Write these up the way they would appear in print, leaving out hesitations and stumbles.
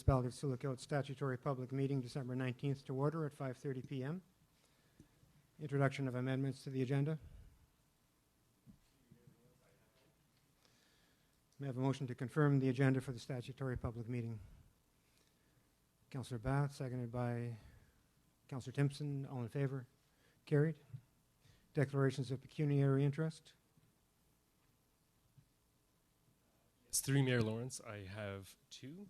Municipality of Sulacote Statutory Public Meeting, December 19th, to order at 5:30 p.m. Introduction of amendments to the agenda. May I have a motion to confirm the agenda for the statutory public meeting? Councillor Bath, seconded by Councillor Timpson. All in favor? Carried. Declarations of pecuniary interest. It's through Mayor Lawrence. I have two.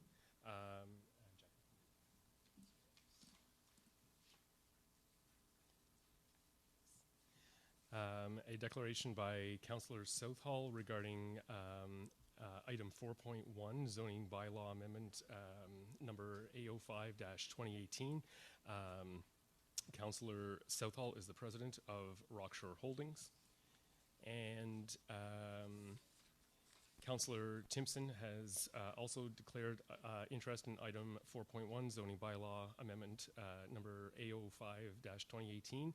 A declaration by Councillor Southall regarding item 4.1, zoning bylaw amendment number A05-2018. Councillor Southall is the president of Rockshore Holdings, and Councillor Timpson has also declared interest in item 4.1, zoning bylaw amendment number A05-2018.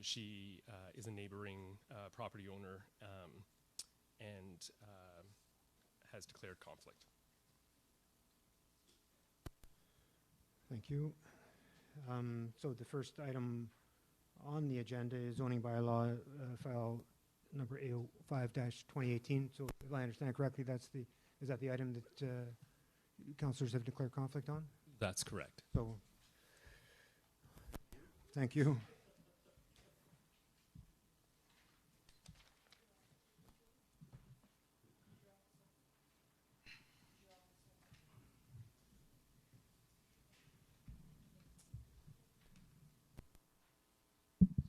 She is a neighboring property owner and has declared conflict. Thank you. So the first item on the agenda is zoning bylaw file number A05-2018. So if I understand correctly, is that the item that councillors have declared conflict on? That's correct. So, thank you.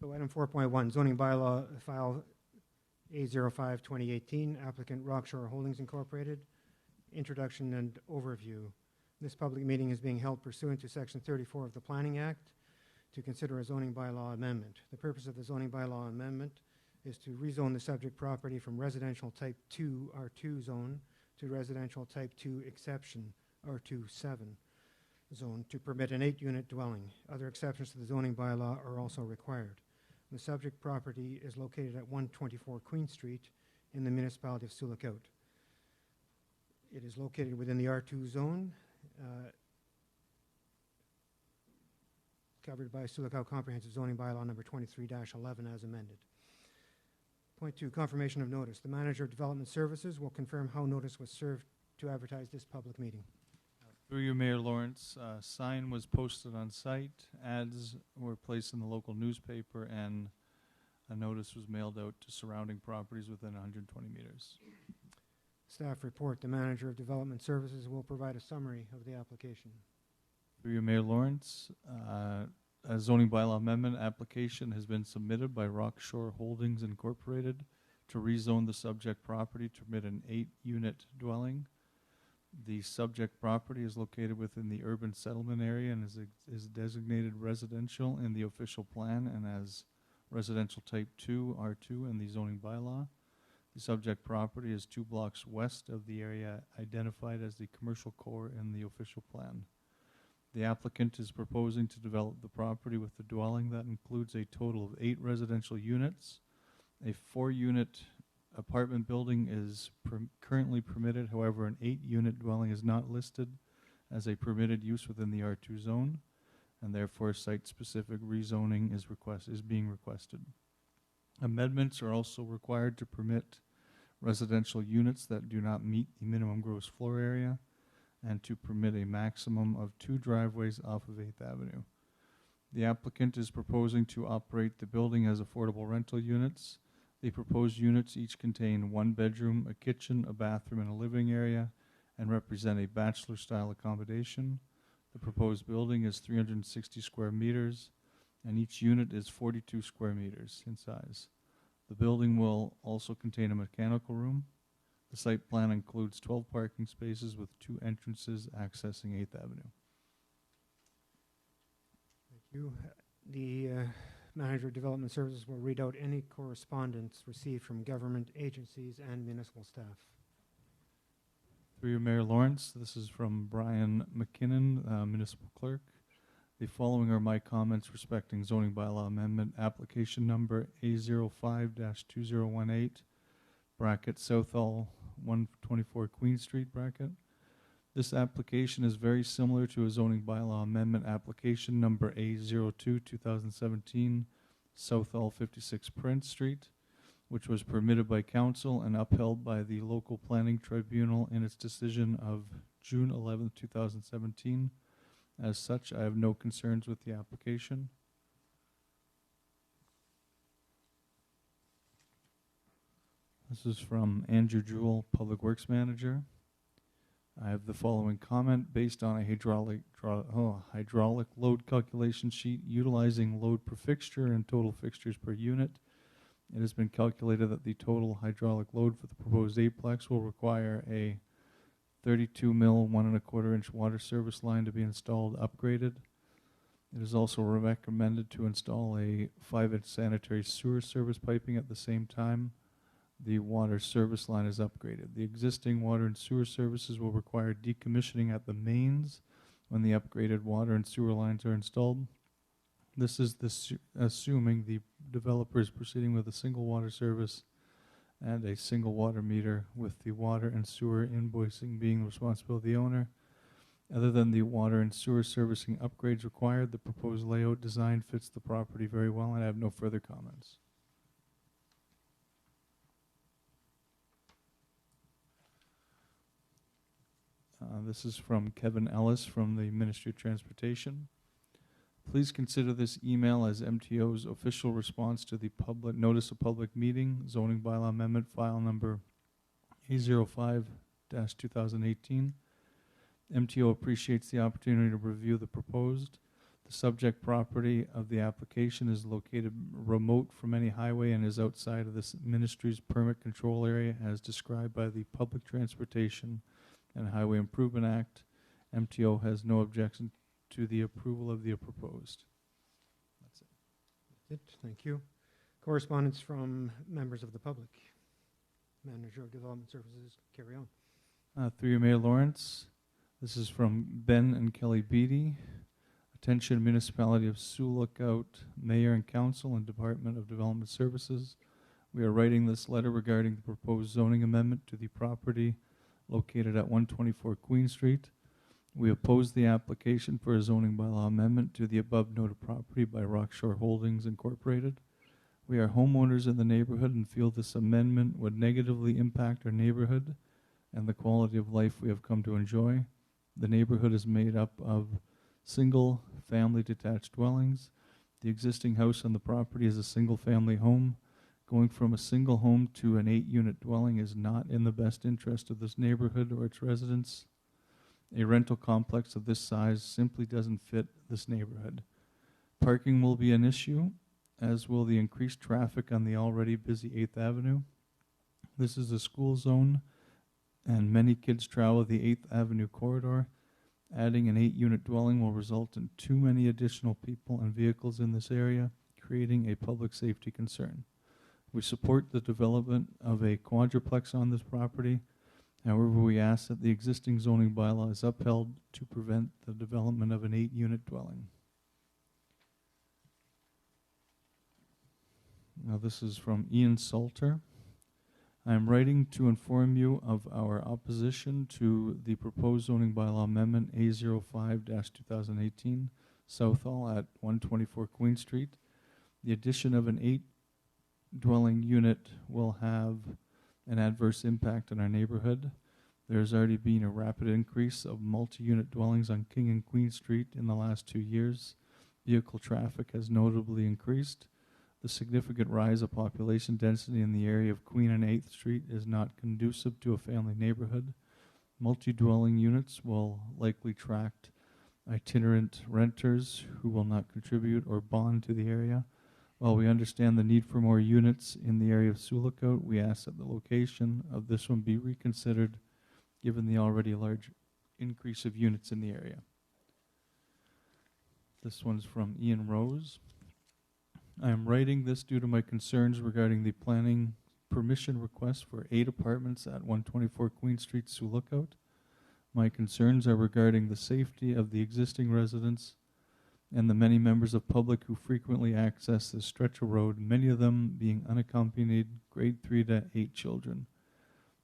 So item 4.1, zoning bylaw file A05-2018, applicant Rockshore Holdings Incorporated. Introduction and overview. This public meeting is being held pursuant to Section 34 of the Planning Act to consider a zoning bylaw amendment. The purpose of the zoning bylaw amendment is to rezone the subject property from residential type 2 R2 zone to residential type 2 exception R2-7 zone to permit an 8-unit dwelling. Other exceptions to the zoning bylaw are also required. The subject property is located at 124 Queen Street in the municipality of Sulacote. It is located within the R2 zone, covered by Sulacote Comprehensive Zoning Bylaw number 23-11 as amended. Point 2, confirmation of notice. The Manager of Development Services will confirm how notice was served to advertise this public meeting. Through you, Mayor Lawrence, sign was posted on site, ads were placed in the local newspaper, and a notice was mailed out to surrounding properties within 120 meters. Staff report. The Manager of Development Services will provide a summary of the application. Through you, Mayor Lawrence, a zoning bylaw amendment application has been submitted by Rockshore Holdings Incorporated to rezone the subject property to permit an 8-unit dwelling. The subject property is located within the urban settlement area and is designated residential in the official plan and as residential type 2 R2 in the zoning bylaw. The subject property is 2 blocks west of the area identified as the commercial core in the official plan. The applicant is proposing to develop the property with a dwelling that includes a total of 8 residential units. A 4-unit apartment building is currently permitted. However, an 8-unit dwelling is not listed as a permitted use within the R2 zone, and therefore site-specific rezoning is being requested. Amendments are also required to permit residential units that do not meet the minimum gross floor area and to permit a maximum of 2 driveways off of 8th Avenue. The applicant is proposing to operate the building as affordable rental units. The proposed units each contain 1 bedroom, a kitchen, a bathroom, and a living area, and represent a bachelor-style accommodation. The proposed building is 360 square meters, and each unit is 42 square meters in size. The building will also contain a mechanical room. The site plan includes 12 parking spaces with 2 entrances accessing 8th Avenue. Thank you. The Manager of Development Services will read out any correspondence received from government agencies and municipal staff. Through you, Mayor Lawrence, this is from Brian McKinnon, Municipal Clerk. The following are my comments respecting zoning bylaw amendment application number A05-2018, bracket Southall 124 Queen Street, bracket. This application is very similar to a zoning bylaw amendment application number A02, 2017, Southall 56 Prince Street, which was permitted by council and upheld by the local planning tribunal in its decision of June 11, 2017. As such, I have no concerns with the application. This is from Andrew Jewell, Public Works Manager. I have the following comment: based on a hydraulic load calculation sheet utilizing load per fixture and total fixtures per unit, it has been calculated that the total hydraulic load for the proposed eightplex will require a 32 mil 1 1/4 inch water service line to be installed upgraded. It is also recommended to install a 5-inch sanitary sewer service piping at the same time the water service line is upgraded. The existing water and sewer services will require decommissioning at the mains when the upgraded water and sewer lines are installed. This is assuming the developer is proceeding with a single water service and a single water meter, with the water and sewer invoicing being the responsibility of the owner. Other than the water and sewer servicing upgrades required, the proposed layout design fits the property very well, and I have no further comments. This is from Kevin Ellis from the Ministry of Transportation. Please consider this email as MTO's official response to the public notice of public meeting, zoning bylaw amendment file number A05-2018. MTO appreciates the opportunity to review the proposed. The subject property of the application is located remote from any highway and is outside of this ministry's permit control area as described by the Public Transportation and Highway Improvement Act. MTO has no objection to the approval of the proposed. That's it. That's it. Thank you. Correspondence from members of the public. Manager of Development Services, carry on. Through you, Mayor Lawrence. This is from Ben and Kelly Beatty. Attention Municipality of Sioux Lookout, Mayor and Council and Department of Development Services. We are writing this letter regarding the proposed zoning amendment to the property located at 124 Queen Street. We oppose the application for a zoning bylaw amendment to the above noted property by Rockshore Holdings Incorporated. We are homeowners in the neighborhood and feel this amendment would negatively impact our neighborhood and the quality of life we have come to enjoy. The neighborhood is made up of single family detached dwellings. The existing house on the property is a single family home. Going from a single home to an 8-unit dwelling is not in the best interest of this neighborhood or its residents. A rental complex of this size simply doesn't fit this neighborhood. Parking will be an issue, as will the increased traffic on the already busy 8th Avenue. This is a school zone, and many kids travel the 8th Avenue corridor. Adding an 8-unit dwelling will result in too many additional people and vehicles in this area, creating a public safety concern. We support the development of a quadruplex on this property. However, we ask that the existing zoning bylaw is upheld to prevent the development of an 8-unit dwelling. Now this is from Ian Salter. I am writing to inform you of our opposition to the proposed zoning bylaw amendment A05-2018, Southall at 124 Queen Street. The addition of an 8-dwelling unit will have an adverse impact on our neighborhood. There has already been a rapid increase of multi-unit dwellings on King and Queen Street in the last 2 years. Vehicle traffic has notably increased. The significant rise of population density in the area of Queen and 8th Street is not conducive to a family neighborhood. Multi-dwelling units will likely attract itinerant renters who will not contribute or bond to the area. While we understand the need for more units in the area of Sioux Lookout, we ask that the location of this one be reconsidered given the already large increase of units in the area. This one's from Ian Rose. I am writing this due to my concerns regarding the planning permission request for 8 apartments at 124 Queen Street, Sioux Lookout. My concerns are regarding the safety of the existing residents and the many members of public who frequently access this stretch of road, many of them being unaccompanied grade 3 to 8 children.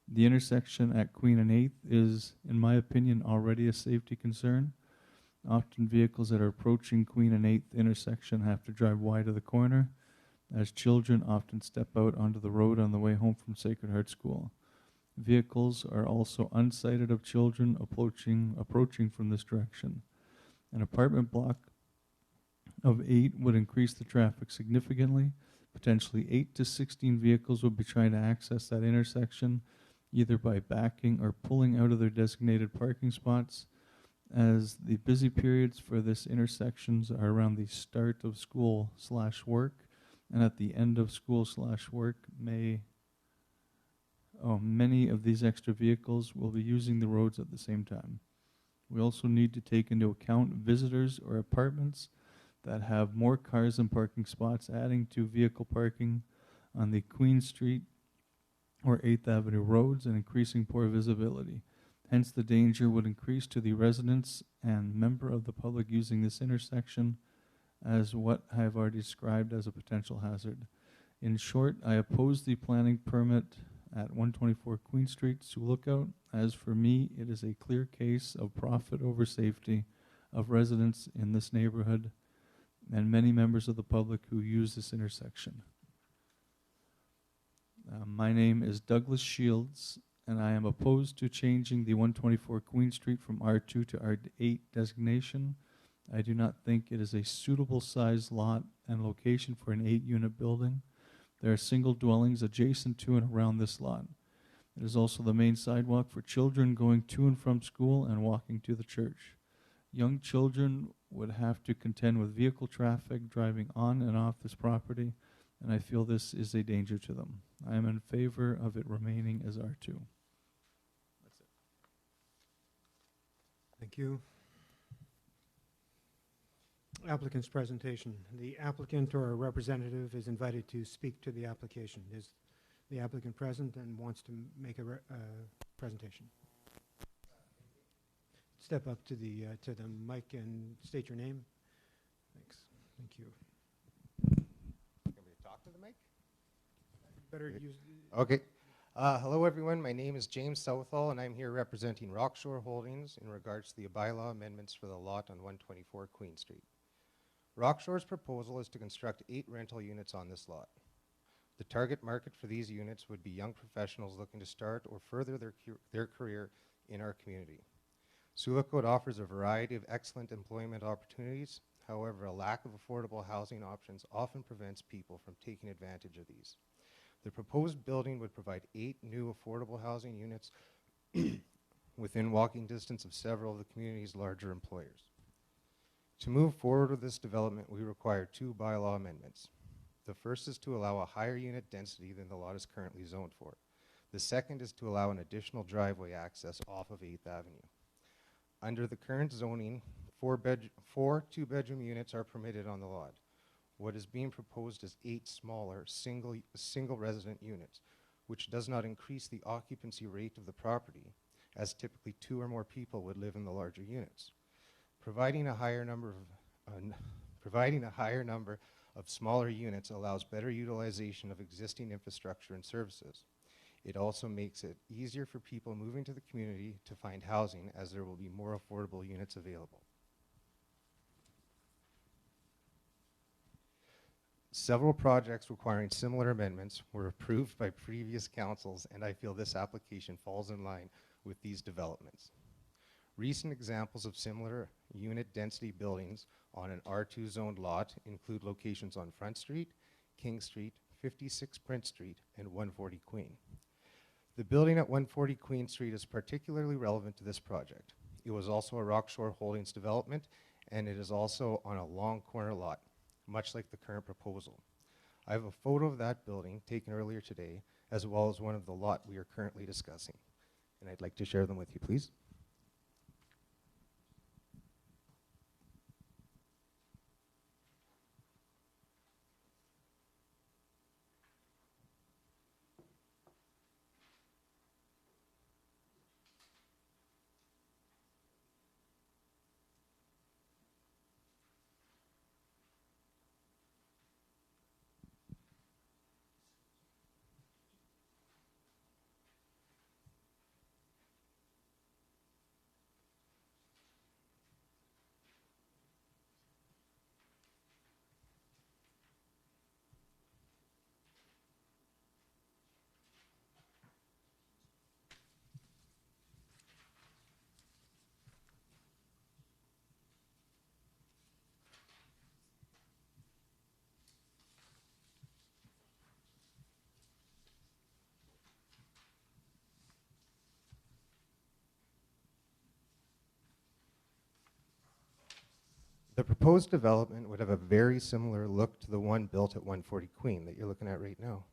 The intersection at Queen and 8th is, in my opinion, already a safety concern. Often vehicles that are approaching Queen and 8th intersection have to drive wide of the corner, as children often step out onto the road on the way home from Sacred Heart School. Vehicles are also unsighted of children approaching from this direction. An apartment block of 8 would increase the traffic significantly. Potentially 8 to 16 vehicles would be trying to access that intersection, either by backing or pulling out of their designated parking spots, as the busy periods for this intersections are around the start of school/work and at the end of school/work. Many of these extra vehicles will be using the roads at the same time. We also need to take into account visitors or apartments that have more cars than parking spots, adding to vehicle parking on the Queen Street or 8th Avenue roads and increasing poor visibility. Hence, the danger would increase to the residents and member of the public using this intersection as what I have already described as a potential hazard. In short, I oppose the planning permit at 124 Queen Street, Sioux Lookout, as for me, it is a clear case of profit over safety of residents in this neighborhood and many members of the public who use this intersection. My name is Douglas Shields, and I am opposed to changing the 124 Queen Street from R2 to R8 designation. I do not think it is a suitable size lot and location for an 8-unit building. There are single dwellings adjacent to and around this lot. It is also the main sidewalk for children going to and from school and walking to the church. Young children would have to contend with vehicle traffic driving on and off this property, and I feel this is a danger to them. I am in favor of it remaining as R2. That's it. Thank you. Applicant's presentation. The applicant or a representative is invited to speak to the application. Is the applicant present and wants to make a presentation? Step up to the mic and state your name. Thanks. Thank you. Want me to talk to the mic? Better use. Okay. Hello, everyone. My name is James Southall, and I'm here representing Rockshore Holdings in regards to the bylaw amendments for the lot on 124 Queen Street. Rockshore's proposal is to construct 8 rental units on this lot. The target market for these units would be young professionals looking to start or further their career in our community. Sioux Lookout offers a variety of excellent employment opportunities. However, a lack of affordable housing options often prevents people from taking advantage of these. The proposed building would provide 8 new affordable housing units within walking distance of several of the community's larger employers. To move forward with this development, we require 2 bylaw amendments. The first is to allow a higher unit density than the lot is currently zoned for. The second is to allow an additional driveway access off of 8th Avenue. Under the current zoning, 4 two-bedroom units are permitted on the lot. What is being proposed is 8 smaller single resident units, which does not increase the occupancy rate of the property, as typically 2 or more people would live in the larger units. Providing a higher number of smaller units allows better utilization of existing infrastructure and services. It also makes it easier for people moving to the community to find housing, as there will be more affordable units available. Several projects requiring similar amendments were approved by previous councils, and I feel this application falls in line with these developments. Recent examples of similar unit density buildings on an R2 zoned lot include locations on Front Street, King Street, 56 Prince Street, and 140 Queen. The building at 140 Queen Street is particularly relevant to this project. It was also a Rockshore Holdings development, and it is also on a long corner lot, much like the current proposal. I have a photo of that building taken earlier today, as well as one of the lot we are currently discussing, and I'd like to share them with you, please. The proposed development would have a very similar look to the one built at 140 Queen that you're looking at right now.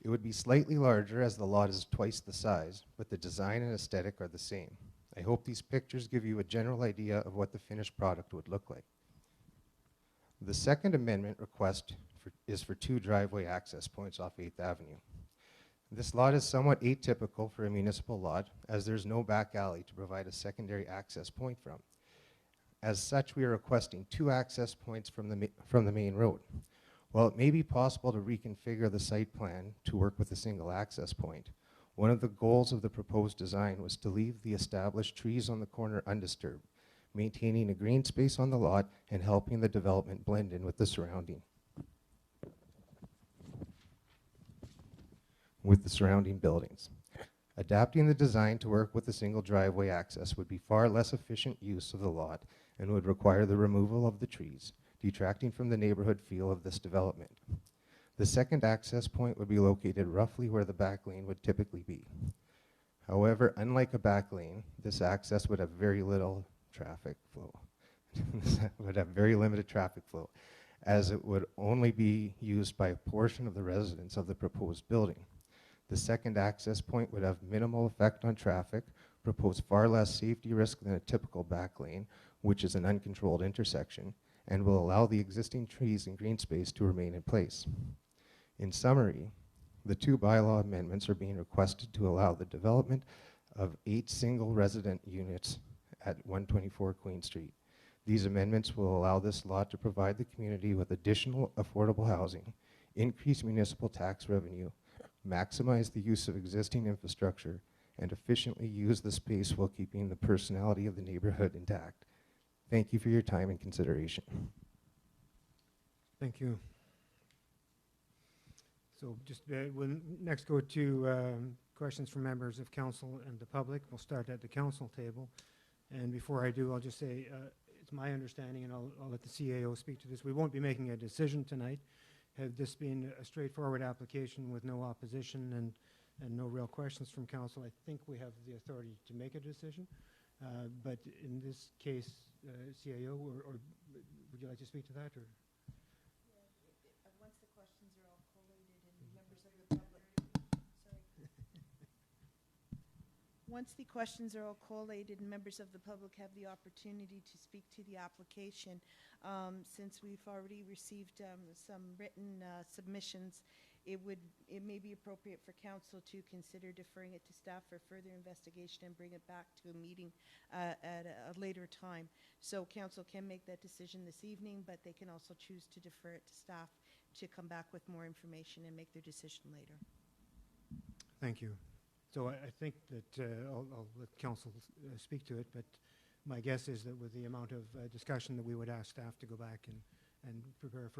It would be slightly larger as the lot is twice the size, but the design and aesthetic are the same. I hope these pictures give you a general idea of what the finished product would look like. The second amendment request is for 2 driveway access points off 8th Avenue. This lot is somewhat atypical for a municipal lot, as there's no back alley to provide a secondary access point from. As such, we are requesting 2 access points from the main road. While it may be possible to reconfigure the site plan to work with a single access point, one of the goals of the proposed design was to leave the established trees on the corner undisturbed, maintaining a green space on the lot and helping the development blend in with the surrounding buildings. Adapting the design to work with a single driveway access would be far less efficient use of the lot and would require the removal of the trees, detracting from the neighborhood feel of this development. The second access point would be located roughly where the back lane would typically be. However, unlike a back lane, this access would have very little traffic flow. would have very limited traffic flow, as it would only be used by a portion of the residents of the proposed building. The second access point would have minimal effect on traffic, propose far less safety risk than a typical back lane, which is an uncontrolled intersection, and will allow the existing trees and green space to remain in place. In summary, the 2 bylaw amendments are being requested to allow the development of 8 single resident units at 124 Queen Street. These amendments will allow this lot to provide the community with additional affordable housing, increase municipal tax revenue, maximize the use of existing infrastructure, and efficiently use the space while keeping the personality of the neighborhood intact. Thank you for your time and consideration. Thank you. So just we'll next go to questions from members of council and the public. We'll start at the council table. And before I do, I'll just say it's my understanding, and I'll let the CAO speak to this, we won't be making a decision tonight. Had this been a straightforward application with no opposition and no real questions from council, I think we have the authority to make a decision. But in this case, CAO, or would you like to speak to that? Or? Once the questions are all collated and members of the public, once the questions are all collated and members of the public have the opportunity to speak to the application, since we've already received some written submissions, it may be appropriate for council to consider deferring it to staff for further investigation and bring it back to a meeting at a later time. So council can make that decision this evening, but they can also choose to defer it to staff to come back with more information and make their decision later. Thank you. So I think that I'll let council speak to it, but my guess is that with the amount of discussion that we would ask staff to go back and defer it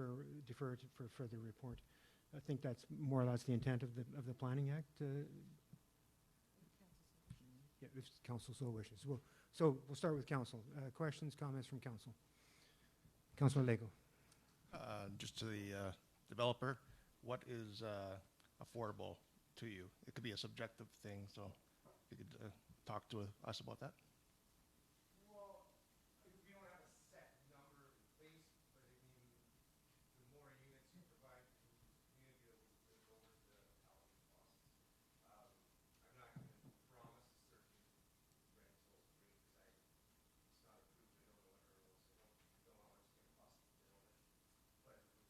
for further report. I think that's more or less the intent of the Planning Act. Yeah, if council so wishes. So we'll start with council. Questions, comments from council. Councilor Lego. Just to the developer, what is affordable to you? It could be a subjective thing, so if you could talk to us about that. Well, we don't have a set number in place, but I mean, the more units you provide to the community, the lower the housing costs. I'm not going to promise a certain rental rate because it's not approved. I don't know what our rules. I don't know how much it's going to cost to build it, but it would be certainly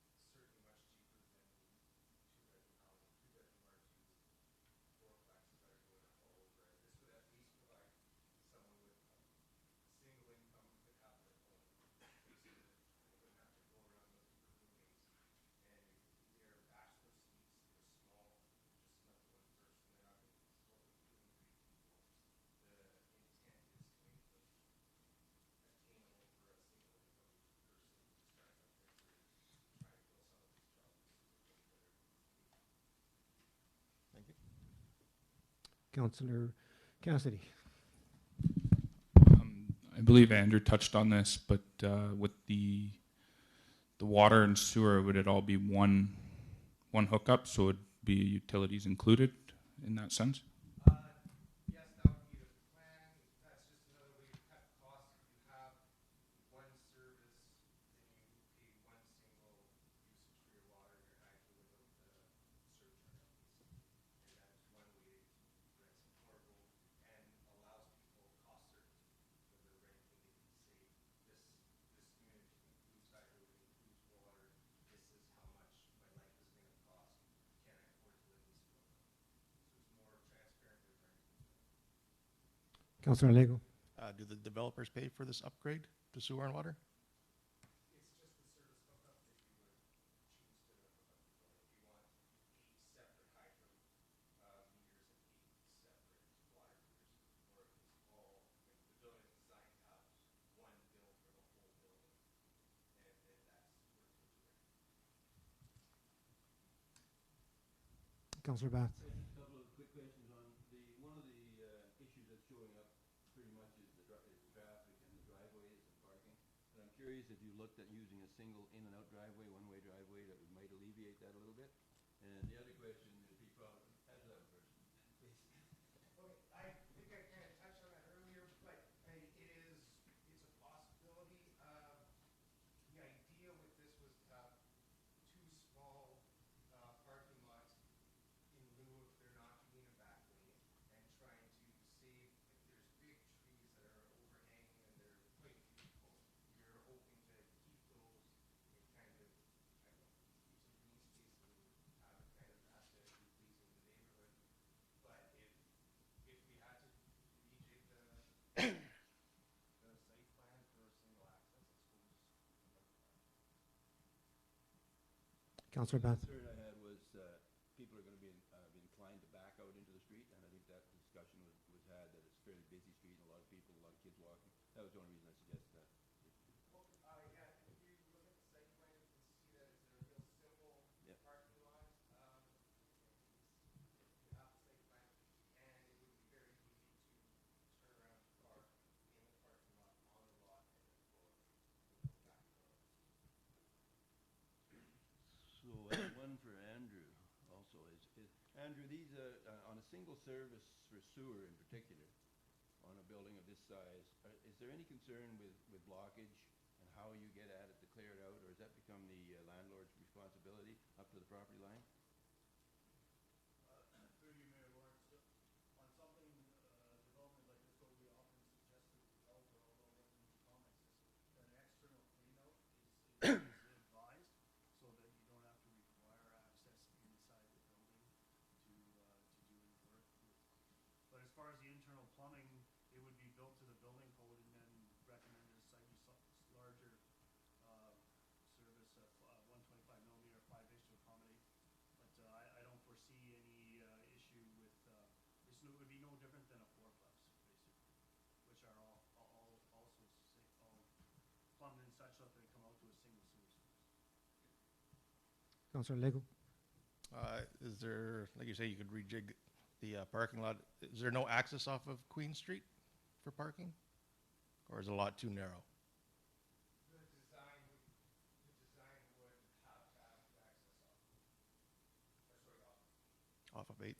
much cheaper than two-bedroom housing, two-bedroom RTs, fourplexes that are going up all over. This would at least provide someone with a single income could have their own place to live. They wouldn't have to go around looking for roommates. And they're bachelor suites, they're small, just enough for one person. They're not going to be split with two and three people. The intent is to make them attainable for a single income person who's starting out their career, trying to fill some of these jobs with a little better. Thank you. Councilor Cassidy. I believe Andrew touched on this, but with the water and sewer, would it all be one hookup? So would be utilities included in that sense? Yes, that would be the plan. That's just another way to cut costs. If you have one Councillor Lego. Do the developers pay for this upgrade to sewer and water? Councillor Bath. A couple of quick questions on one of the issues that's showing up pretty much is the traffic and the driveways and parking. And I'm curious if you looked at using a single in and out driveway, one-way driveway that might alleviate that a little bit. And the other question would be probably, answer that one first, please. Okay, I think I kind of touched on that earlier, but it's a possibility. The idea with this was to have two small parking lots in lieu of there not being a back lane, and trying to save, if there's big trees that are overhanging and they're quite beautiful, you're hoping to keep those in kind of, I don't know, keep some green space and have it kind of aesthetically pleasing to the neighborhood. But if we had to rejig the site plan for a single access, I suppose we could look at that. Councillor Bath. The concern I had was people are going to be inclined to back out into the street, and I think that discussion was had that it's a fairly busy street and a lot of people, a lot of kids walking. That was the only reason I suggested that. Well, yeah, if you look at the site plan, you can see that it's a real simple Yep. parking lot. You have the site plan, and it would be very easy to turn around the car in the parking lot, on the lot, and then pull it back and forth. So one for Andrew also is Andrew, these on a single service for sewer in particular, on a building of this size, is there any concern with blockage and how you get at it to clear it out, or does that become the landlord's responsibility up to the property line? Through you, Mayor Lawrence, on something, development like this, what we often suggest to the developer, although it doesn't meet comments, is that an external cleanout is advised, so that you don't have to require access inside the building to do any work with. But as far as the internal plumbing, it would be built to the building code and then recommended a slightly larger service of 125 millimeter 5-inch to accommodate. But I don't foresee any issue with, it would be no different than a fourplex, basically, which are all plumbed in such that they come out to a single sewer service. Councillor Lego. Is there, like you say, you could rejig the parking lot. Is there no access off of Queen Street for parking? Or is it a lot too narrow? The design would have to have access off. Off of 8th?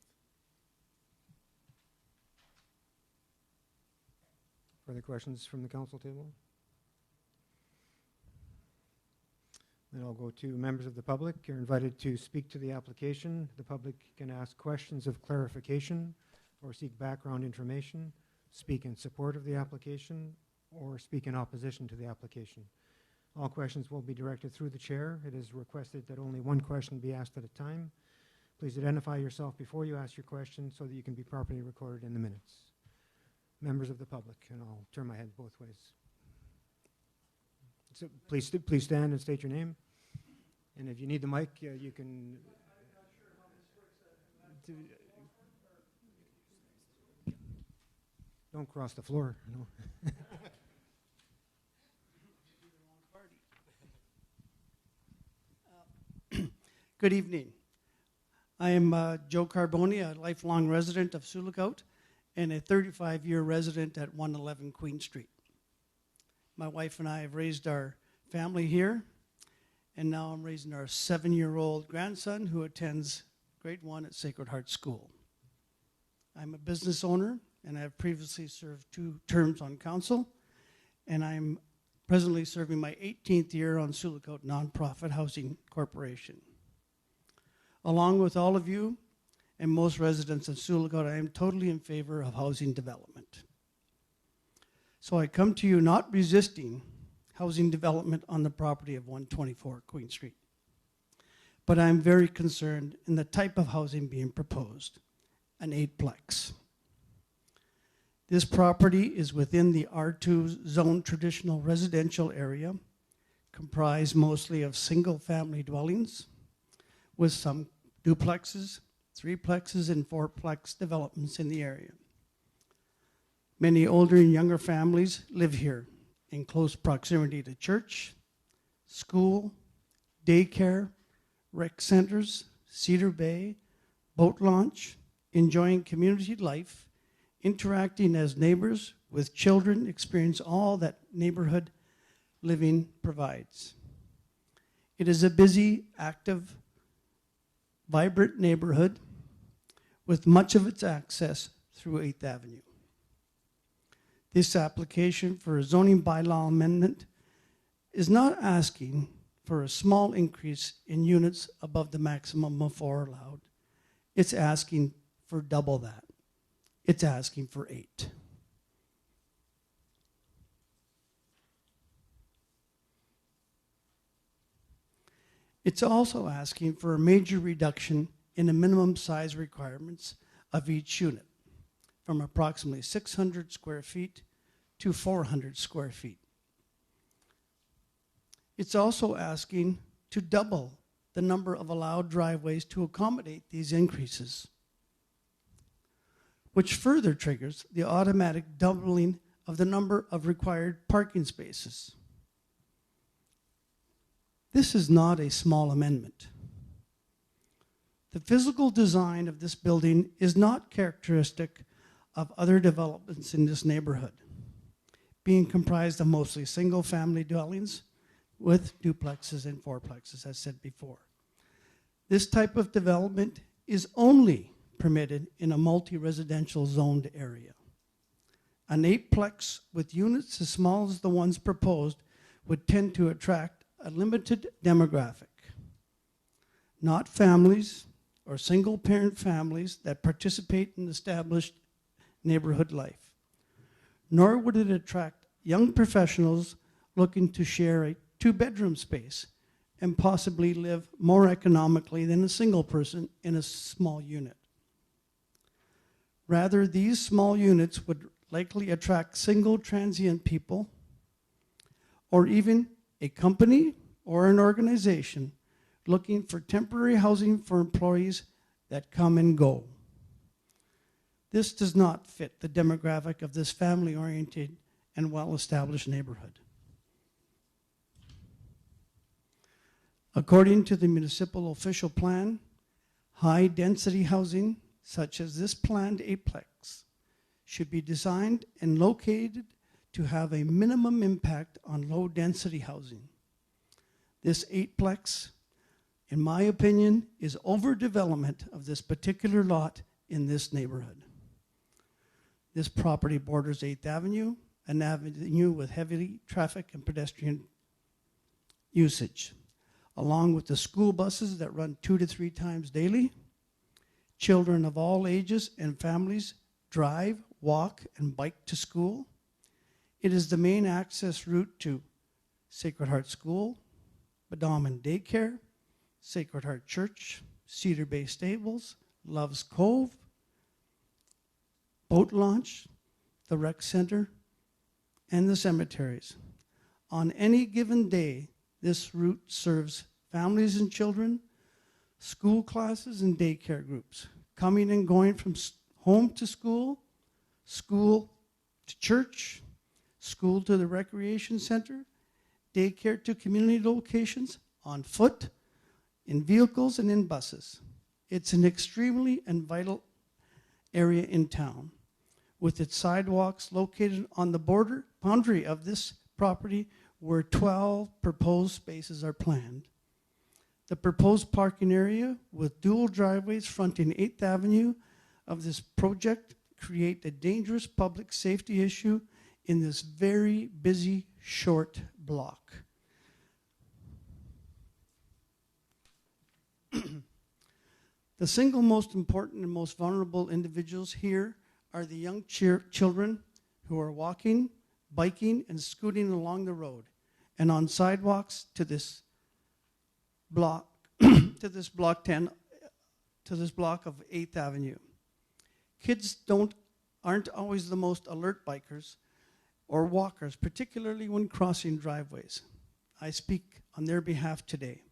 Further questions from the council table? Then I'll go to members of the public. You're invited to speak to the application. The public can ask questions of clarification or seek background information, speak in support of the application, or speak in opposition to the application. All questions will be directed through the chair. It is requested that only one question be asked at a time. Please identify yourself before you ask your question so that you can be properly recorded in the minutes. Members of the public, and I'll turn my head both ways. So please stand and state your name. And if you need the mic, you can. Don't cross the floor. No. Good evening. I am Joe Carboni, a lifelong resident of Sioux Lookout and a 35-year resident at 111 Queen Street. My wife and I have raised our family here, and now I'm raising our 7-year-old grandson who attends grade 1 at Sacred Heart School. I'm a business owner, and I have previously served 2 terms on council, and I'm presently serving my 18th year on Sioux Lookout Nonprofit Housing Corporation. Along with all of you and most residents of Sioux Lookout, I am totally in favor of housing development. So I come to you not resisting housing development on the property of 124 Queen Street, but I'm very concerned in the type of housing being proposed, an 8-plex. This property is within the R2 zone traditional residential area, comprised mostly of single-family dwellings, with some duplexes, threeplexes, and fourplex developments in the area. Many older and younger families live here in close proximity to church, school, daycare, rec centers, Cedar Bay, boat launch, enjoying community life, interacting as neighbors with children, experience all that neighborhood living provides. It is a busy, active, vibrant neighborhood with much of its access through 8th Avenue. This application for a zoning bylaw amendment is not asking for a small increase in units above the maximum of 4 allowed. It's asking for double that. It's asking for 8. It's also asking for a major reduction in the minimum size requirements of each unit, from approximately 600 square feet to 400 square feet. It's also asking to double the number of allowed driveways to accommodate these increases, which further triggers the automatic doubling of the number of required parking spaces. This is not a small amendment. The physical design of this building is not characteristic of other developments in this neighborhood, being comprised of mostly single-family dwellings with duplexes and fourplexes, as said before. This type of development is only permitted in a multi-residential zoned area. An 8-plex with units as small as the ones proposed would tend to attract a limited demographic, not families or single-parent families that participate in established neighborhood life, nor would it attract young professionals looking to share a 2-bedroom space and possibly live more economically than a single person in a small unit. Rather, these small units would likely attract single transient people, or even a company or an organization looking for temporary housing for employees that come and go. This does not fit the demographic of this family-oriented and well-established neighborhood. According to the municipal official plan, high-density housing, such as this planned 8-plex, should be designed and located to have a minimum impact on low-density housing. This 8-plex, in my opinion, is overdevelopment of this particular lot in this neighborhood. This property borders 8th Avenue, an avenue with heavy traffic and pedestrian usage, along with the school buses that run 2 to 3 times daily. Children of all ages and families drive, walk, and bike to school. It is the main access route to Sacred Heart School, Badam Daycare, Sacred Heart Church, Cedar Bay Stables, Love's Cove, boat launch, the rec center, and the cemeteries. On any given day, this route serves families and children, school classes, and daycare groups, coming and going from home to school, school to church, school to the recreation center, daycare to community locations, on foot, in vehicles, and in buses. It's an extremely and vital area in town, with its sidewalks located on the boundary of this property where 12 proposed spaces are planned. The proposed parking area with dual driveways fronting 8th Avenue of this project create a dangerous public safety issue in this very busy, short block. The single most important and most vulnerable individuals here are the young children who are walking, biking, and scooting along the road and on sidewalks to this block, to this block of 8th Avenue. Kids don't aren't always the most alert bikers or walkers, particularly when crossing driveways. I speak on their behalf today.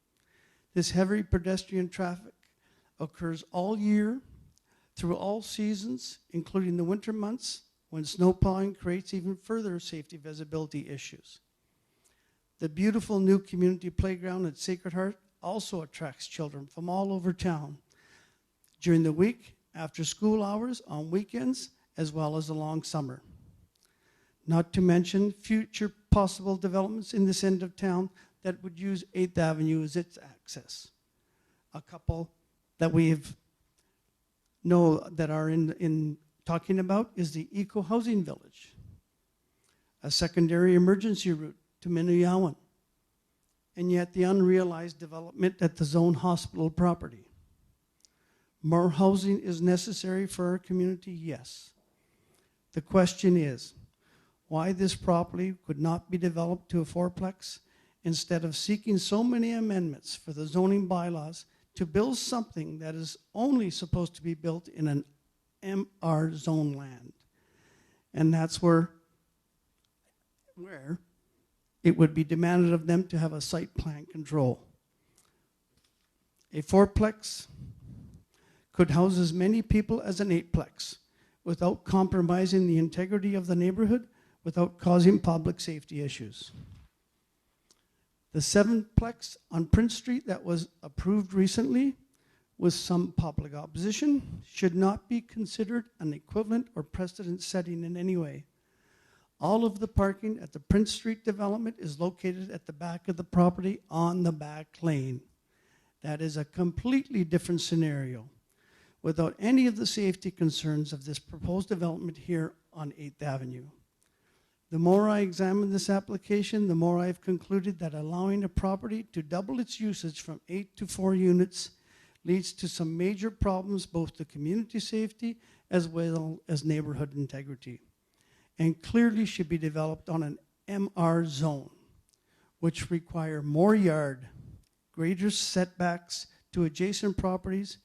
This heavy pedestrian traffic occurs all year, through all seasons, including the winter months, when snow plowing creates even further safety visibility issues. The beautiful new community playground at Sacred Heart also attracts children from all over town during the week, after school hours, on weekends, as well as the long summer. Not to mention future possible developments in this end of town that would use 8th Avenue as its access. A couple that we know that are in talking about is the Eco Housing Village, a secondary emergency route to Minuyawan, and yet the unrealized development at the Zone Hospital property. More housing is necessary for our community, yes. The question is, why this property could not be developed to a fourplex instead of seeking so many amendments for the zoning bylaws to build something that is only supposed to be built in an MR zone land. And that's where it would be demanded of them to have a site plan control. A fourplex could house as many people as an eightplex without compromising the integrity of the neighborhood, without causing public safety issues. The sevenplex on Prince Street that was approved recently with some public opposition should not be considered an equivalent or precedent setting in any way. All of the parking at the Prince Street development is located at the back of the property on the back lane. That is a completely different scenario, without any of the safety concerns of this proposed development here on 8th Avenue. The more I examine this application, the more I've concluded that allowing a property to double its usage from 8 to 4 units leads to some major problems, both to community safety as well as neighborhood integrity, and clearly should be developed on an MR zone, which require more yard, greater setbacks to adjacent properties,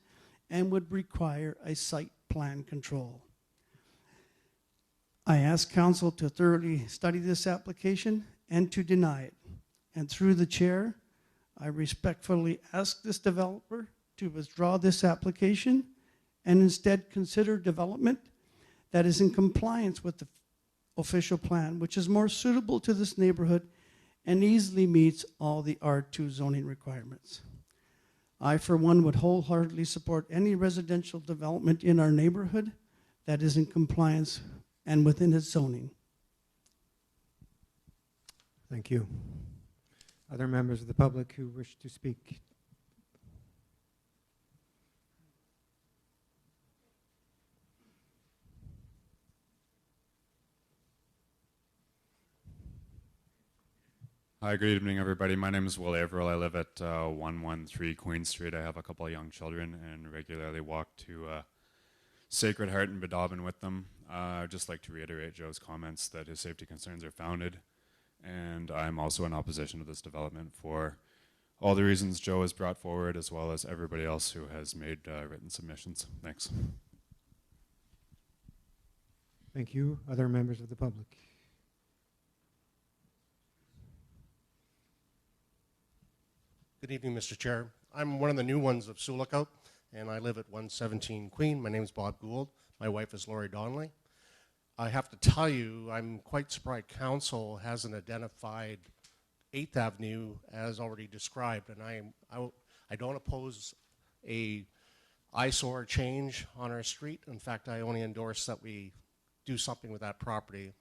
and would require a site plan control. I ask council to thoroughly study this application and to deny it. And through the chair, I respectfully ask this developer to withdraw this application and instead consider development that is in compliance with the official plan, which is more suitable to this neighborhood and easily meets all the R2 zoning requirements. I, for one, would wholeheartedly support any residential development in our neighborhood that is in compliance and within its zoning. Thank you. Other members of the public who wish to speak? Hi, good evening, everybody. My name is Will Averill. I live at 113 Queen Street. I have a couple of young children and regularly walk to Sacred Heart and Bedauben with them. I'd just like to reiterate Joe's comments that his safety concerns are founded, and I'm also in opposition to this development for all the reasons Joe has brought forward, as well as everybody else who has made written submissions. Thanks. Thank you. Other members of the public? Good evening, Mr. Chair. I'm one of the new ones of Sioux Lookout, and I live at 117 Queen. My name is Bob Gould. My wife is Lori Donnelly. I have to tell you, I'm quite surprised council hasn't identified 8th Avenue as already described, and I don't oppose a eyesore change on our street. In fact, I only endorse that we do something with that property.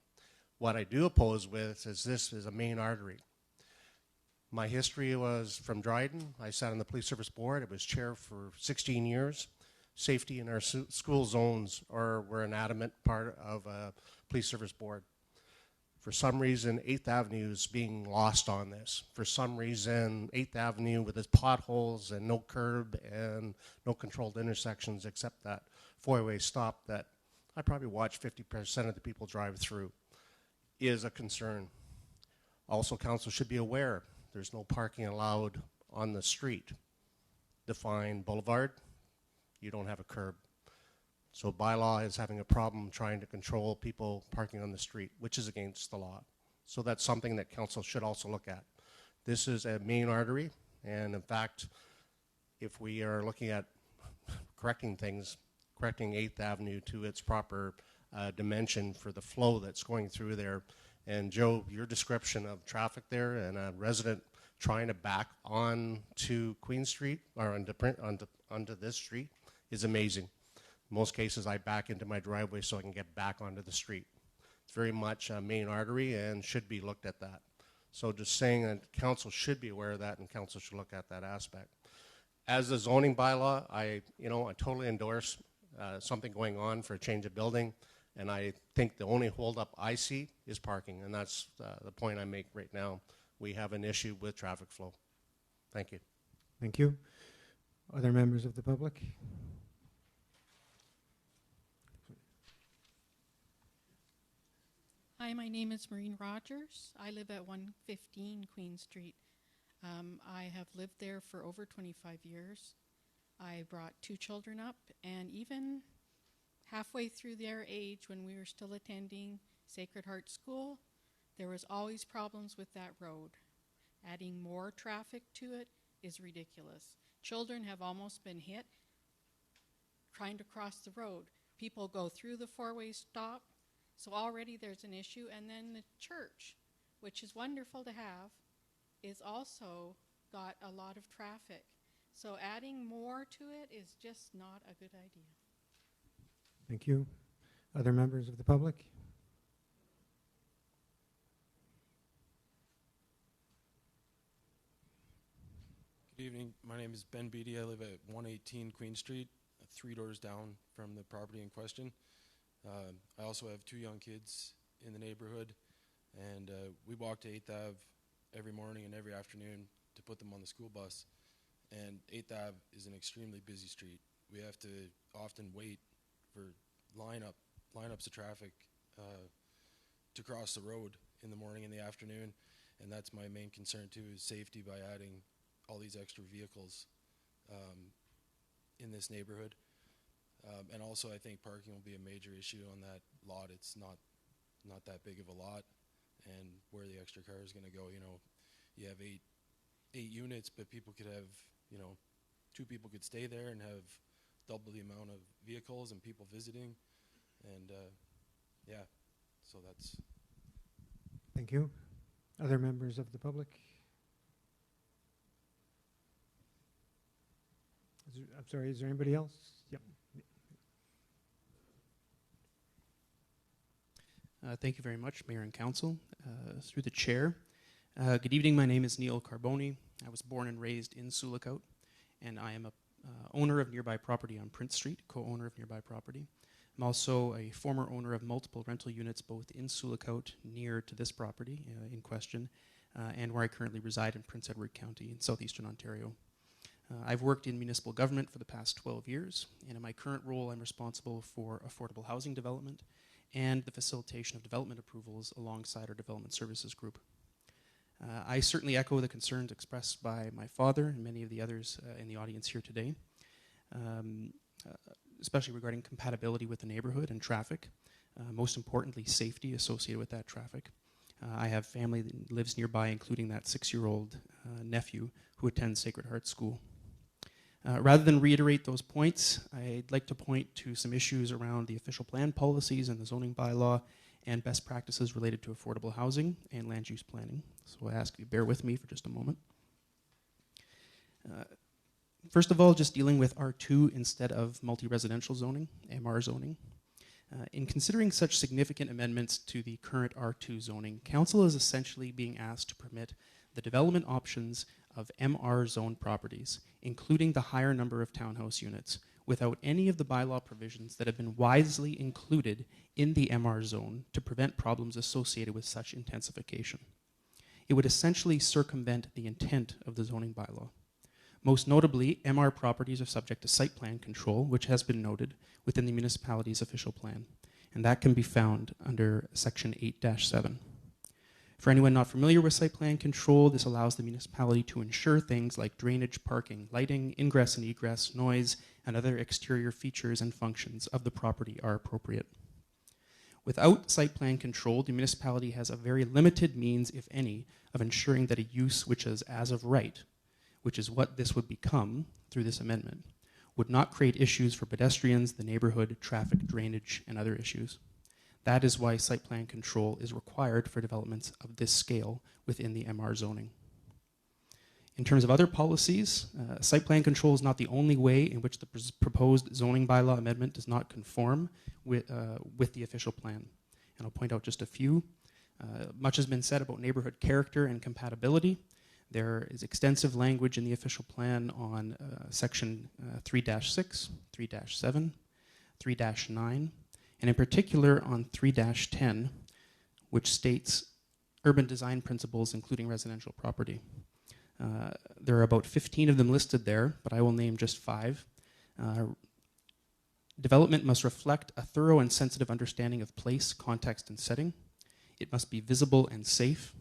What I do oppose with is this is a main artery. My history was from Dryden. I sat on the police service board. I was chair for 16 years. Safety in our school zones were an adamant part of a police service board. For some reason, 8th Avenue is being lost on this. For some reason, 8th Avenue with its potholes and no curb and no controlled intersections except that four-way stop that I probably watch 50% of the people drive through is a concern. Also, council should be aware there's no parking allowed on the street. Define boulevard, you don't have a curb. So bylaw is having a problem trying to control people parking on the street, which is against the law. So that's something that council should also look at. This is a main artery, and in fact, if we are looking at correcting things, correcting 8th Avenue to its proper dimension for the flow that's going through there. And Joe, your description of traffic there and a resident trying to back on to Queen Street or onto this street is amazing. In most cases, I back into my driveway so I can get back onto the street. It's very much a main artery and should be looked at that. So just saying that council should be aware of that and council should look at that aspect. As the zoning bylaw, I totally endorse something going on for a change of building, and I think the only holdup I see is parking, and that's the point I make right now. We have an issue with traffic flow. Thank you. Thank you. Other members of the public? Hi, my name is Maureen Rogers. I live at 115 Queen Street. I have lived there for over 25 years. I brought 2 children up, and even halfway through their age, when we were still attending Sacred Heart School, there was always problems with that road. Adding more traffic to it is ridiculous. Children have almost been hit trying to cross the road. People go through the 4-way stop, so already there's an issue. And then the church, which is wonderful to have, is also got a lot of traffic. So adding more to it is just not a good idea. Thank you. Other members of the public? Good evening. My name is Ben Beatty. I live at 118 Queen Street, 3 doors down from the property in question. I also have 2 young kids in the neighborhood, and we walk to 8th Ave every morning and every afternoon to put them on the school bus. And 8th Ave is an extremely busy street. We have to often wait for lineups of traffic to cross the road in the morning and the afternoon, and that's my main concern too, is safety by adding all these extra vehicles in this neighborhood. And also I think parking will be a major issue on that lot. It's not that big of a lot, and where the extra car is going to go, you have eight units, but people could have, 2 people could stay there and have double the amount of vehicles and people visiting, and yeah, so that's. Thank you. Other members of the public? I'm sorry, is there anybody else? Yep. Thank you very much, Mayor and Council. Through the Chair. Good evening, my name is Neil Carboni. I was born and raised in Sioux Lookout, and I am a owner of nearby property on Prince Street, co-owner of nearby property. I'm also a former owner of multiple rental units both in Sioux Lookout near to this property in question, and where I currently reside in Prince Edward County in southeastern Ontario. I've worked in municipal government for the past 12 years, and in my current role I'm responsible for affordable housing development and the facilitation of development approvals alongside our development services group. I certainly echo the concerns expressed by my father and many of the others in the audience here today, especially regarding compatibility with the neighborhood and traffic, most importantly safety associated with that traffic. I have family that lives nearby, including that 6-year-old nephew who attends Sacred Heart School. Rather than reiterate those points, I'd like to point to some issues around the official plan policies and the zoning bylaw and best practices related to affordable housing and land use planning. So I ask you to bear with me for just a moment. First of all, just dealing with R2 instead of multi-residential zoning, MR zoning. In considering such significant amendments to the current R2 zoning, Council is essentially being asked to permit the development options of MR zone properties, including the higher number of townhouse units, without any of the bylaw provisions that have been wisely included in the MR zone to prevent problems associated with such intensification. It would essentially circumvent the intent of the zoning bylaw. Most notably, MR properties are subject to site plan control, which has been noted within the municipality's official plan, and that can be found under section 8-7. For anyone not familiar with site plan control, this allows the municipality to ensure things like drainage, parking, lighting, ingress and egress, noise, and other exterior features and functions of the property are appropriate. Without site plan control, the municipality has a very limited means, if any, of ensuring that a use which is as of right, which is what this would become through this amendment, would not create issues for pedestrians, the neighborhood, traffic, drainage, and other issues. That is why site plan control is required for developments of this scale within the MR zoning. In terms of other policies, site plan control is not the only way in which the proposed zoning bylaw amendment does not conform with the official plan. And I'll point out just a few. Much has been said about neighborhood character and compatibility. There is extensive language in the official plan on section 3-6, 3-7, 3-9, and in particular on 3-10, which states urban design principles including residential property. There are about 15 of them listed there, but I will name just 5. Development must reflect a thorough and sensitive understanding of place, context, and setting. It must be visible and safe.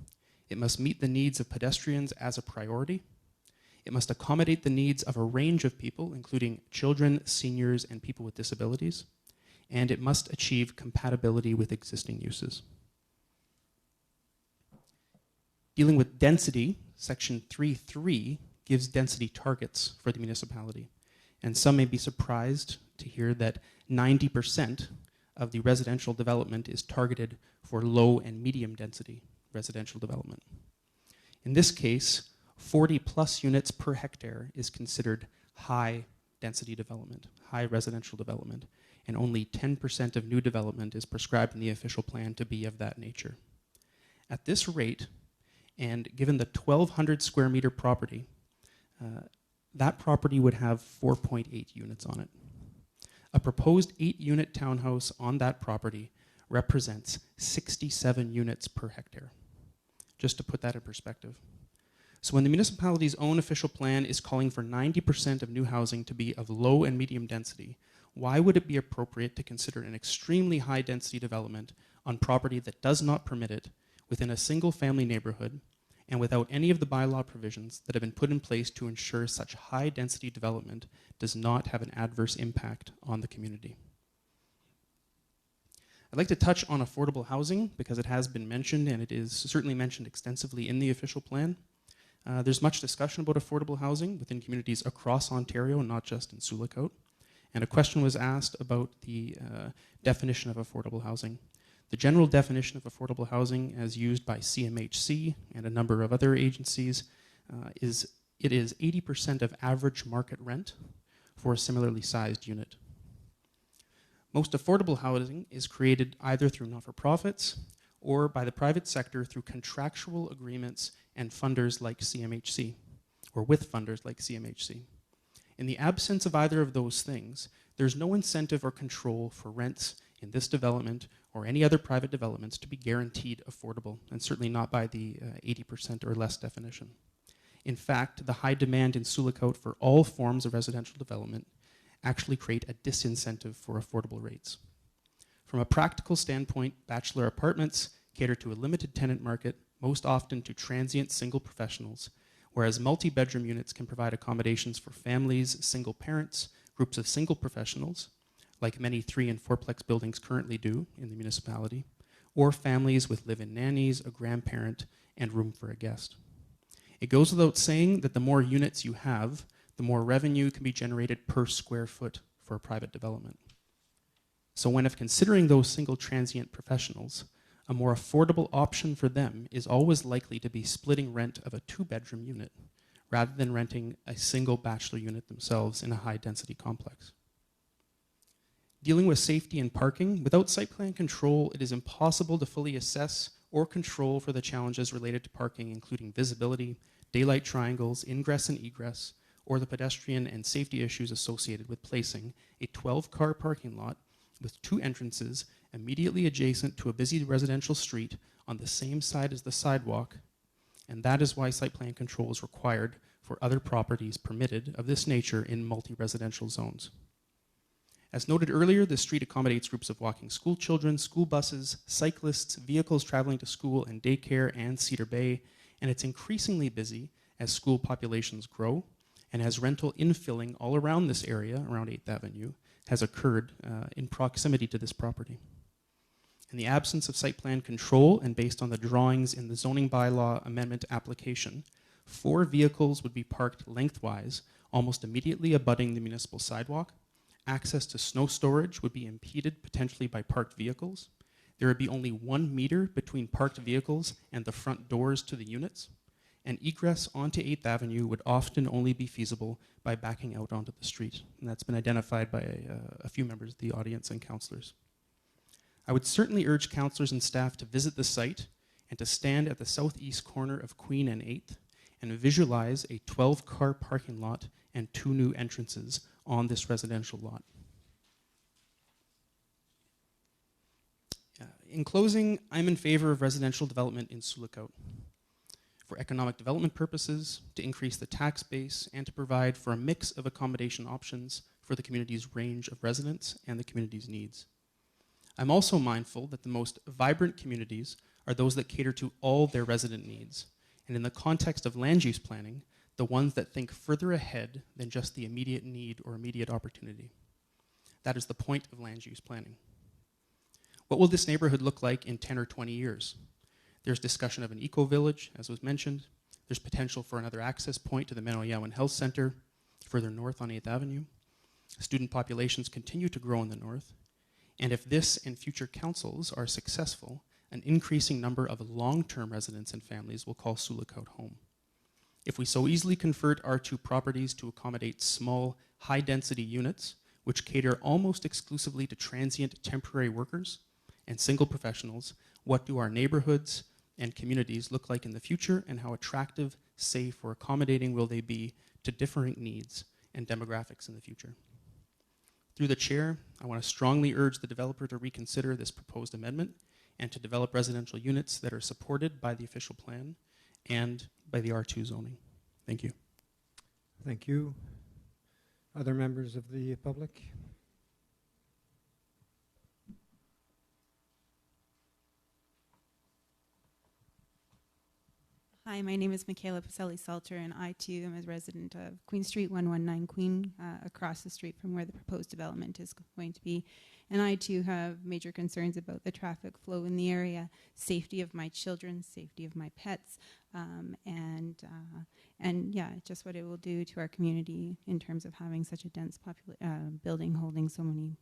It must meet the needs of pedestrians as a priority. It must accommodate the needs of a range of people, including children, seniors, and people with disabilities. And it must achieve compatibility with existing uses. Dealing with density, section 3.3 gives density targets for the municipality. And some may be surprised to hear that 90% of the residential development is targeted for low and medium density residential development. In this case, 40 plus units per hectare is considered high density development, high residential development, and only 10% of new development is prescribed in the official plan to be of that nature. At this rate, and given the 1,200 square meter property, that property would have 4.8 units on it. A proposed 8-unit townhouse on that property represents 67 units per hectare, just to put that in perspective. So when the municipality's own official plan is calling for 90% of new housing to be of low and medium density, why would it be appropriate to consider an extremely high density development on property that does not permit it within a single family neighborhood and without any of the bylaw provisions that have been put in place to ensure such high density development does not have an adverse impact on the community? I'd like to touch on affordable housing because it has been mentioned, and it is certainly mentioned extensively in the official plan. There's much discussion about affordable housing within communities across Ontario, not just in Sioux Lookout. And a question was asked about the definition of affordable housing. The general definition of affordable housing, as used by CMHC and a number of other agencies, is 80% of average market rent for a similarly sized unit. Most affordable housing is created either through not-for-profits or by the private sector through contractual agreements and funders like CMHC, or with funders like CMHC. In the absence of either of those things, there's no incentive or control for rents in this development or any other private developments to be guaranteed affordable, and certainly not by the 80% or less definition. In fact, the high demand in Sioux Lookout for all forms of residential development actually create a disincentive for affordable rates. From a practical standpoint, bachelor apartments cater to a limited tenant market, most often to transient single professionals, whereas multi-bedroom units can provide accommodations for families, single parents, groups of single professionals, like many 3- and 4-plex buildings currently do in the municipality, or families with live-in nannies, a grandparent, and room for a guest. It goes without saying that the more units you have, the more revenue can be generated per square foot for a private development. So when if considering those single transient professionals, a more affordable option for them is always likely to be splitting rent of a 2-bedroom unit rather than renting a single bachelor unit themselves in a high-density complex. Dealing with safety and parking, without site plan control, it is impossible to fully assess or control for the challenges related to parking, including visibility, daylight triangles, ingress and egress, or the pedestrian and safety issues associated with placing a 12-car parking lot with 2 entrances immediately adjacent to a busy residential street on the same side as the sidewalk, and that is why site plan control is required for other properties permitted of this nature in multi-residential zones. As noted earlier, this street accommodates groups of walking school children, school buses, cyclists, vehicles traveling to school and daycare and Cedar Bay, and it's increasingly busy as school populations grow and as rental infilling all around this area, around 8th Avenue, has occurred in proximity to this property. In the absence of site plan control and based on the drawings in the zoning bylaw amendment application, 4 vehicles would be parked lengthwise, almost immediately abutting the municipal sidewalk. Access to snow storage would be impeded potentially by parked vehicles. There would be only 1 meter between parked vehicles and the front doors to the units. And egress onto 8th Avenue would often only be feasible by backing out onto the street. And that's been identified by a few members of the audience and councillors. I would certainly urge councillors and staff to visit the site and to stand at the southeast corner of Queen and 8th and visualize a 12-car parking lot and 2 new entrances on this residential lot. In closing, I'm in favor of residential development in Sioux Lookout for economic development purposes, to increase the tax base, and to provide for a mix of accommodation options for the community's range of residents and the community's needs. I'm also mindful that the most vibrant communities are those that cater to all their resident needs, and in the context of land use planning, the ones that think further ahead than just the immediate need or immediate opportunity. That is the point of land use planning. What will this neighborhood look like in 10 or 20 years? There's discussion of an eco-village, as was mentioned. There's potential for another access point to the Menoyawan Health Center, further north on 8th Avenue. Student populations continue to grow in the north. And if this and future councils are successful, an increasing number of long-term residents and families will call Sioux Lookout home. If we so easily convert R2 properties to accommodate small, high-density units, which cater almost exclusively to transient temporary workers and single professionals, what do our neighborhoods and communities look like in the future, and how attractive, safe, or accommodating will they be to differing needs and demographics in the future? Through the chair, I want to strongly urge the developer to reconsider this proposed amendment and to develop residential units that are supported by the official plan and by the R2 zoning. Thank you. Thank you. Other members of the public? Hi, my name is Michaela Pacelli-Salter, and I too am a resident of Queen Street, 119 Queen, across the street from where the proposed development is going to be. And I too have major concerns about the traffic flow in the area, safety of my children, safety of my pets, and yeah, just what it will do to our community in terms of having such a dense building holding so many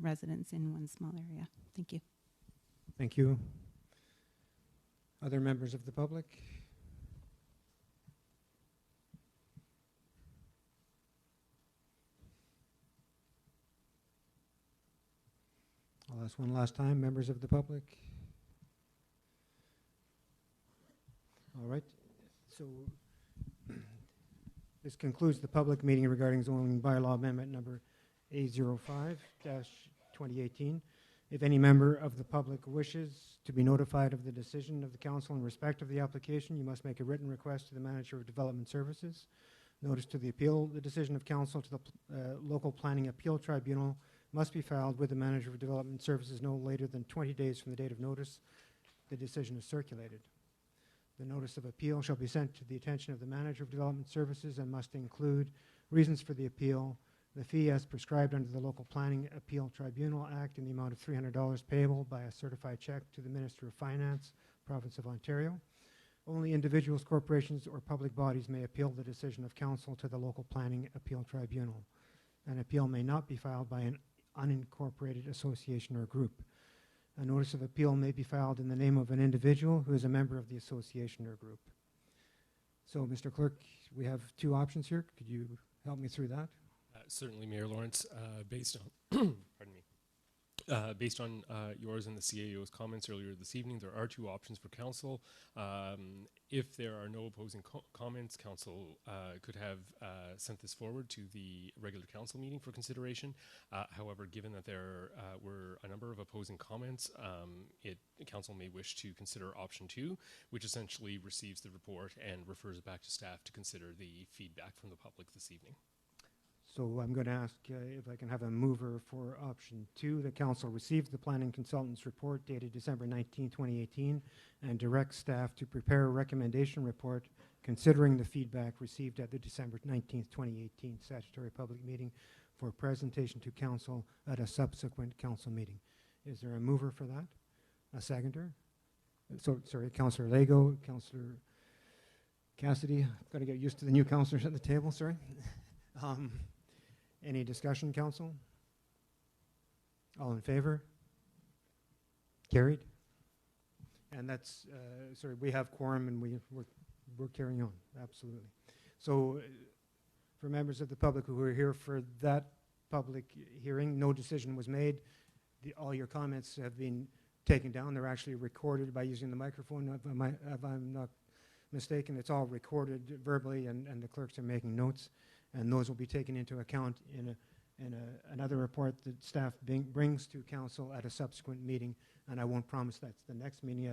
residents in one small area. Thank you. Thank you. Other members of the public? I'll ask one last time, members of the public? All right, so this concludes the public meeting regarding zoning bylaw amendment number A05-2018. If any member of the public wishes to be notified of the decision of the council in respect of the application, you must make a written request to the Manager of Development Services. Notice to the appeal, the decision of council to the Local Planning Appeal Tribunal must be filed with the Manager of Development Services no later than 20 days from the date of notice the decision is circulated. The notice of appeal shall be sent to the attention of the Manager of Development Services and must include reasons for the appeal, the fee as prescribed under the Local Planning Appeal Tribunal Act in the amount of $300 payable by a certified check to the Minister of Finance, Province of Ontario. Only individuals, corporations, or public bodies may appeal the decision of council to the Local Planning Appeal Tribunal. An appeal may not be filed by an unincorporated association or group. A notice of appeal may be filed in the name of an individual who is a member of the association or group. So, Mr. Clerk, we have 2 options here. Could you help me through that? Certainly, Mayor Lawrence, based on pardon me, based on yours and the CAO's comments earlier this evening, there are 2 options for council. If there are no opposing comments, council could have sent this forward to the regular council meeting for consideration. However, given that there were a number of opposing comments, council may wish to consider option 2, which essentially receives the report and refers it back to staff to consider the feedback from the public this evening. So I'm going to ask if I can have a mover for option 2. The council received the planning consultant's report dated December 19, 2018, and direct staff to prepare a recommendation report considering the feedback received at the December 19, 2018 statutory public meeting for presentation to council at a subsequent council meeting. Is there a mover for that? A seconder? So, sorry, Councillor Lego, Councillor Cassidy. I've got to get used to the new councillors at the table, sorry. Any discussion, council? All in favor? Carried? And that's, sorry, we have quorum and we're carrying on, absolutely. So for members of the public who are here for that public hearing, no decision was made. All your comments have been taken down. They're actually recorded by using the microphone. If I'm not mistaken, it's all recorded verbally and the clerks are making notes. And those will be taken into account in another report that staff brings to council at a subsequent meeting. And I won't promise that's the next meeting.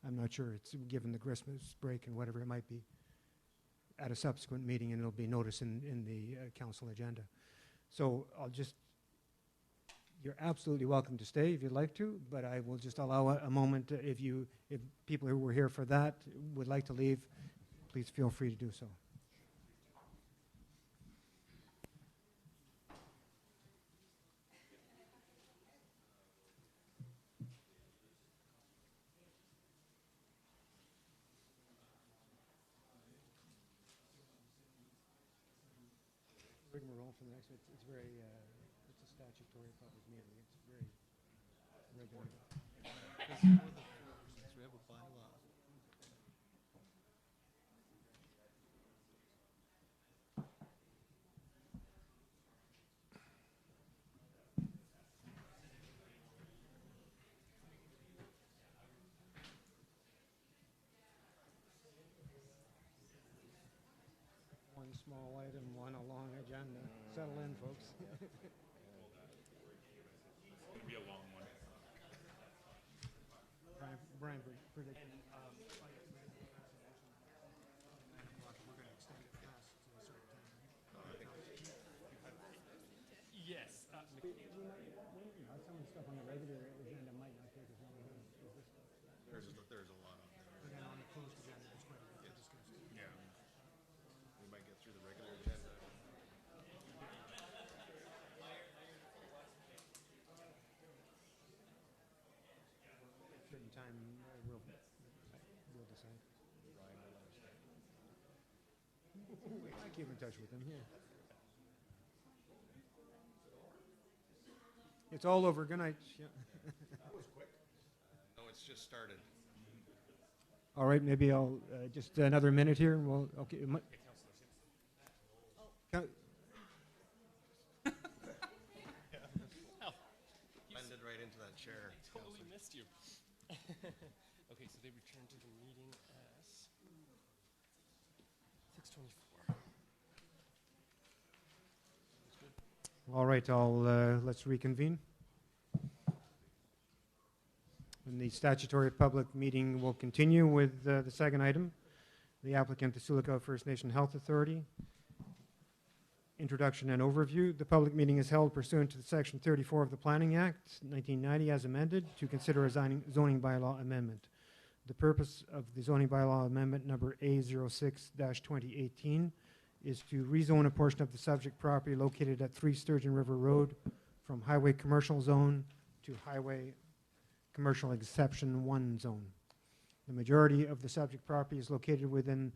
I'm not sure. It's given the Christmas break and whatever it might be at a subsequent meeting, and it'll be noticed in the council agenda. So you're absolutely welcome to stay if you'd like to, but I will just allow a moment. If people who were here for that would like to leave, please feel free to do so. Rigmarole for the next one. It's very, it's a statutory public meeting. It's very regular. We have a bylaw. One small item, one a long agenda. Settle in, folks. It'll be a long one. Brian predicted. Yes. Some of the stuff on the regular agenda might not take as long as this. There's a lot of them. And then on the closed agenda, there's quite a bit to discuss. Yeah. We might get through the regular agenda. Certain time, we'll decide. I keep in touch with him, yeah. It's all over. Good night. Yeah. That was quick. No, it's just started. All right, maybe I'll just another minute here, and we'll. Okay. Blended right into that chair. Totally missed you. Okay, so they returned to the meeting at 6:24. All right, let's reconvene. And the statutory public meeting will continue with the second item, the applicant, the Sioux Lookout First Nation Health Authority. Introduction and overview. The public meeting is held pursuant to Section 34 of the Planning Act, 1990, as amended, to consider a zoning bylaw amendment. The purpose of the zoning bylaw amendment number A06-2018 is to rezone a portion of the subject property located at 3 Sturgeon River Road from Highway Commercial Zone to Highway Commercial Exception 1 zone. The majority of the subject property is located within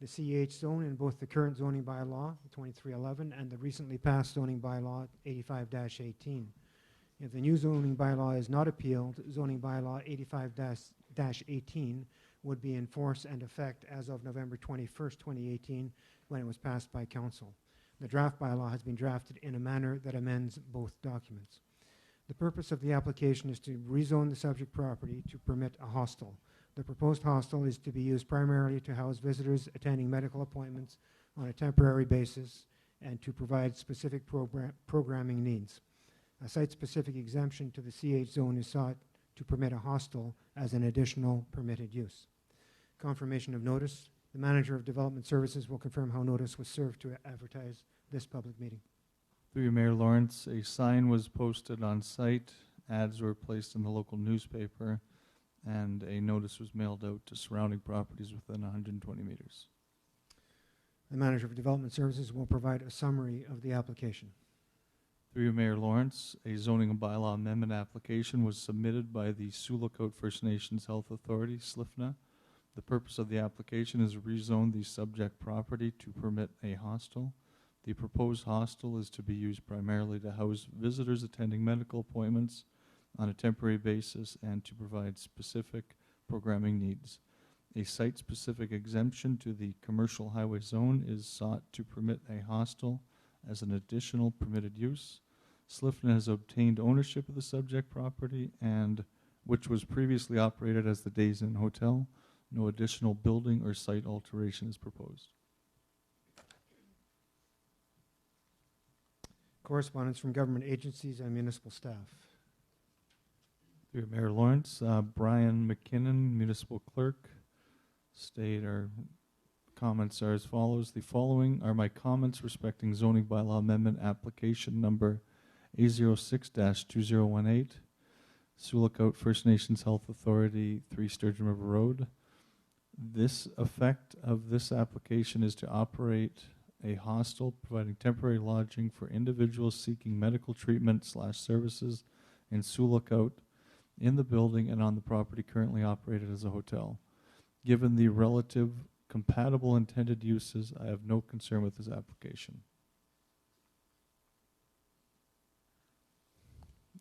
the CH zone in both the current zoning bylaw, 2311, and the recently passed zoning bylaw, 85-18. If the new zoning bylaw is not appealed, zoning bylaw 85-18 would be in force and effect as of November 21st, 2018, when it was passed by council. The draft bylaw has been drafted in a manner that amends both documents. The purpose of the application is to rezone the subject property to permit a hostel. The proposed hostel is to be used primarily to house visitors attending medical appointments on a temporary basis and to provide specific programming needs. A site-specific exemption to the CH zone is sought to permit a hostel as an additional permitted use. Confirmation of notice. The manager of development services will confirm how notice was served to advertise this public meeting. Through you, Mayor Lawrence, a sign was posted on site, ads were placed in the local newspaper, and a notice was mailed out to surrounding properties within 120 meters. The Manager of Development Services will provide a summary of the application. Through you, Mayor Lawrence, a zoning and bylaw amendment application was submitted by the Sioux Lookout First Nations Health Authority, SLFNA. The purpose of the application is to rezone the subject property to permit a hostel. The proposed hostel is to be used primarily to house visitors attending medical appointments on a temporary basis and to provide specific programming needs. A site-specific exemption to the commercial highway zone is sought to permit a hostel as an additional permitted use. SLFNA has obtained ownership of the subject property, and which was previously operated as the Days Inn Hotel. No additional building or site alteration is proposed. Correspondence from government agencies and municipal staff. Through Mayor Lawrence, Brian McKinnon, Municipal Clerk, state our comments are as follows. The following are my comments respecting zoning bylaw amendment application number A06-2018, Sioux Lookout First Nations Health Authority, 3 Sturgeon River Road. This effect of this application is to operate a hostel providing temporary lodging for individuals seeking medical treatment / services in Sioux Lookout in the building and on the property currently operated as a hotel. Given the relative compatible intended uses, I have no concern with this application.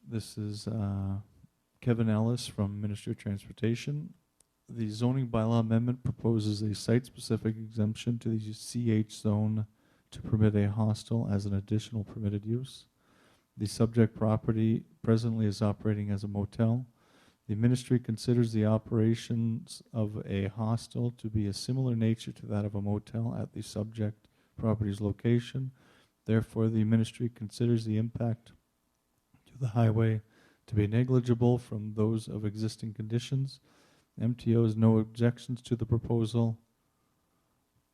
This is Kevin Ellis from Ministry of Transportation. The zoning bylaw amendment proposes a site-specific exemption to the CH zone to permit a hostel as an additional permitted use. The subject property presently is operating as a motel. The ministry considers the operations of a hostel to be a similar nature to that of a motel at the subject property's location. Therefore, the ministry considers the impact to the highway to be negligible from those of existing conditions. MTO has no objections to the proposal,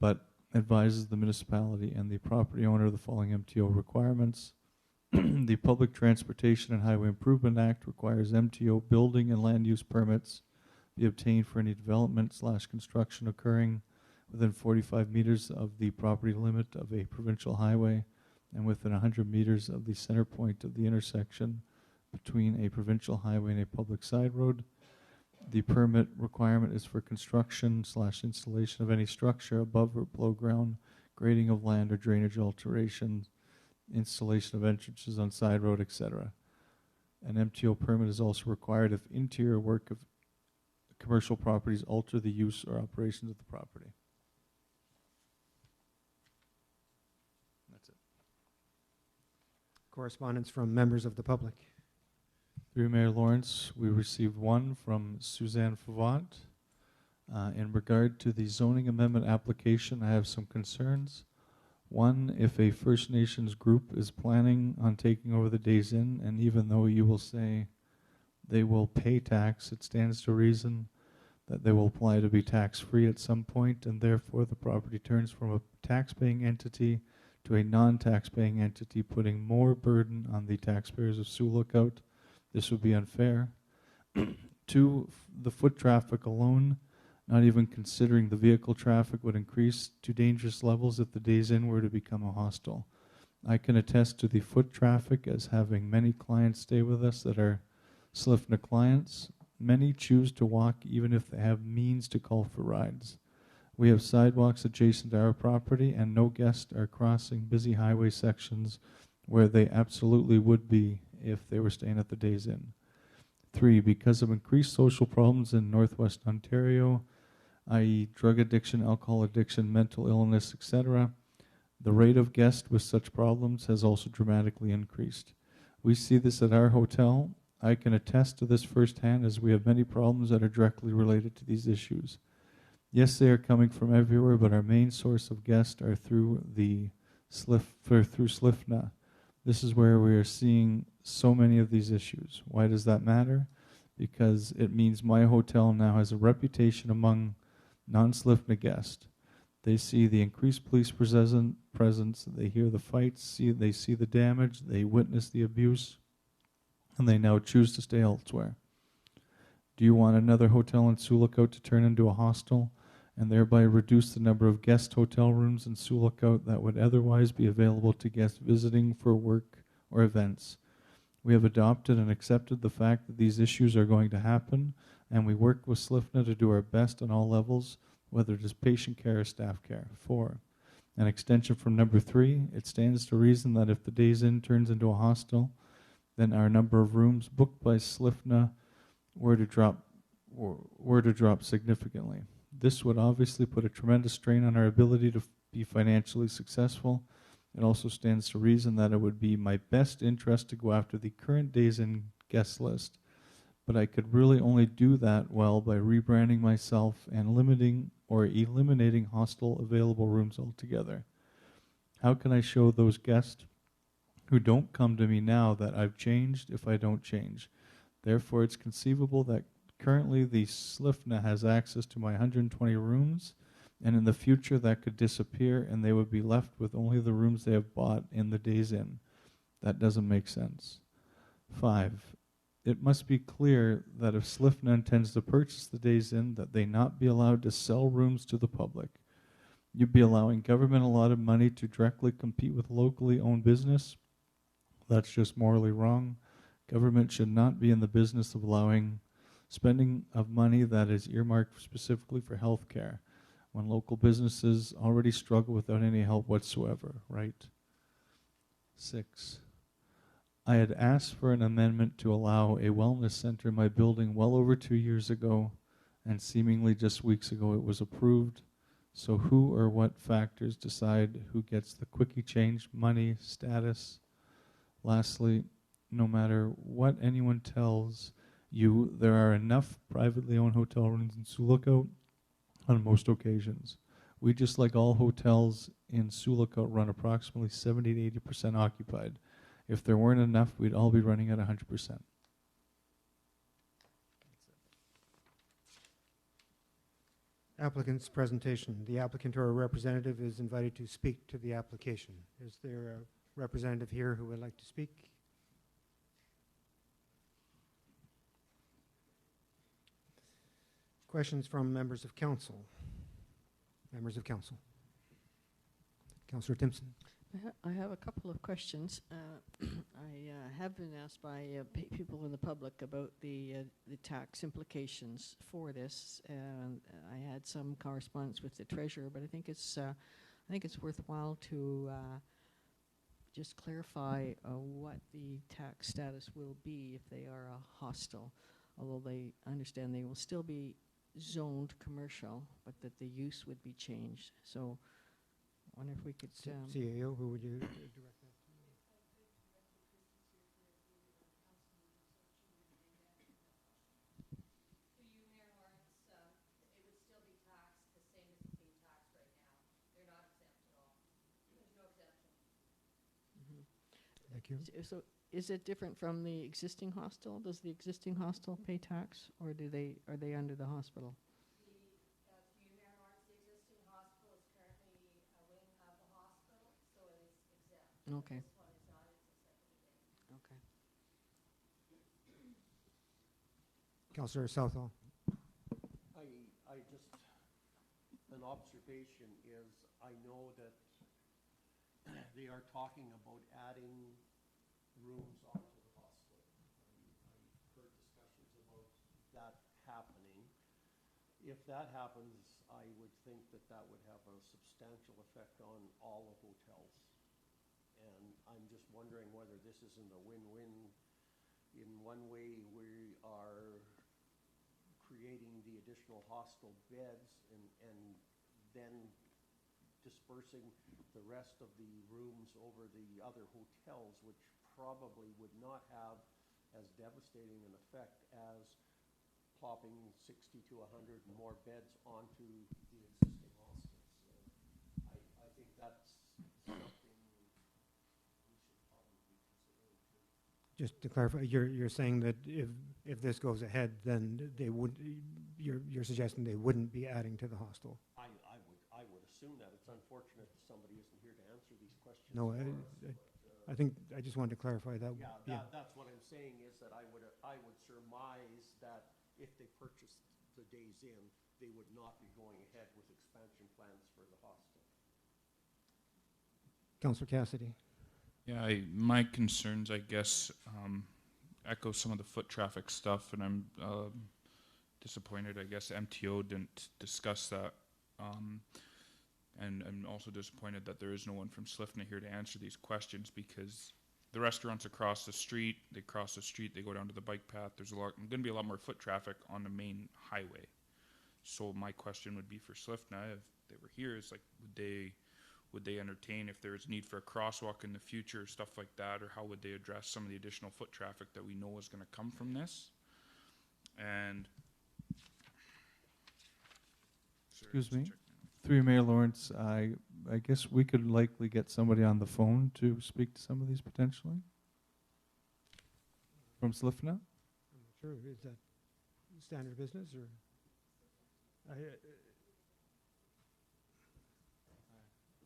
but advises the municipality and the property owner of the following MTO requirements. The Public Transportation and Highway Improvement Act requires MTO building and land use permits be obtained for any development / construction occurring within 45 meters of the property limit of a provincial highway and within 100 meters of the center point of the intersection between a provincial highway and a public side road. The permit requirement is for construction / installation of any structure above or below ground, grading of land or drainage alterations, installation of entrances on side road, etc. An MTO permit is also required if interior work of commercial properties alter the use or operations of the property. That's it. Correspondence from members of the public. Through Mayor Lawrence, we received one from Suzanne Favant. In regard to the zoning amendment application, I have some concerns. One, if a First Nations group is planning on taking over the Days Inn, and even though you will say they will pay tax, it stands to reason that they will apply to be tax-free at some point, and therefore the property turns from a tax-paying entity to a non-tax-paying entity, putting more burden on the taxpayers of Sioux Lookout. This would be unfair. 2, the foot traffic alone, not even considering the vehicle traffic, would increase to dangerous levels if the Days Inn were to become a hostel. I can attest to the foot traffic as having many clients stay with us that are SLFNA clients. Many choose to walk even if they have means to call for rides. We have sidewalks adjacent to our property, and no guests are crossing busy highway sections where they absolutely would be if they were staying at the Days Inn. 3, because of increased social problems in Northwest Ontario, i.e. drug addiction, alcohol addiction, mental illness, etc., the rate of guests with such problems has also dramatically increased. We see this at our hotel. I can attest to this firsthand as we have many problems that are directly related to these issues. Yes, they are coming from everywhere, but our main source of guests are through the through SLFNA. This is where we are seeing so many of these issues. Why does that matter? Because it means my hotel now has a reputation among non-SLFNA guests. They see the increased police presence, they hear the fights, they see the damage, they witness the abuse, and they now choose to stay elsewhere. Do you want another hotel in Sioux Lookout to turn into a hostel and thereby reduce the number of guest hotel rooms in Sioux Lookout that would otherwise be available to guests visiting for work or events? We have adopted and accepted the fact that these issues are going to happen, and we work with SLIFNA to do our best on all levels, whether it is patient care or staff care. 4, an extension from number 3, it stands to reason that if the Days Inn turns into a hostel, then our number of rooms booked by SLIFNA were to drop significantly. This would obviously put a tremendous strain on our ability to be financially successful. It also stands to reason that it would be my best interest to go after the current Days Inn guest list, but I could really only do that well by rebranding myself and limiting or eliminating hostel available rooms altogether. How can I show those guests who don't come to me now that I've changed if I don't change? Therefore, it's conceivable that currently the SLIFNA has access to my 120 rooms, and in the future that could disappear and they would be left with only the rooms they have bought in the Days Inn. That doesn't make sense. 5, it must be clear that if SLIFNA intends to purchase the Days Inn, that they not be allowed to sell rooms to the public. You'd be allowing government allotted money to directly compete with locally owned business. That's just morally wrong. Government should not be in the business of allowing spending of money that is earmarked specifically for health care, when local businesses already struggle without any help whatsoever, right? 6, I had asked for an amendment to allow a wellness center in my building well over 2 years ago, and seemingly just weeks ago it was approved. So who or what factors decide who gets the quickie change money status? Lastly, no matter what anyone tells you, there are enough privately owned hotel rooms in Sioux Lookout on most occasions. We, just like all hotels in Sioux Lookout, run approximately 70 to 80% occupied. If there weren't enough, we'd all be running at 100%. Applicant's presentation. The applicant or a representative is invited to speak to the application. Is there a representative here who would like to speak? Questions from members of council? Members of council. Councillor Timpson. I have a couple of questions. I have been asked by people in the public about the tax implications for this, and I had some correspondence with the treasurer. But I think it's worthwhile to just clarify what the tax status will be if they are a hostel. Although they understand they will still be zoned commercial, but that the use would be changed. So I wonder if we could... CAO, who would you direct that to? It would still be taxed the same as it's being taxed right now. They're not exempt at all. There's no exemption. Thank you. So is it different from the existing hostel? Does the existing hostel pay tax, or are they under the hospital? Okay. Okay. Councillor Southall. I just, an observation is, I know that they are talking about adding rooms onto the hospital. I've heard discussions about that happening. If that happens, I would think that that would have a substantial effect on all the hotels. And I'm just wondering whether this isn't a win-win. In one way, we are creating the additional hostel beds and then dispersing the rest of the rooms over the other hotels, which probably would not have as devastating an effect as plopping 60 to 100 more beds onto the existing hostels. So I think that's something. Just to clarify, you're saying that if this goes ahead, then they would. You're suggesting they wouldn't be adding to the hostel. I would assume that. No, I think, I just wanted to clarify that. Yeah, that's what I'm saying, is that I would surmise that if they purchased the Days Inn, they would not be going ahead with expansion plans for the hostel. Councillor Cassidy. Yeah, my concerns, I guess, echo some of the foot traffic stuff, and I'm disappointed, I guess, MTO didn't discuss that. And I'm also disappointed that there is no one from Slifna here to answer these questions, because the restaurant's across the street, they cross the street, they go down to the bike path. There's going to be a lot more foot traffic on the main highway. So my question would be for Slifna, if they were here, is like, would they entertain if there's need for a crosswalk in the future, stuff like that, or how would they address some of the additional foot traffic that we know is going to come from this? And excuse me, through Mayor Lawrence, I guess we could likely get somebody on the phone to speak to some of these potentially from Slifna. I'm not sure, is that standard business, or?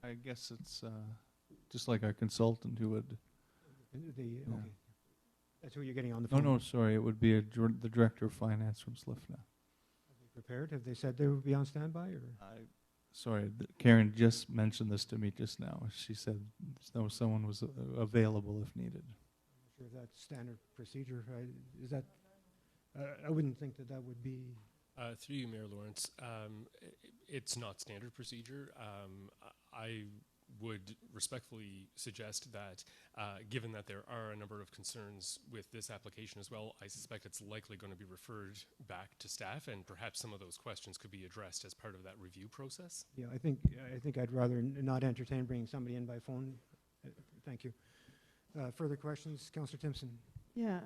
I guess it's just like our consultant who would. Okay. That's who you're getting on the No, phone? no, sorry, it would be the Director of Finance from Slifna. Are they prepared? Have they said they would be on standby, or? Sorry, Karen just mentioned this to me just now. She said someone was available if needed. I'm not sure if that's standard procedure. Is that? I wouldn't think that would be. Through you, Mayor Lawrence, it's not standard procedure. I would respectfully suggest that, given that there are a number of concerns with this application as well, I suspect it's likely going to be referred back to staff, and perhaps some of those questions could be addressed as part of that review process. Yeah, I think I'd rather not entertain bringing somebody in by phone. Thank you. Further questions, Councillor Timpson? Yeah,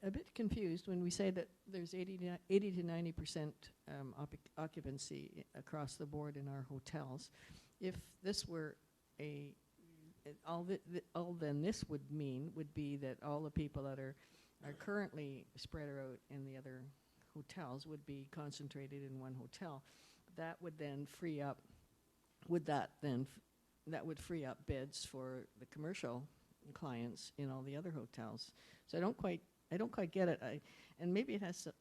a bit confused when we say that there's 80 to 90% occupancy across the board in our hotels. If this were all then this would mean would be that all the people that are currently spread out in the other hotels would be concentrated in one hotel. That would then free up. That would free up beds for the commercial clients in all the other hotels. So I don't quite get it. And maybe it has to.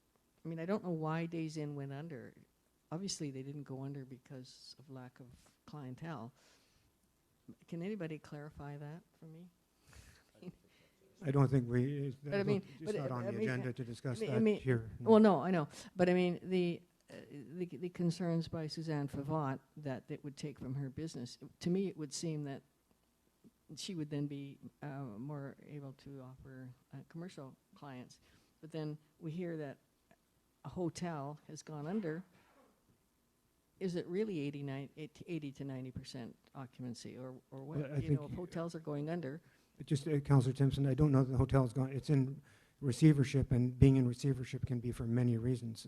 I mean, I don't know why Days Inn went under. Obviously, they didn't go under because of lack of clientele. Can anybody clarify that for me? I don't think it's but not on the agenda to discuss that here. No. Well, no, I know. But I mean, the concerns by Suzanne Favot that it would take from her business, to me it would seem that she would then be more able to offer commercial clients. But then we hear that a hotel has gone under. Is it really 80 to 90% occupancy, or what? Well, If hotels are going under. Just, Councillor Timpson, I don't know that the hotel's gone. It's in receivership, and being in receivership can be for many reasons.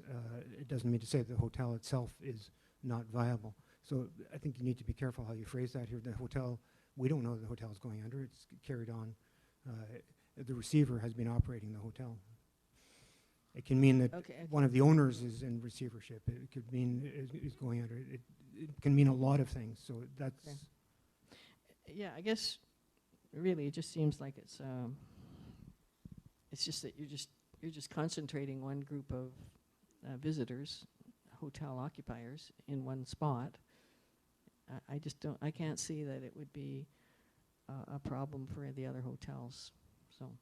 It doesn't mean to say the hotel itself is not viable. So I think you need to be careful how you phrase that here. The hotel, we don't know the hotel is going under. It's carried on. The receiver has been operating the hotel. It can mean that one of the owners is in receivership. It could mean is going under. It can mean a lot of things. So that's. Okay. Yeah, I guess. Really, it just seems like it's just that you're just concentrating one group of visitors, hotel occupiers, in one spot. I can't see that it would be a problem for the other hotels. So.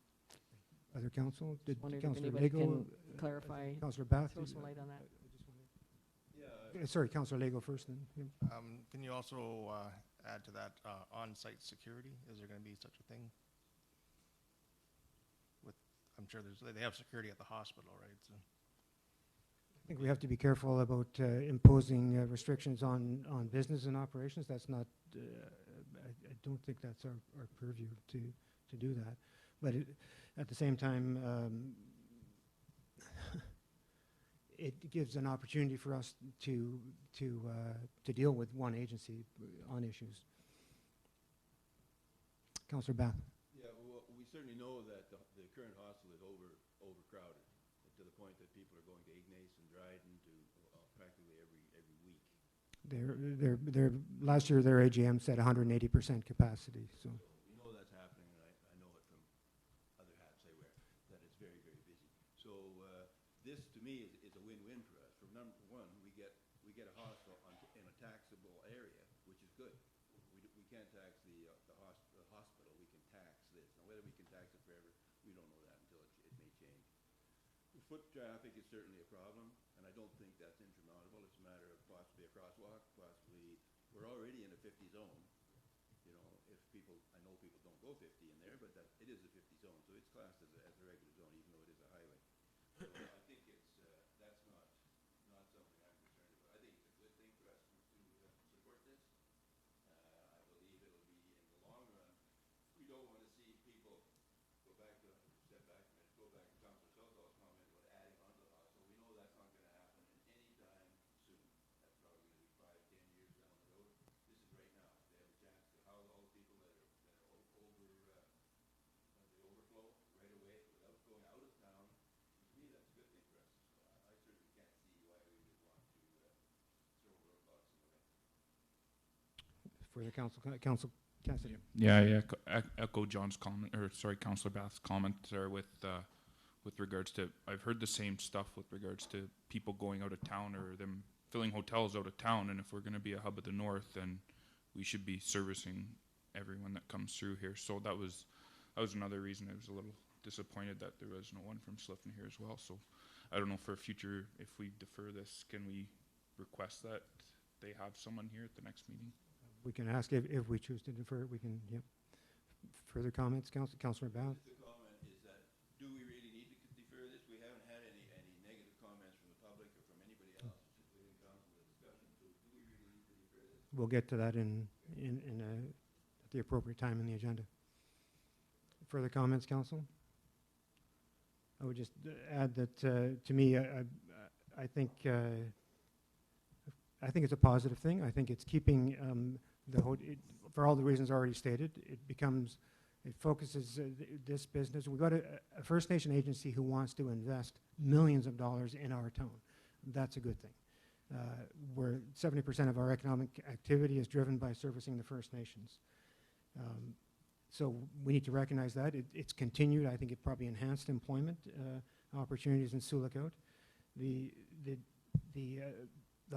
Other council? Did Councillor Lego clarify? Councillor Bath? Throw some light on that. Sorry, Councillor Lego first. Then. Can you also add to that on-site security? Is there going to be such a thing? I'm sure they have security at the hospital, right? So. I think we have to be careful about imposing restrictions on business and operations. That's not. I don't think that's our purview to do that. But at the same time, it gives an opportunity for us to deal with one agency on issues. Councillor Bath. Yeah, well, we certainly know that the current hostel is overcrowded to the point that people are going to Ignace and Dryden to practically every week. Last year their AGM said 180% capacity, so. We know that's happening, and I know it from other hats I wear, that it's very, very busy. So this, to me, is a win-win for us. For number one, we get a hospital in a taxable area, which is good. We can't tax the hospital. We can tax this. Now, whether we can tax it forever, we don't know that until it may change. The foot traffic is certainly a problem, and I don't think that's insurmountable. It's a matter of possibly a crosswalk, possibly we're already in a 50 zone. You know, if people, I know people don't go 50 in there, but it is a 50 zone, so it's classed as a regular zone, even though it is a highway. So I think that's not something I'm concerned about. I think it's a good thing for us to support this. I believe it'll be in the long run. We don't want to see people go back to Councilor Southall's comment about adding on to the hospital. We know that's not going to happen any time soon. That's probably going to be 5, 10 years down the road. This is right now. They have a chance to house all the people that are the overflow right away without going out of town. To me, that's a good thing for us. I certainly can't see why we would want to throw roadblocks in the way. For the Council Cassidy. Yeah, echo John's comment, or sorry, Councillor Bath's comment there with regards to, I've heard the same stuff with regards to people going out of town or them filling hotels out of town, and if we're going to be a hub of the north, then we should be servicing everyone that comes through here. So that was another reason I was a little disappointed that there was no one from Slifton here as well. So I don't know, for future, if we defer this, can we request that they have someone here at the next meeting? We can ask if we choose to defer it. We can, yep. Further comments, Councillor Bath? The comment is that, do we really need to defer this? We haven't had any negative comments from the public or from anybody else, including council discussion. So do we really need to defer this? We'll get to that at the appropriate time in the agenda. Further comments, Council? I would just add that to me, I think it's a positive thing. I think it's keeping for all the reasons already stated. It focuses this business. We've got a First Nation agency who wants to invest millions of dollars in our town. That's a good thing. Where 70% of our economic activity is driven by servicing the First Nations. So we need to recognize that. It's continued. I think it probably enhanced employment opportunities in Sioux Lookout. The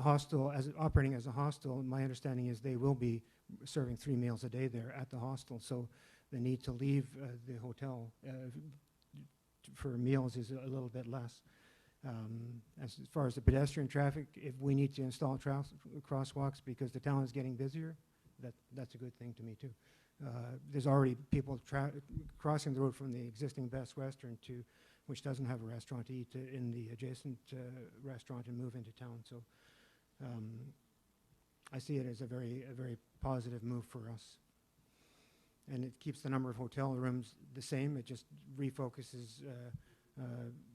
hostel, operating as a hostel, my understanding is they will be serving 3 meals a day there at the hostel. So the need to leave the hotel for meals is a little bit less. As far as the pedestrian traffic, if we need to install crosswalks because the town is getting busier, that's a good thing to me too. There's already people crossing the road from the existing Best Western which doesn't have a restaurant, to eat in the adjacent restaurant and move into town. So I see it as a very positive move for us. And it keeps the number of hotel rooms the same. It just refocuses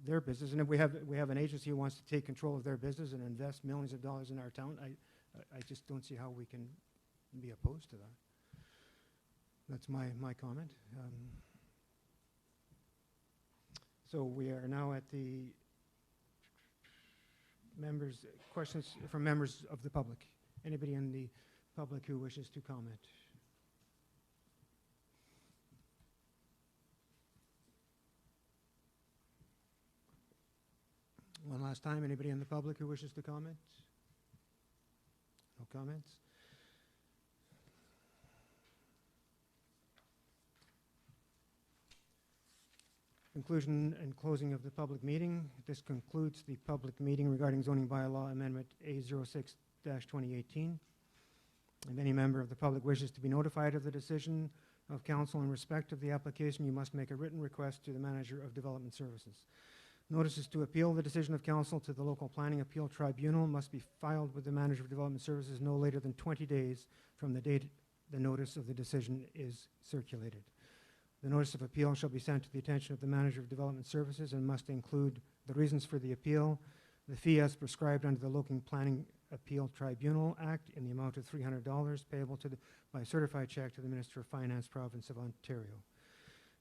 their business. And if we have an agency who wants to take control of their business and invest millions of dollars in our town, I just don't see how we can be opposed to that. That's my comment. So we are now at the questions from members of the public. Anybody in the public who wishes to comment? One last time, anybody in the public who wishes to comment? No comments? Conclusion and closing of the public meeting. This concludes the public meeting regarding zoning bylaw amendment A06-2018. If any member of the public wishes to be notified of the decision of council in respect of the application, you must make a written request to the Manager of Development Services. Notices to appeal the decision of council to the local planning appeal tribunal must be filed with the Manager of Development Services no later than 20 days from the date the notice of the decision is circulated. The notice of appeal shall be sent to the attention of the Manager of Development Services and must include the reasons for the appeal, the fee as prescribed under the Local Planning Appeal Tribunal Act in the amount of $300 payable by certified check to the Minister of Finance, Province of Ontario.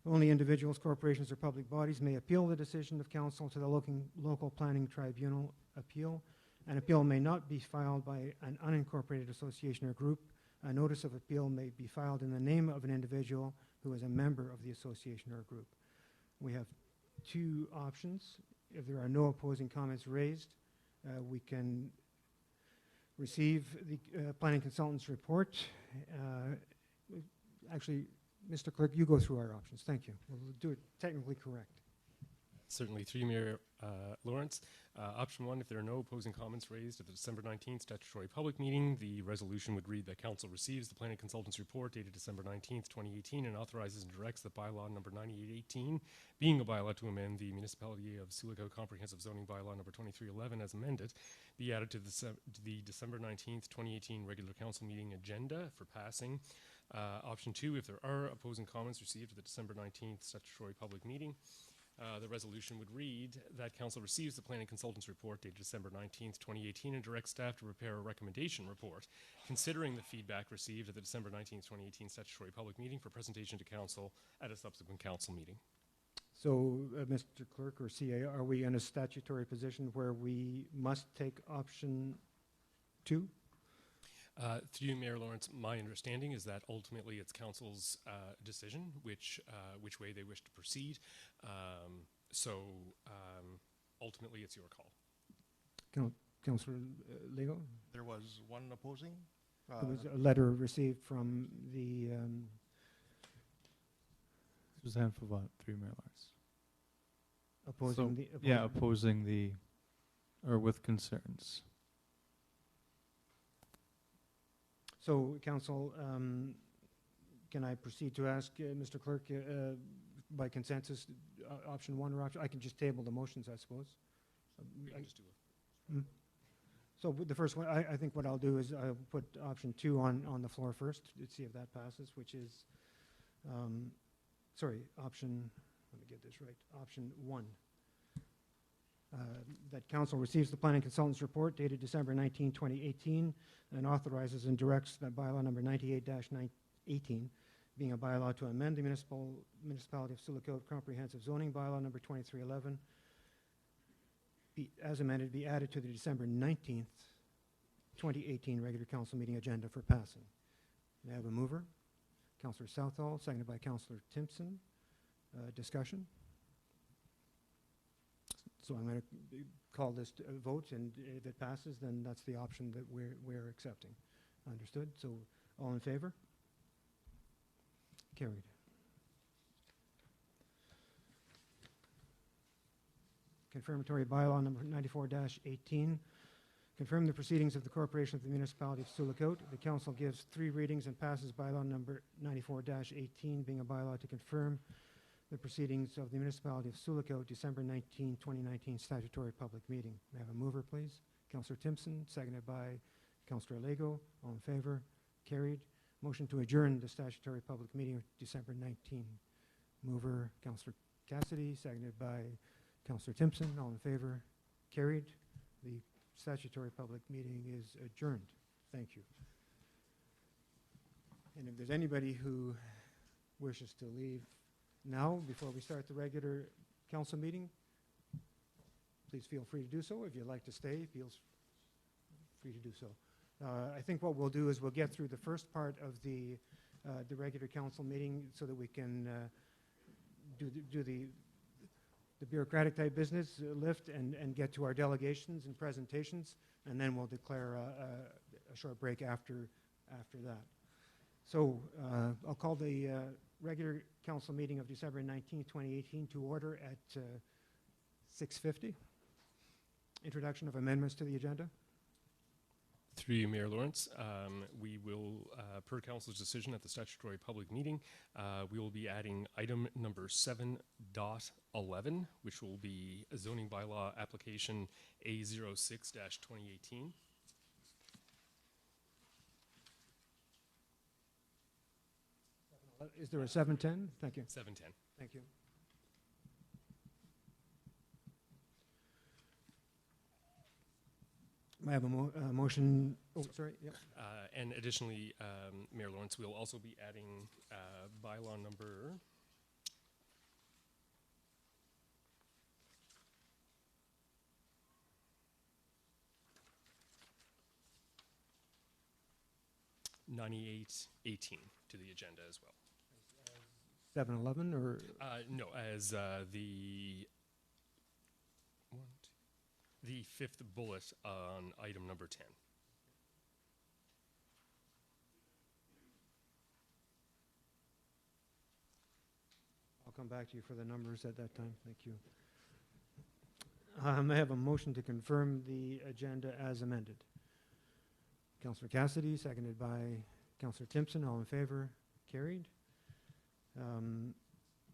Only individuals, corporations, or public bodies may appeal the decision of council to the local planning tribunal appeal, An appeal may not be filed by an unincorporated association or group. A notice of appeal may be filed in the name of an individual who is a member of the association or group. We have two options. If there are no opposing comments raised, we can receive the planning consultant's report. Actually, Mr. Clerk, you go through our options. Thank you. We'll do it technically correct. Certainly, through you, Mayor Lawrence. Option 1, if there are no opposing comments raised at the December 19th statutory public meeting, the resolution would read that Council receives the planning consultant's report dated December 19th, 2018, and authorizes and directs that bylaw number 9818, being a bylaw to amend the Municipality of Sioux Lookout Comprehensive Zoning Bylaw number 2311 as amended, be added to the December 19th, 2018 regular council meeting agenda for passing. Option 2, if there are opposing comments received at the December 19th statutory public meeting, the resolution would read that Council receives the planning consultant's report dated December 19th, 2018, and directs staff to prepare a recommendation report considering the feedback received at the December 19th, 2018 statutory public meeting for presentation to Council at a subsequent Council meeting. So, Mr. Clerk or CA, are we in a statutory position where we must take option 2? Through you, Mayor Lawrence, my understanding is that ultimately it's Council's decision which way they wish to proceed. Ultimately it's your call. Councillor Lego? There was one opposing? There was a letter received from the... Suzanne Favot, through Mayor Lawrence. Opposing opposing the, or with concerns. So, Council, can I proceed to ask Mr. Clerk by consensus option 1 or option? I can just table the motions, I suppose. We can just do it. So the first one, I think what I'll do is I'll put option 2 on the floor first to see if that passes, which is, option, let me get this right, option 1. That Council receives the planning consultant's report dated December 19, 2018, and authorizes and directs that bylaw number 98-18, being a bylaw to amend the Municipality of Sioux Lookout Comprehensive Zoning Bylaw number 2311, as amended, be added to the December 19th, 2018 regular council meeting agenda for passing. May I have a mover? Councillor Southall, seconded by Councillor Timpson. Discussion? So I'm going to call this a vote, and if it passes, then that's the option that we're accepting. Understood? So all in favor? Carried. Confirmatory bylaw number 94-18. Confirm the proceedings of the Corporation of the Municipality of Sioux Lookout. The Council gives 3 readings and passes bylaw number 94-18, being a bylaw to confirm the proceedings of the Municipality of Sioux Lookout, December 19, 2019 statutory public meeting. May I have a mover, please? Councillor Timpson, seconded by Councillor Lego. All in favor? Carried. Motion to adjourn the statutory public meeting of December 19. Mover, Councillor Cassidy, seconded by Councillor Timpson. All in favor? Carried. The statutory public meeting is adjourned. Thank you. And if there's anybody who wishes to leave now, before we start the regular council meeting, please feel free to do so. If you'd like to stay, feel free to do so. I think what we'll do is we'll get through the first part of the regular council meeting so that we can do the bureaucratic type business, lift, and get to our delegations and presentations, and then we'll declare a short break after that. So I'll call the regular council meeting of December 19, 2018 to order at 6:50. Introduction of amendments to the agenda. Through you, Mayor Lawrence, we will, per Council's decision at the statutory public meeting, we will be adding item number 7.11, which will be a zoning bylaw application A06-2018. Is there a 710? Thank you. 710. Thank you. I have a motion. Oh, sorry. Yep. And additionally, Mayor Lawrence, we'll also be adding bylaw number 9818 to the agenda as well. 7-Eleven or? No, as the fifth bullet on item number 10. I'll come back to you for the numbers at that time. Thank you. I have a motion to confirm the agenda as amended. Councillor Cassidy, seconded by Councillor Timpson. All in favor? Carried.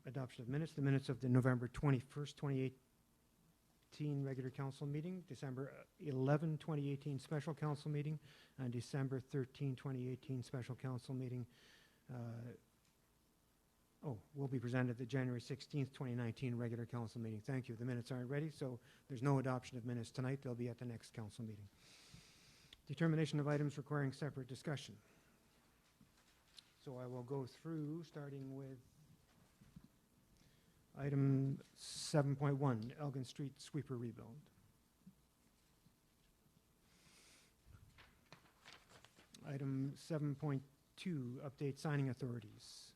Adoption of minutes. The minutes of the November 21st, 2018 regular council meeting, December 11, 2018 special council meeting, and December 13, 2018 special council meeting will be presented at the January 16th, 2019 regular council meeting. Thank you. The minutes aren't ready, so there's no adoption of minutes tonight. They'll be at the next council meeting. Determination of items requiring separate discussion. So I will go through, starting with item 7.1, Elgin Street sweeper rebuild. Item 7.2, update signing authorities.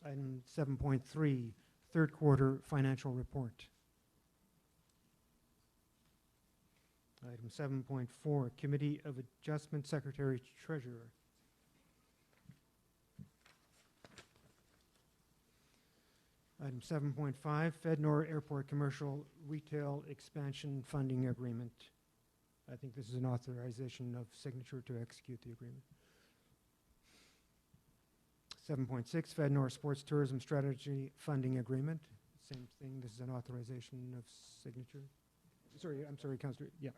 Item 7.3, third quarter financial report. Item 7.4, Committee of Adjustment, Secretary Treasurer. Item 7.5, FedNor Airport Commercial Retail Expansion Funding Agreement. I think this is an authorization of signature to execute the agreement. 7.6, FedNor Sports Tourism Strategy Funding Agreement. Same thing, this is an authorization of signature. I'm sorry, Councillor, yeah.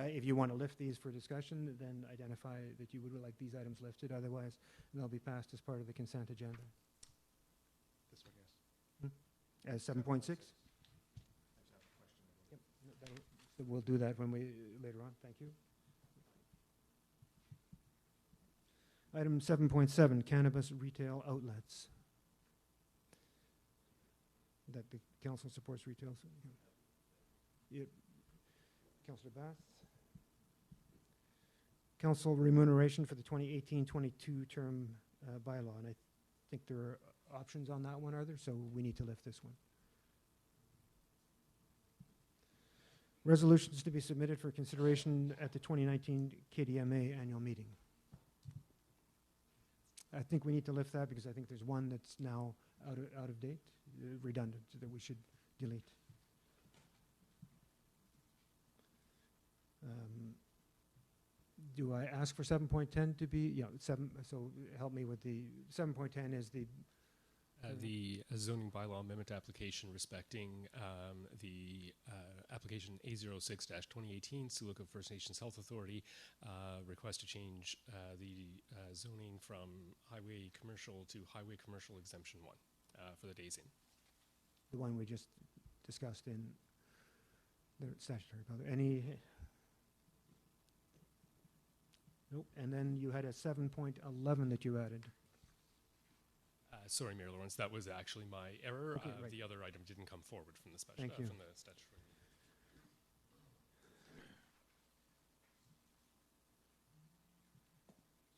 If you want to lift these for discussion, then identify that you would like these items lifted. Otherwise, they'll be passed as part of the consent agenda. This one, yes. As 7.6? Yep. So we'll do that when we later on. Thank you. Item 7.7, cannabis retail outlets. That the council supports retail. Yep. Councillor Bath. Council remuneration for the 2018-22 term bylaw, and I think there are options on that one, are there? So we need to lift this one. Resolutions to be submitted for consideration at the 2019 KDMA annual meeting. I think we need to lift that because I think there's one that's now out of date, redundant, that we should delete. Do I ask for 7.10 to be, so help me with the, 7.10 is the zoning bylaw amendment application respecting the application A06-2018, Siluka First Nations Health Authority, request to change the zoning from highway commercial to highway commercial exemption 1 for the days in. The one we just discussed in the statutory. Any? Nope. And then you had a 7.11 that you added. Sorry, Mayor Lawrence, that was actually my error. Okay, right. The other item didn't come forward from the special Thank you. from the statutory.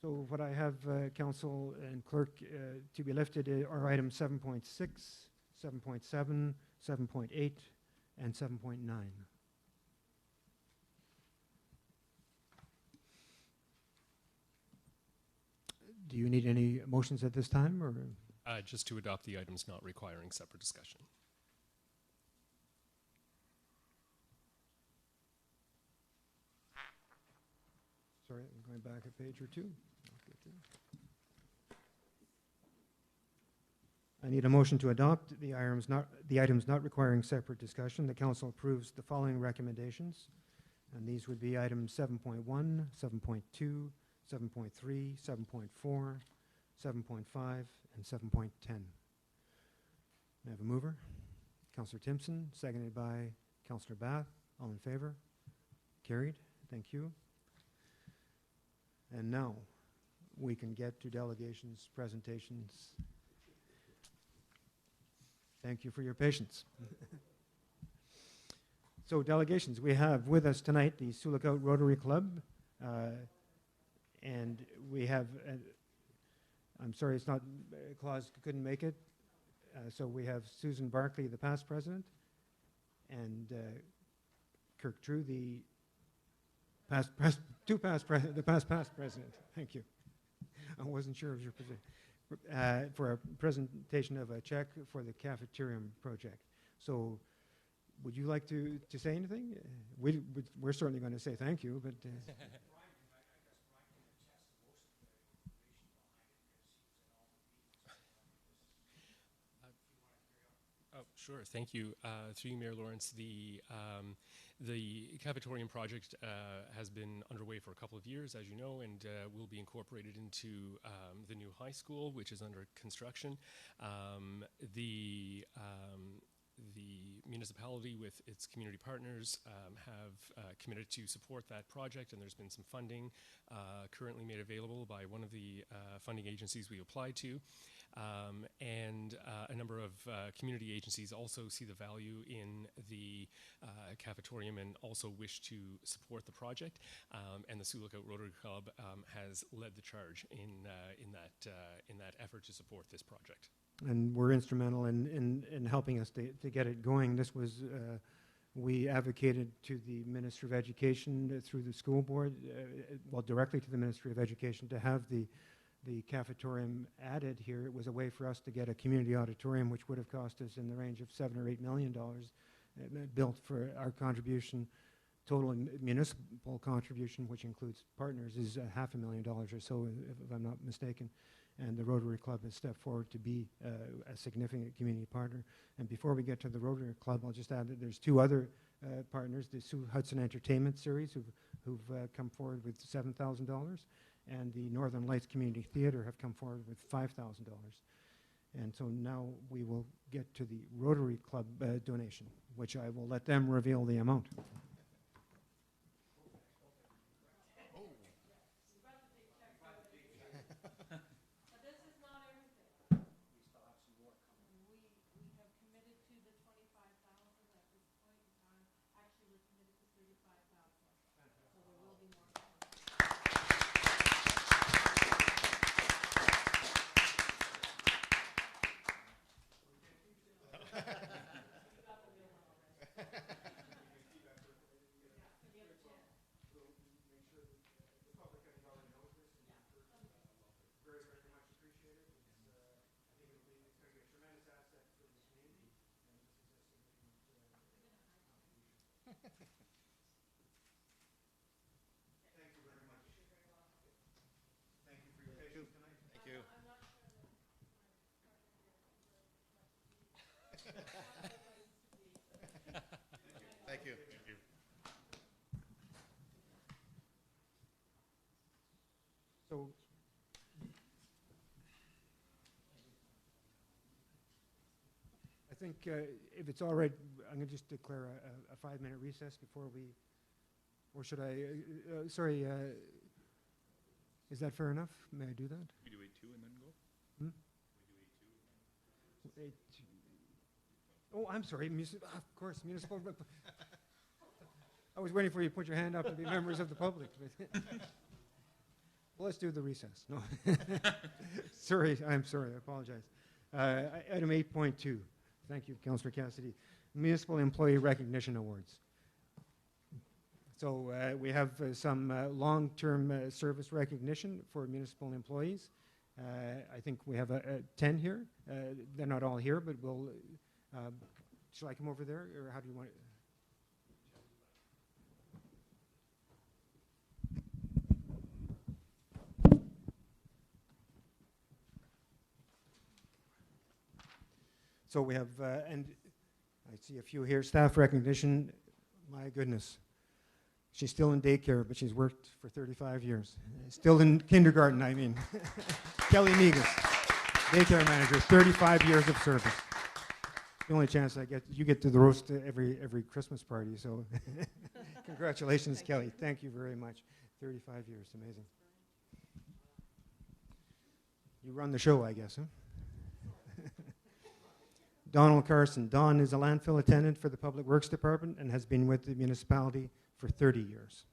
So what I have, Council and Clerk, to be lifted are items 7.6, 7.7, 7.8, and 7.9. Do you need any motions at this time, or? Just to adopt the items not requiring separate discussion. Sorry, I'm going back a page or two. I'll get there. I need a motion to adopt the items not requiring separate discussion. The council approves the following recommendations, and these would be items 7.1, 7.2, 7.3, 7.4, 7.5, and 7.10. May I have a mover? Councillor Timpson, seconded by Councillor Bath. All in favor? Carried. Thank you. And now we can get to delegations, presentations. Thank you for your patience. So delegations, we have with us tonight the Sioux Lookout Rotary Club, and we have, I'm sorry, it's not, Claus couldn't make it, so we have Susan Barkley, the past president, and Kirk True, the past president. Thank you. I wasn't sure of your position. For a presentation of a check for the cafeteria project. So would you like to say anything? We're certainly going to say thank you, but... Oh, sure. Thank you. Through you, Mayor Lawrence, the cafetorium project has been underway for a couple of years, as you know, and will be incorporated into the new high school, which is under construction. The municipality, with its community partners, have committed to support that project, and there's been some funding currently made available by one of the funding agencies we applied to. And a number of community agencies also see the value in the cafetorium and also wish to support the project. And the Sioux Lookout Rotary Club has led the charge in that effort to support this project. And we're instrumental in helping us to get it going. This was, we advocated to the Ministry of Education through the school board, well, directly to the Ministry of Education, to have the cafetorium added here. It was a way for us to get a community auditorium, which would have cost us in the range of $7 or $8 million, built for our contribution. Total municipal contribution, which includes partners, is $500,000 or so, if I'm not mistaken. And the Rotary Club has stepped forward to be a significant community partner. And before we get to the Rotary Club, I'll just add that there's two other partners, the Sioux Hudson Entertainment Series, who've come forward with $7,000, and the Northern Lights Community Theater have come forward with $5,000. And so now we will get to the Rotary Club donation, which I will let them reveal the amount. Thank you. So, I think if it's all right, I'm going to just declare a 5-minute recess before we, or should I, sorry, is that fair enough? May I do that? We do 8-2 and then go? Hmm? We do 8-2 and then Oh, I'm sorry, of course, municipal. I was waiting for you to put your hand up and be members of the public. Well, let's do the recess. No, sorry, I'm sorry, I apologize. Item 8.2, thank you, Councillor Cassidy. Municipal Employee Recognition Awards. So we have some long-term service recognition for municipal employees. I think we have 10 here. They're not all here, but we'll, shall I come over there, or how do you want it? So we have, and I see a few here, staff recognition. My goodness. She's still in daycare, but she's worked for 35 years. Still in kindergarten, I mean. Kelly Negus, daycare manager, 35 years of service. The only chance I get, you get to the roast every Christmas party, so congratulations, Kelly. Thank you very much. 35 years, amazing. You run the show, I guess, huh? Donald Carson. Don is a landfill attendant for the Public Works Department and has been with the municipality for 30 years.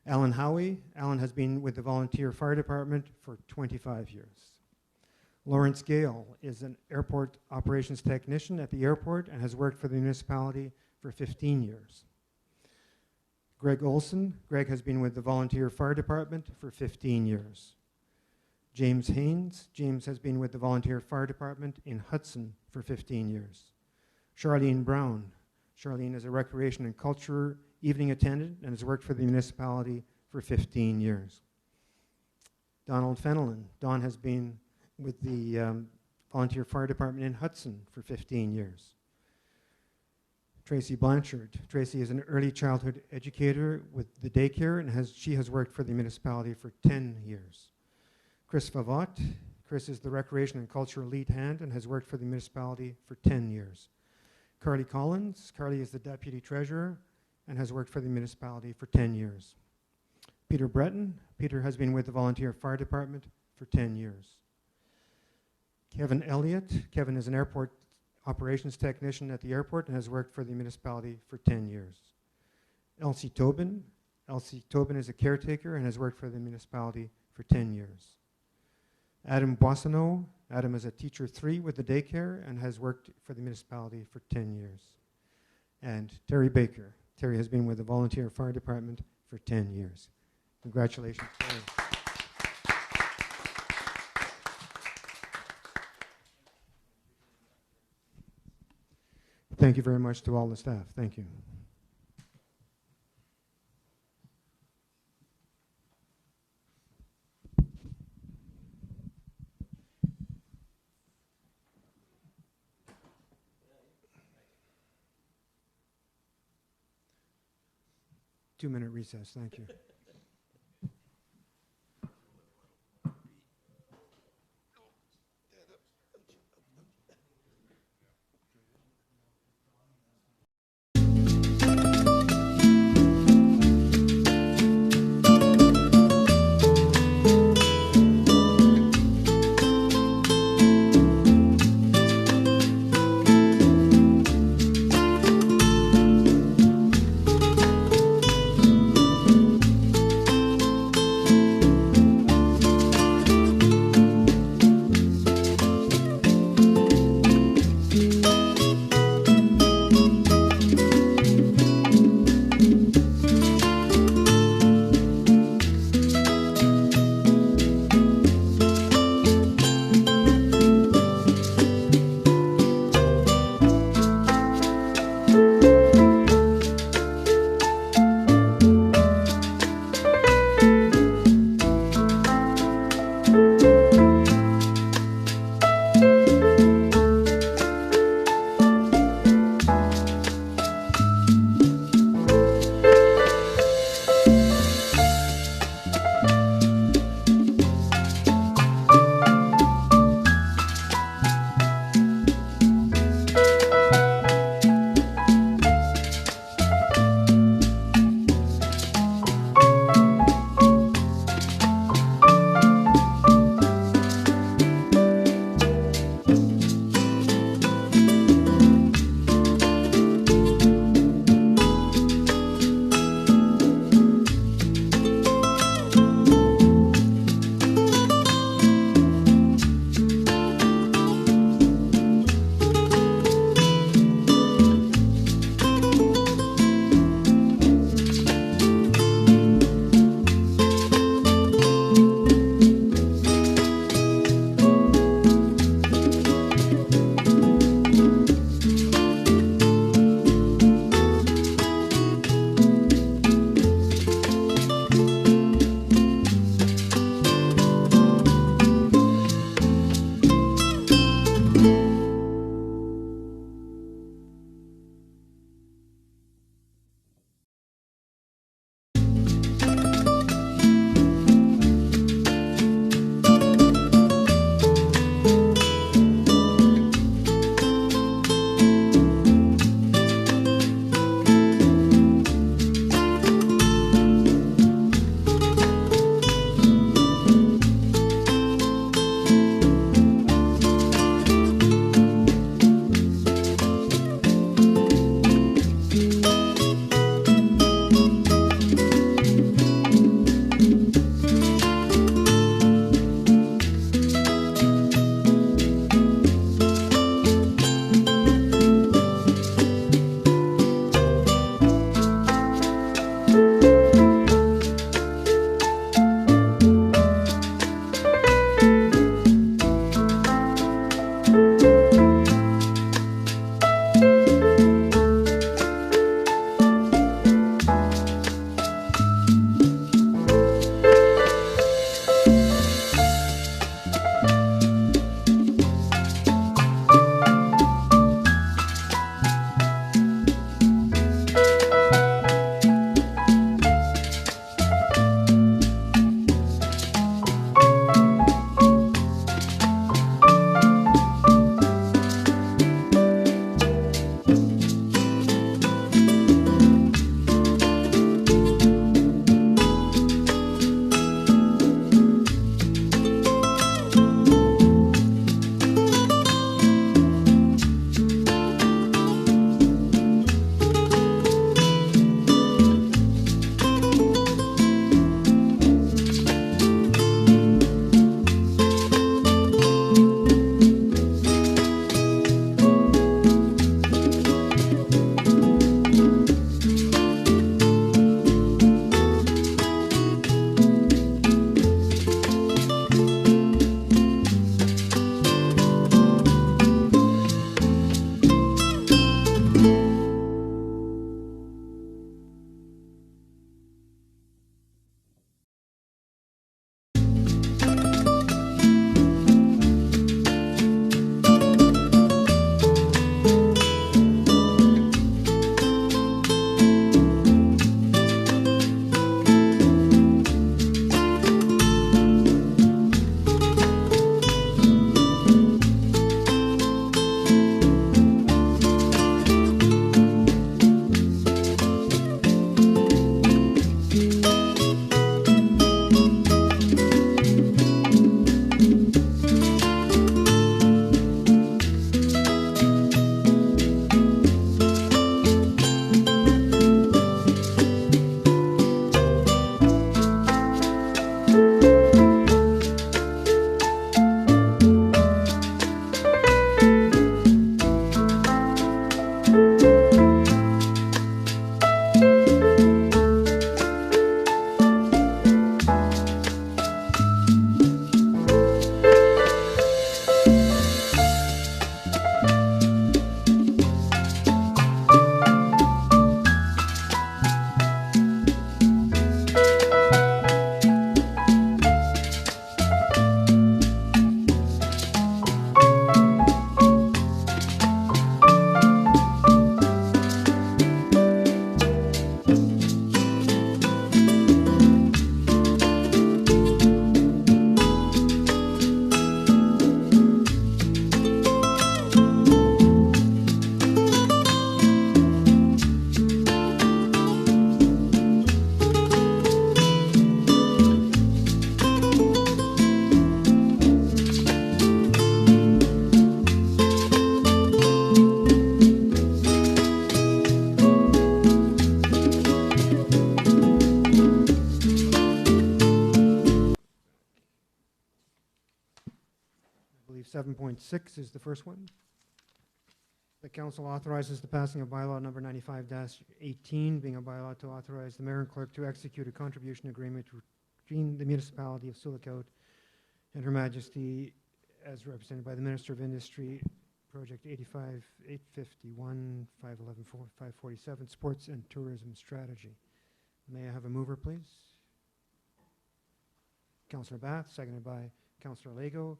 Alan Howie. Alan has been with the Volunteer Fire Department for 25 years. Lawrence Gale is an airport operations technician at the airport and has worked for the municipality for 15 years. Greg Olson. Greg has been with the Volunteer Fire Department for 15 years. James Haynes. James has been with the Volunteer Fire Department in Hudson for 15 years. Charlene Brown. Charlene is a recreation and culture evening attendant and has worked for the municipality for 15 years. Donald Fenelon. Don has been with the Volunteer Fire Department in Hudson for 15 years. Tracy Blanchard. Tracy is an early childhood educator with the daycare and she has worked for the municipality for 10 years. Chris Favot. Chris is the recreation and culture lead hand and has worked for the municipality for 10 years. Carly Collins. Carly is the deputy treasurer and has worked for the municipality for 10 years. Peter Breton. Peter has been with the Volunteer Fire Department for 10 years. Kevin Elliott. Kevin is an airport operations technician at the airport and has worked for the municipality for 10 years. Elsie Tobin. Elsie Tobin is a caretaker and has worked for the municipality for 10 years. Adam Boissonneau. Adam is a teacher 3 with the daycare and has worked for the municipality for 10 years. And Terry Baker. Terry has been with the Volunteer Fire Department for 10 years. Congratulations, Terry. Thank you very much to all the staff. Thank you. Two-minute recess. Thank you. believe 7.6 is the first one. The council authorizes the passing of bylaw number 95-18, being a bylaw to authorize the mayor and clerk to execute a contribution agreement between the municipality of Sioux Lookout and Her Majesty, as represented by the Minister of Industry, Project 85-851, 511-547, Sports and Tourism Strategy. May I have a mover, please? Councillor Bath, seconded by Councillor Lego.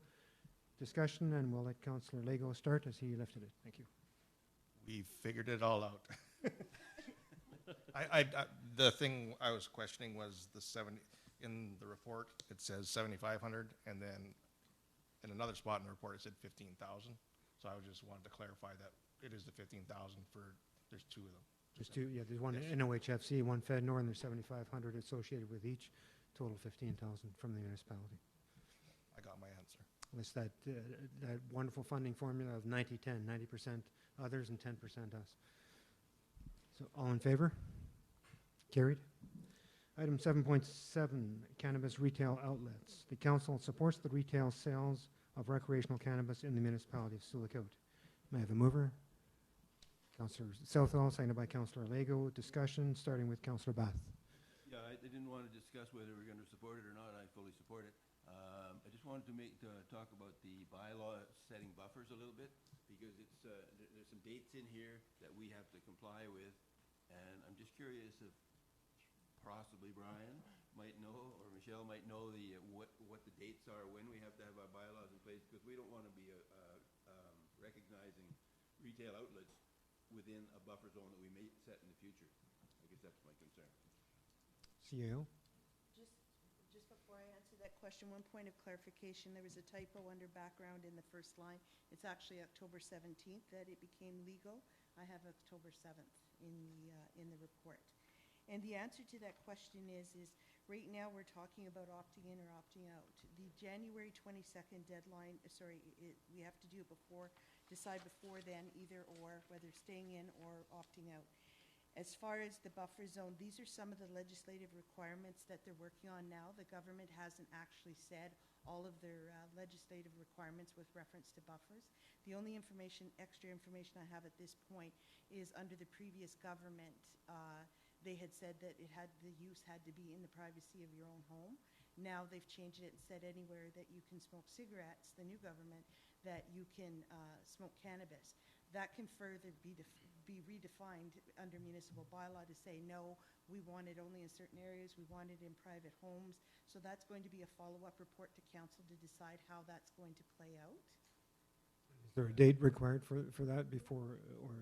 Discussion, and we'll let Councillor Lego start as he lifted it. Thank you. We figured it all out. The thing I was questioning was the 70, in the report, it says 7,500, and then in another spot in the report, it said 15,000. So I just wanted to clarify that it is the 15,000 for, there's two of them. There's two, yeah, there's one Yes. NOHFC, one FedNor, and there's 7,500 associated with each, total 15,000 from the municipality. I got my answer. It's that wonderful funding formula of 90-10, 90% others and 10% us. So all in favor? Carried. Item 7.7, cannabis retail outlets. The council supports the retail sales of recreational cannabis in the municipality of Sioux Lookout. May I have a mover? Councillor Southall, seconded by Councillor Lego. Discussion, starting with Councillor Bath. Yeah, I didn't want to discuss whether we're going to support it or not. I fully support it. I just wanted to talk about the bylaw setting buffers a little bit, because it's there's some dates in here that we have to comply with, and I'm just curious if possibly Brian might know, or Michelle might know, the what the dates are when we have to have our bylaws in place, because we don't want to be recognizing retail outlets within a buffer zone that we may set in the future. I guess that's my concern. CAO. Just before I answer that question, one point of clarification. There was a typo under background in the first line. It's actually October 17th that it became legal. I have October 7th in the report. And the answer to that question is right now we're talking about opting in or opting out. The January 22nd deadline, we have to do it decide before then, either or, whether staying in or opting out. As far as the buffer zone, these are some of the legislative requirements that they're working on now. The government hasn't actually said all of their legislative requirements with reference to buffers. The only extra information I have at this point is under the previous government, they had said that the use had to be in the privacy of your own home. Now they've changed it and said anywhere that you can smoke cigarettes, the new government, that you can smoke cannabis. That can further be redefined under municipal bylaw to say, no, we want it only in certain areas, we want it in private homes. So that's going to be a follow-up report to council to decide how that's going to play out. Is there a date required for that before, or?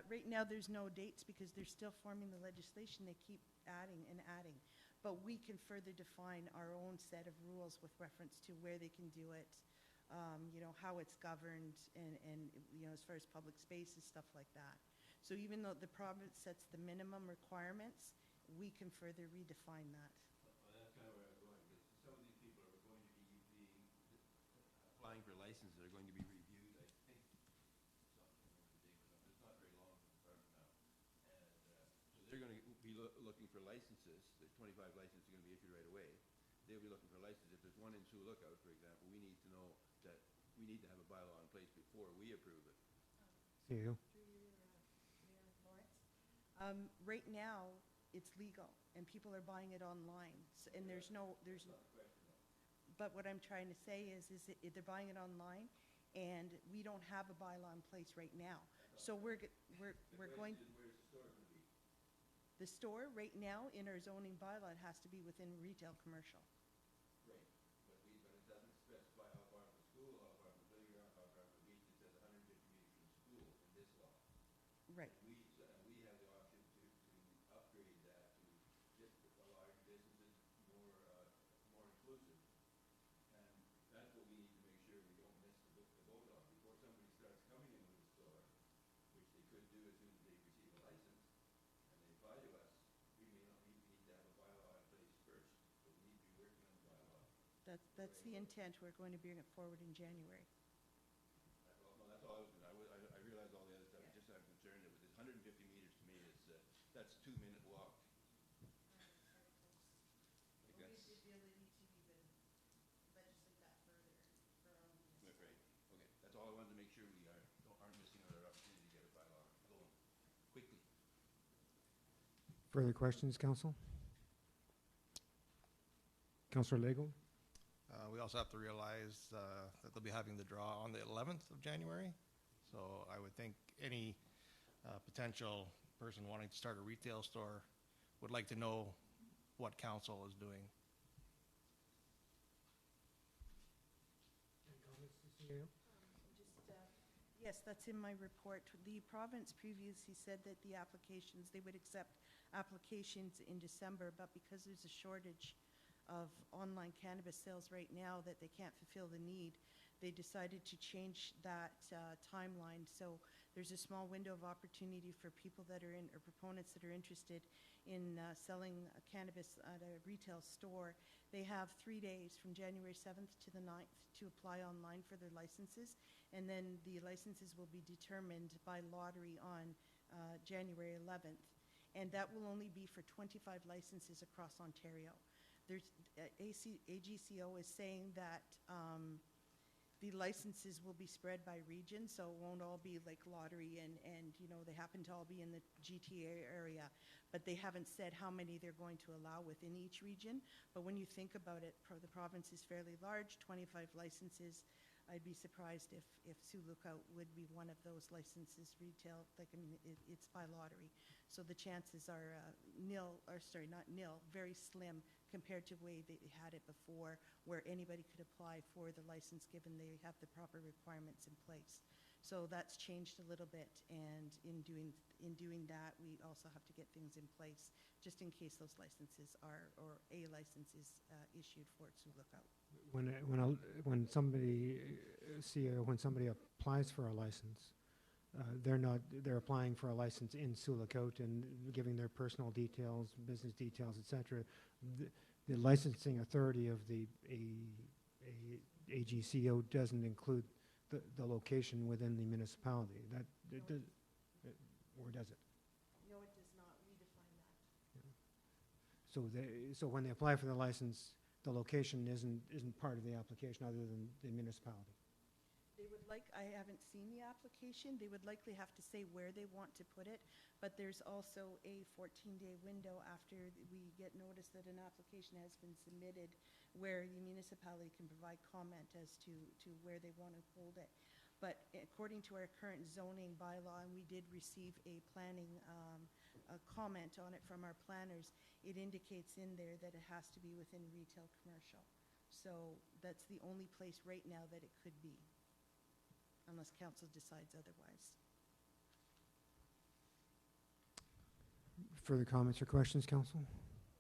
Right now, there's no dates because they're still forming the legislation. They keep adding and adding. But we can further define our own set of rules with reference to where they can do it, how it's governed, and as far as public spaces, stuff like that. So even though the province sets the minimum requirements, we can further redefine that. Well, that's kind of where I was going, because some of these people are going to be applying for licenses that are going to be reviewed, I think. It's not very long from now. And so they're going to be looking for licenses. There's 25 licenses going to be issued right away. They'll be looking for licenses. If there's one in Sioux Lookout, for example, we need to know that we need to have a bylaw in place before we approve it. CAO. Right now, it's legal, and people are buying it online, and there's no. But what I'm trying to say is that they're buying it online, and we don't have a bylaw in place right now. So we're going. Where's the store going to be? The store right now in our zoning bylaw, it has to be within retail commercial. Right, but it doesn't specify how far from the school, how far from the playground, how far from the beach. It says 150 meters from the school in this law. Right. We have the option to upgrade that to just a larger businesses, more inclusive, and that's what we need to make sure we don't miss the boat on before somebody starts coming into the store, which they could do as soon as they receive a license and they apply to us. We may not need to have a bylaw in place first, but we need to be working on the bylaw. That's the intent. We're going to bring it forward in January. Well, that's all I was going to. I realize all the other stuff. Just I'm concerned that with this 150 meters to me is that's 2-minute walk. The ability to even legislate that further for our own municipality. Right. Further questions, Council? Councillor Lego? We also have to realize that they'll be having the draw on the 11th of January. So I would think any potential person wanting to start a retail store would like to know what council is doing. Yes, that's in my report. The province previously said that the applications, they would accept applications in December, but because there's a shortage of online cannabis sales right now that they can't fulfill the need, they decided to change that timeline. So there's a small window of opportunity for people that are in, or proponents that are interested in selling cannabis at a retail store. They have 3 days from January 7th to the 9th to apply online for their licenses, and then the licenses will be determined by lottery on January 11th. And that will only be for 25 licenses across Ontario. There's, AGCO is saying that the licenses will be spread by region, so it won't all be like lottery and you know, they happen to all be in the GTA area, but they haven't said how many they're going to allow within each region. But when you think about it, the province is fairly large, 25 licenses. I'd be surprised if Sioux Lookout would be one of those licenses retail, like, I mean, it's by lottery. So the chances are nil, or sorry, not nil, very slim compared to the way they had it before, where anybody could apply for the license given they have the proper requirements in place. So that's changed a little bit, and in doing that, we also have to get things in place just in case those licenses are, or a license is issued for Sioux Lookout. When somebody applies for a license, they're applying for a license in Sioux Lookout and giving their personal details, business details, etc. The licensing authority of the AGCO doesn't include the location within the municipality. That it does, or does it? No, it does not. We define that. Yeah. So when they apply for the license, the location isn't part of the application other than the municipality. They would like, I haven't seen the application, they would likely have to say where they want to put it, but there's also a 14-day window after we get notice that an application has been submitted where the municipality can provide comment as to where they want to hold it. But according to our current zoning bylaw, and we did receive a planning a comment on it from our planners, it indicates in there that it has to be within retail commercial. So that's the only place right now that it could be, unless council decides otherwise. Further comments or questions, council?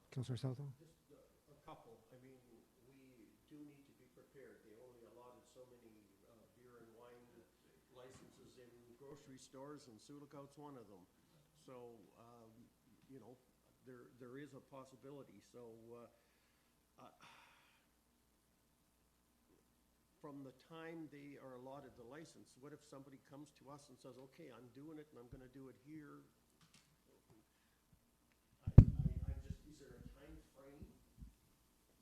Councillor Southall? Just a couple. I mean, we do need to be prepared. They only allotted so many beer and wine licenses in grocery stores, and Sioux Lookout's one of them. So, you know, there is a possibility. So, from the time they are allotted the license, what if somebody comes to us and says, okay, I'm doing it and I'm going to do it here? Is there a time frame?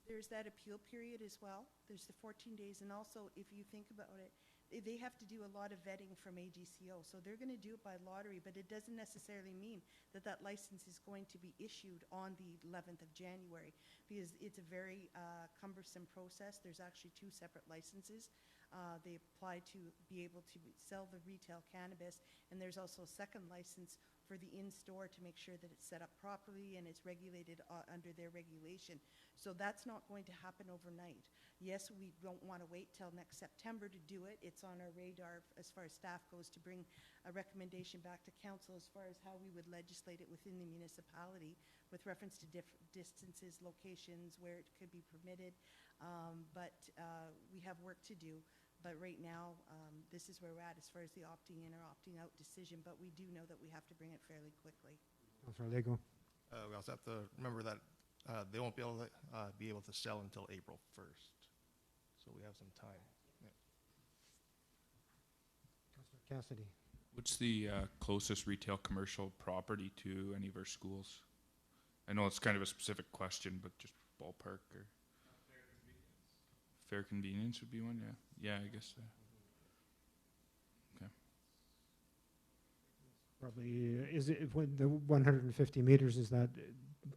There's that appeal period as well. There's the 14 days, and also if you think about it, they have to do a lot of vetting from AGCO, so they're going to do it by lottery, but it doesn't necessarily mean that that license is going to be issued on the 11th of January, because it's a very cumbersome process. There's actually 2 separate licenses. They apply to be able to sell the retail cannabis, and there's also a second license for the in-store to make sure that it's set up properly and it's regulated under their regulation. So that's not going to happen overnight. Yes, we don't want to wait till next September to do it. It's on our radar as far as staff goes to bring a recommendation back to council as far as how we would legislate it within the municipality with reference to distances, locations, where it could be permitted. But we have work to do. But right now, this is where we're at as far as the opting in or opting out decision, but we do know that we have to bring it fairly quickly. Councillor Lego? We also have to remember that they won't be able to sell until April 1st. So we have some time. Yeah. Councillor Cassidy? What's the closest retail commercial property to any of our schools? I know it's kind of a specific question, but just ballpark or... Fair Convenience would be one, yeah. Yeah, I guess so. Okay. Probably, is it, when the 150 meters, is that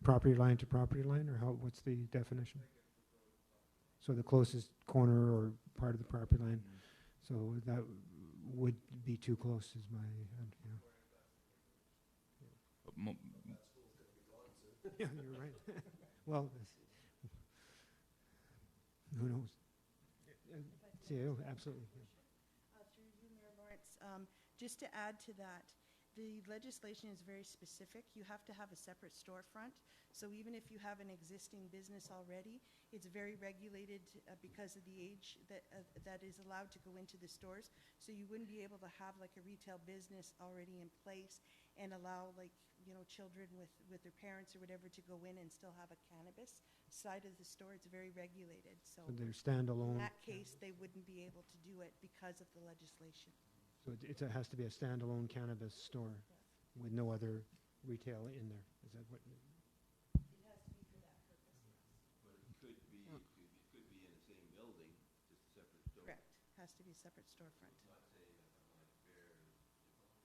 property line to property line, or how, what's the definition? So the closest corner or part of the property line, so that would be too close is my, yeah. But mo- Yeah, you're right. Well, who knows? Yeah, absolutely. Through you, Mayor Lawrence, just to add to that, the legislation is very specific. You have to have a separate storefront. So even if you have an existing business already, it's very regulated because of the age that is allowed to go into the stores. So you wouldn't be able to have like a retail business already in place and allow, like, you know, children with their parents or whatever to go in and still have a cannabis side of the store. It's very regulated. So They're standalone. in that case, they wouldn't be able to do it because of the legislation. So it has to be a standalone cannabis store with no other retail in there. Is that what? It has to be for that purpose, yes. But it could be, it could be in the same building, just a separate store. Correct. Has to be a separate storefront. Not saying that something like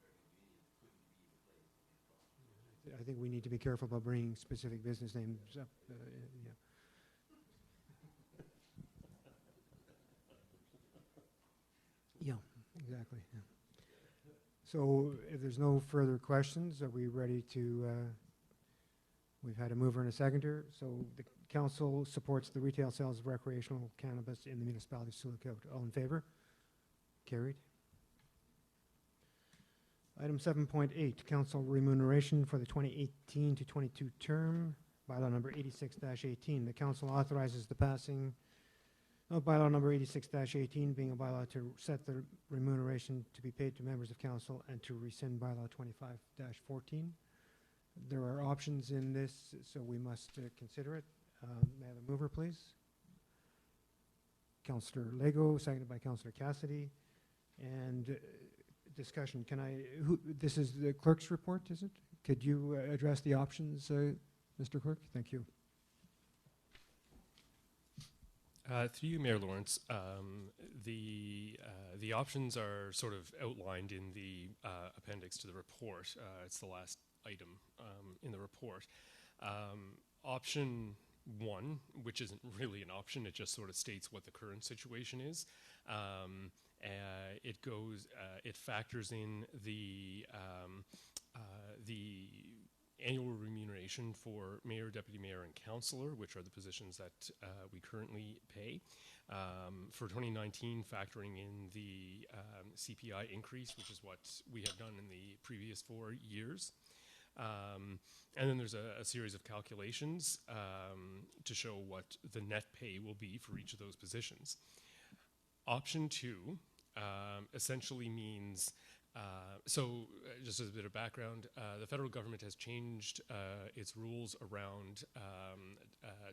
fair convenience couldn't be replaced across. I think we need to be careful about bringing specific business names up. Yeah. Yeah, exactly. Yeah. So if there's no further questions, are we ready to, we've had a mover and a seconder. So the council supports the retail sales of recreational cannabis in the municipality of Sulacout. All in favor? Carried. Item 7.8, council remuneration for the 2018 to 22 term, bylaw number 86-18. The council authorizes the passing of bylaw number 86-18, being a bylaw to set the remuneration to be paid to members of council and to rescind bylaw 25-14. There are options in this, so we must consider it. May I have a mover, please? Councillor Lego, seconded by Councillor Cassidy. And discussion, this is the clerk's report, is it? Could you address the options, Mr. Clerk? Thank you. Through you, Mayor Lawrence, the options are sort of outlined in the appendix to the report. It's the last item in the report. Option 1, which isn't really an option, it just sort of states what the current situation is. It factors in the annual remuneration for mayor, deputy mayor, and councillor, which are the positions that we currently pay. For 2019, factoring in the CPI increase, which is what we have done in the previous 4 years. And then there's a series of calculations to show what the net pay will be for each of those positions. Option 2 essentially means just as a bit of background, the federal government has changed its rules around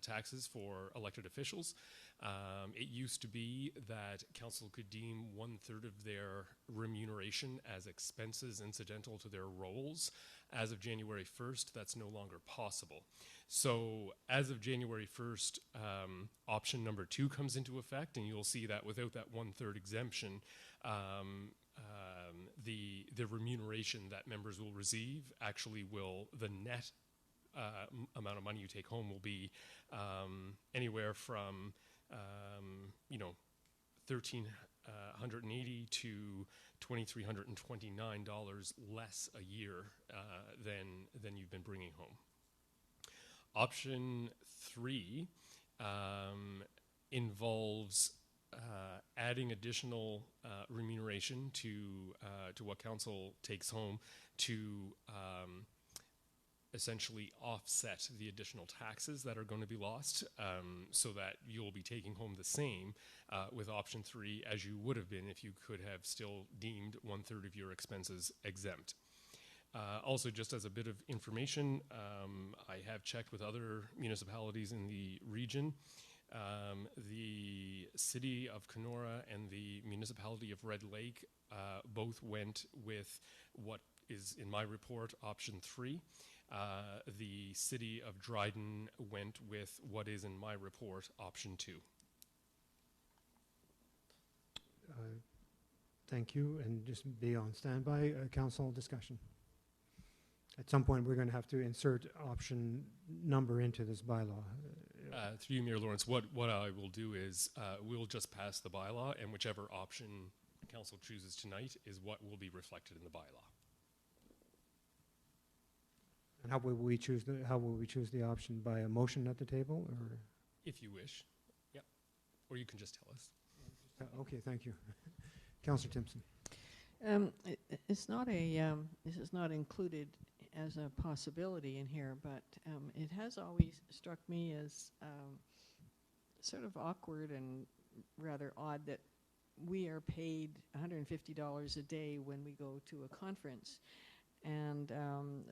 taxes for elected officials. It used to be that council could deem 1/3 of their remuneration as expenses incidental to their roles. As of January 1st, that's no longer possible. So as of January 1st, option number 2 comes into effect, and you'll see that without that 1/3 exemption, the remuneration that members will receive actually will, the net amount of money you take home will be anywhere from $1,380 to $2,329 less a year than you've been bringing home. Option 3 involves adding additional remuneration to what council takes home to essentially offset the additional taxes that are going to be lost, so that you'll be taking home the same with option 3 as you would have been if you could have still deemed 1/3 of your expenses exempt. Also, just as a bit of information, I have checked with other municipalities in the region. The city of Kenora and the municipality of Red Lake both went with what is in my report, option 3. The city of Dryden went with what is in my report, option 2. Thank you, and just be on standby. Council discussion. at some point, we're going to have to insert option number into this bylaw. Through you, Mayor Lawrence, what I will do is we'll just pass the bylaw, and whichever option council chooses tonight is what will be reflected in the bylaw. And how will we choose the option, by a motion at the table, or? If you wish, yep. Or you can just tell us. Okay, thank you. Councillor Timpson. It's not a, this is not included as a possibility in here, but it has always struck me as sort of awkward and rather odd that we are paid $150 a day when we go to a conference. And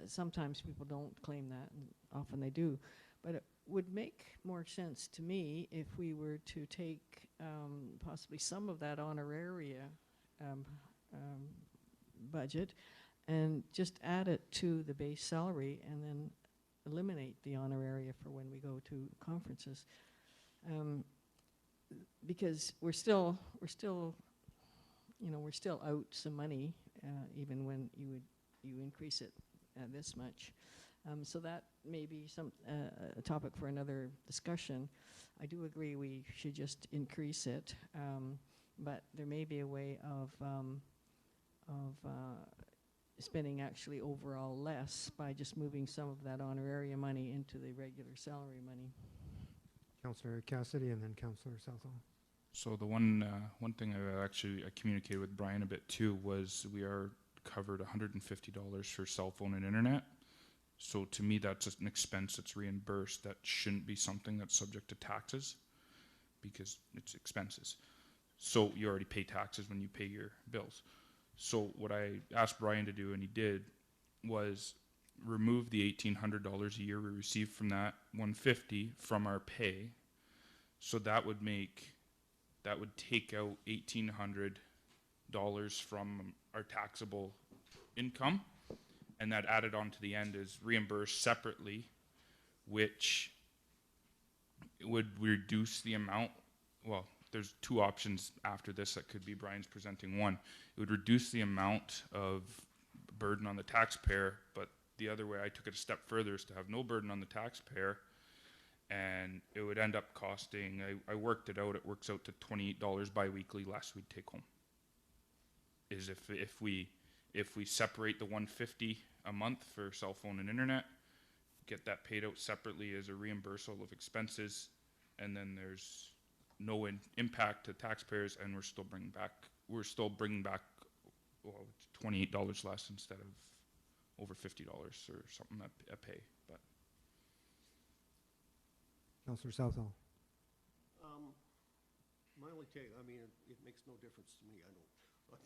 sometimes people don't claim that, and often they do. But it would make more sense to me if we were to take possibly some of that honoraria budget and just add it to the base salary, and then eliminate the honoraria for when we go to conferences, because we're still out some money, even when you increase it this much. So that may be a topic for another discussion. I do agree we should just increase it, but there may be a way of spending actually overall less by just moving some of that honoraria money into the regular salary money. Councillor Cassidy and then Councillor Southall. So the one thing I communicated with Brian a bit too was we are covered $150 for cell phone and internet. So to me, that's just an expense that's reimbursed. That shouldn't be something that's subject to taxes, because it's expenses. So you already pay taxes when you pay your bills. So what I asked Brian to do, and he did, was remove the $1,800 a year we receive from that $150 from our pay. So that would take out $1,800 from our taxable income, and that added on to the end is reimbursed separately, which would reduce the amount. Well, there's two options after this that could be Brian's presenting one. It would reduce the amount of burden on the taxpayer, but the other way I took it a step further is to have no burden on the taxpayer, and it would end up costing, I worked it out, it works out to $28 biweekly less we'd take home. Is if we separate the $150 a month for cell phone and internet, get that paid out separately as a reimbursal of expenses, and then there's no impact to taxpayers, and we're still bringing back well, $28 less instead of over $50 or something a pay. But Councillor Southall. My only take, I mean, it makes no difference to me. I'm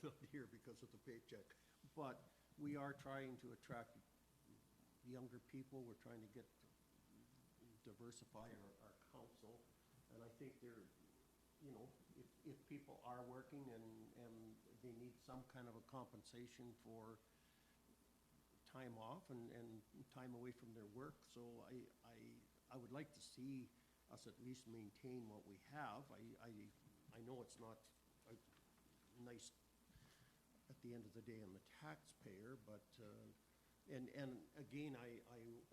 not here because of the paycheck, but we are trying to attract younger people. We're trying to diversify our council, and I think if people are working and they need some kind of a compensation for time off and time away from their work, so I would like to see us at least maintain what we have. I know it's not nice at the end of the day on the taxpayer, but and again, I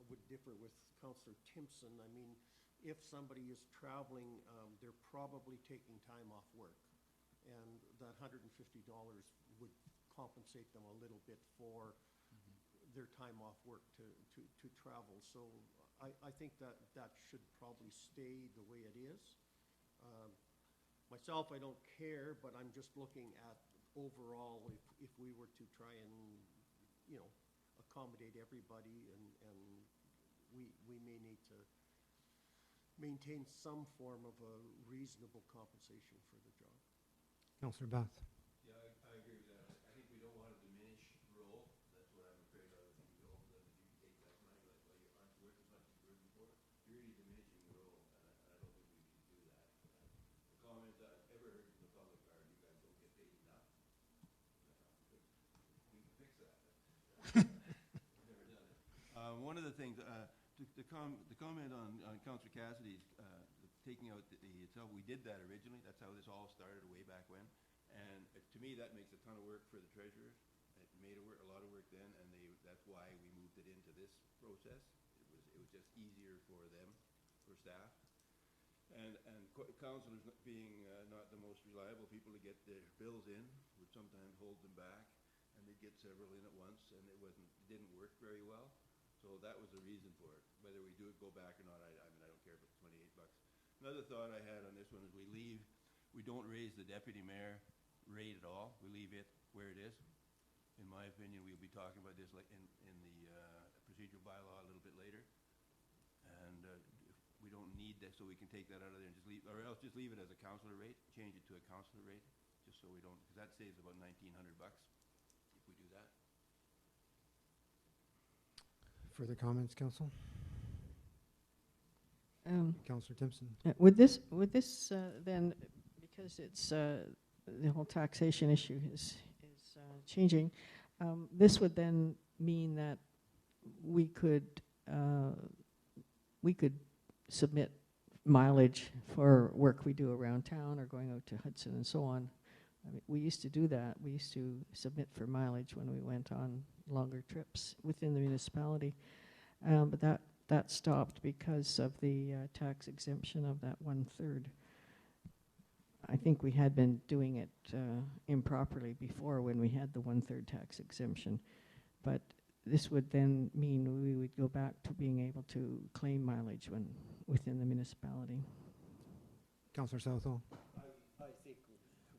would differ with Councillor Timpson. I mean, if somebody is traveling, they're probably taking time off work, and that $150 would compensate them a little bit for their time off work to travel. So I think that should probably stay the way it is. Myself, I don't care, but I'm just looking at overall if we were to try and accommodate everybody, and we may need to maintain some form of a reasonable compensation for the job. Councillor Bath. Yeah, I agree with that. I think we don't want to diminish role. That's what I'm afraid of. If you don't, then if you take that money, like, well, you aren't worth as much as you were before, you're really diminishing the role, and I don't think we should do that. The comments I've ever heard from the public are, you guys don't get paid enough. We can fix that. Never done it. One of the things, the comment on Councillor Cassidy's taking out we did that originally. That's how this all started way back when. And to me, that makes a ton of work for the treasurer. It made a lot of work then, and that's why we moved it into this process. It was just easier for them, for staff. And councillors being not the most reliable people to get their bills in would sometimes hold them back, and they'd get several in at once, and it didn't work very well. So that was the reason for it. Whether we go back or not, I mean, I don't care if it's $28. Another thought I had on this one is we don't raise the deputy mayor rate at all. We leave it where it is. In my opinion, we'll be talking about this like in the procedural bylaw a little bit later. And we don't need that, so we can take that out of there and just leave, or else just leave it as a councillor rate, change it to a councillor rate, just so we don't, because that saves about $1,900 if we do that. Further comments, council? Councillor Timpson. Would this then, because it's the whole taxation issue is changing, this would then mean that we could submit mileage for work we do around town or going out to Hudson and so on. I mean, we used to do that. We used to submit for mileage when we went on longer trips within the municipality, but that stopped because of the tax exemption of that 1/3. I think we had been doing it improperly before when we had the 1/3 tax exemption, but this would then mean we would go back to being able to claim mileage when within the municipality. Councillor Southall. I think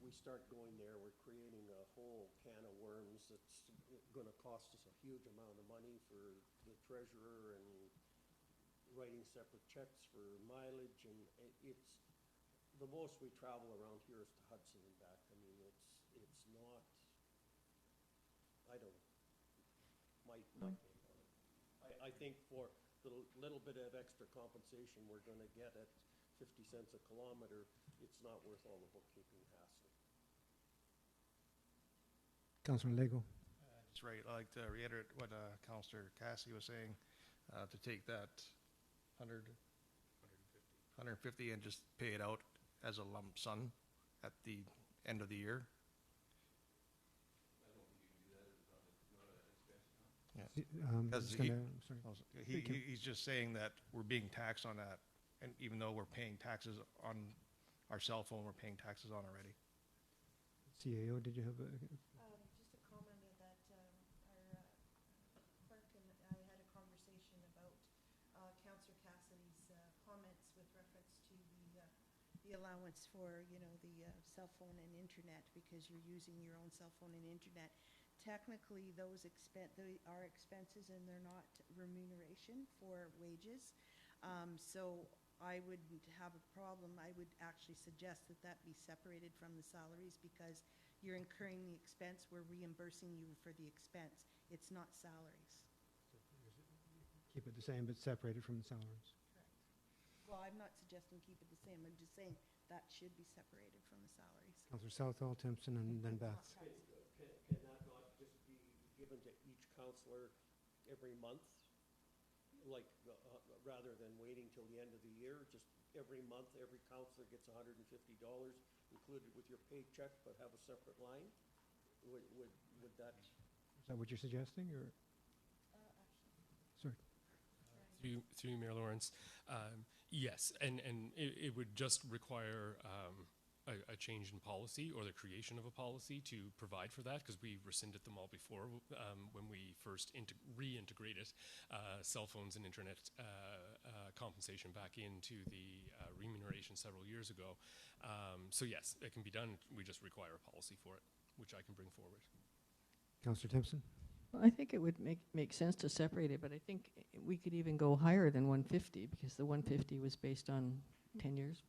we start going there, we're creating a whole can of worms that's going to cost us a huge amount of money for the treasurer and writing separate checks for mileage, and it's the most we travel around here is to Hudson and back. I mean, it's not, I don't know, my take on it. I think for the little bit of extra compensation we're going to get at 50 cents a kilometer, it's not worth all the bookkeeping hassle. Councillor Lego. That's right. I'd like to reiterate what Councillor Cassie was saying, to take that 150 and just pay it out as a lump sum at the end of the year. Because he's just saying that we're being taxed on that, and even though we're paying taxes on our cell phone, we're paying taxes on already. CAO, did you have a... Just a comment of that our clerk and I had a conversation about Councillor Cassidy's comments with reference to the allowance for, you know, the cell phone and internet, because you're using your own cell phone and internet. Technically, those are expenses and they're not remuneration for wages. So I wouldn't have a problem. I would actually suggest that be separated from the salaries, because you're incurring the expense, we're reimbursing you for the expense. It's not salaries. Keep it the same, but separated from the salaries. Correct. Well, I'm not suggesting keep it the same. I'm just saying that should be separated from the salaries. Councillor Southall, Timpson, and then Beth. Can that not just be given to each councillor every month? Like, rather than waiting till the end of the year, just every month, every councillor gets $150 included with your paycheck, but have a separate line? Would that? Is that what you're suggesting, or? Sorry. Through you, Mayor Lawrence. Yes, and it would just require a change in policy, or the creation of a policy to provide for that, because we rescinded them all before when we first reintegrated cell phones and internet compensation back into the remuneration several years ago. So yes, it can be done. We just require a policy for it, which I can bring forward. Councillor Timpson. Well, I think it would make sense to separate it, but I think we could even go higher than 150, because the 150 was based on 10 years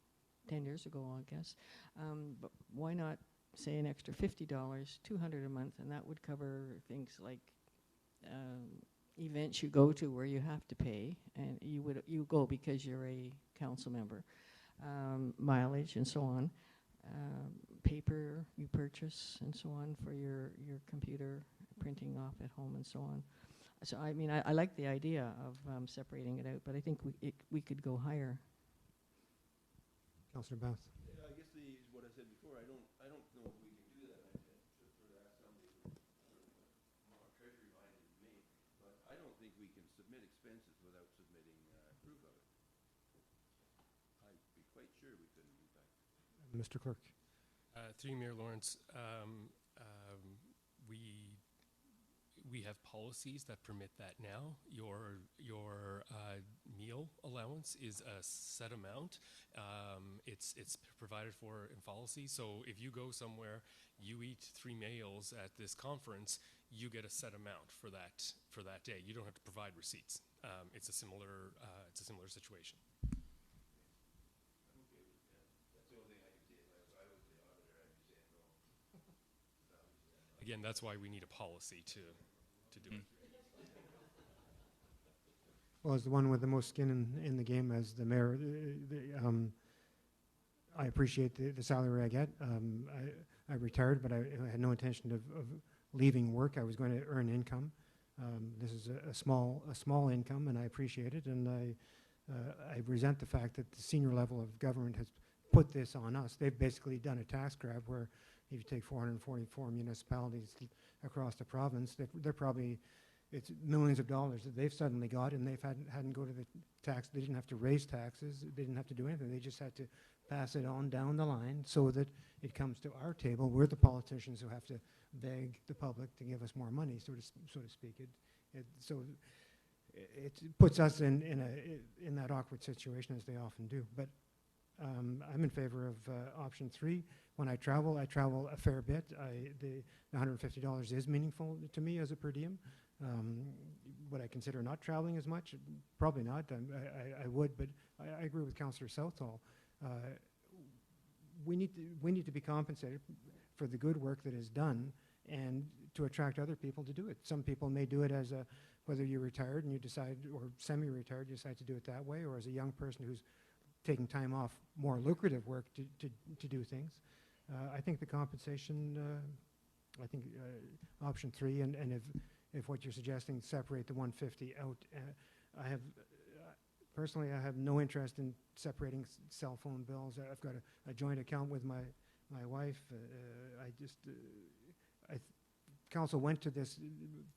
ago, I guess. But why not say an extra $50, $200 a month, and that would cover things like events you go to where you have to pay, and you go because you're a council member, mileage and so on, paper you purchase and so on for your computer printing off at home and so on. So I mean, I like the idea of separating it out, but I think we could go higher. Councillor Beth. I guess what I said before, I don't know if we can do that. I sort of asked somebody we can submit expenses without submitting proof of it. I'd be quite sure we couldn't, in fact. Mr. Clerk. Through you, Mayor Lawrence, we have policies that permit that now. Your meal allowance is a set amount. It's provided for in policy. So if you go somewhere, you eat 3 meals at this conference, you get a set amount for that day. You don't have to provide receipts. It's a similar situation. Again, that's why we need a policy to do it. Well, as the one with the most skin in the game, as the mayor, I appreciate the salary I get. I retired, but I had no intention of leaving work. I was going to earn income. This is a small income, and I appreciate it. And I resent the fact that the senior level of government has put this on us. They've basically done a tax grab where if you take 444 municipalities across the province, they're probably, it's millions of dollars that they've suddenly got, and they've hadn't go to the tax. They didn't have to raise taxes. They didn't have to do anything. They just had to pass it on down the line so that it comes to our table. We're the politicians who have to beg the public to give us more money, so to speak. So it puts us in that awkward situation, as they often do. But I'm in favor of option 3. When I travel a fair bit. The $150 is meaningful to me as a per diem. Would I consider not traveling as much? Probably not. I would, but I agree with Councillor Southall. We need to be compensated for the good work that is done and to attract other people to do it. Some people may do it as whether you're retired and you decide, or semi-retired, you decide to do it that way, or as a young person who's taking time off more lucrative work to do things. I think the compensation, option 3, and if what you're suggesting, separate the 150 out. Personally, I have no interest in separating cell phone bills. I've got a joint account with my wife. Council went to this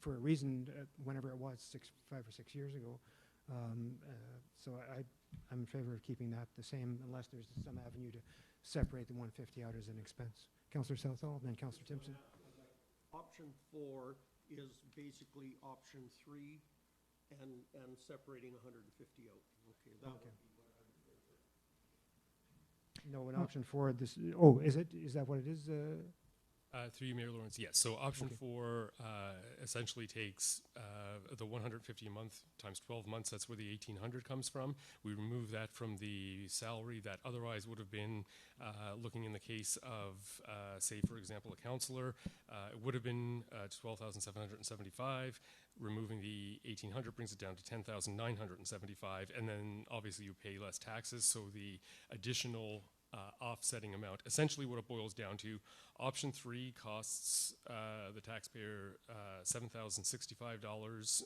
for a reason whenever it was, 5 or 6 years ago. So I'm in favor of keeping that the same unless there's some avenue to separate the 150 out as an expense. Councillor Southall, then Councillor Timpson. Option 4 is basically option 3 and separating 150 out. Okay, that would be what I would prefer. No, in option 4, this, is that what it is? Through you, Mayor Lawrence, yes. So option 4 essentially takes the 150 a month times 12 months. That's where the 1,800 comes from. We remove that from the salary that otherwise would have been looking in the case of, say, for example, a councillor. It would have been 12,775. Removing the 1,800 brings it down to 10,975, and then obviously you pay less taxes. So the additional offsetting amount. Essentially what it boils down to, option 3 costs the taxpayer $7,065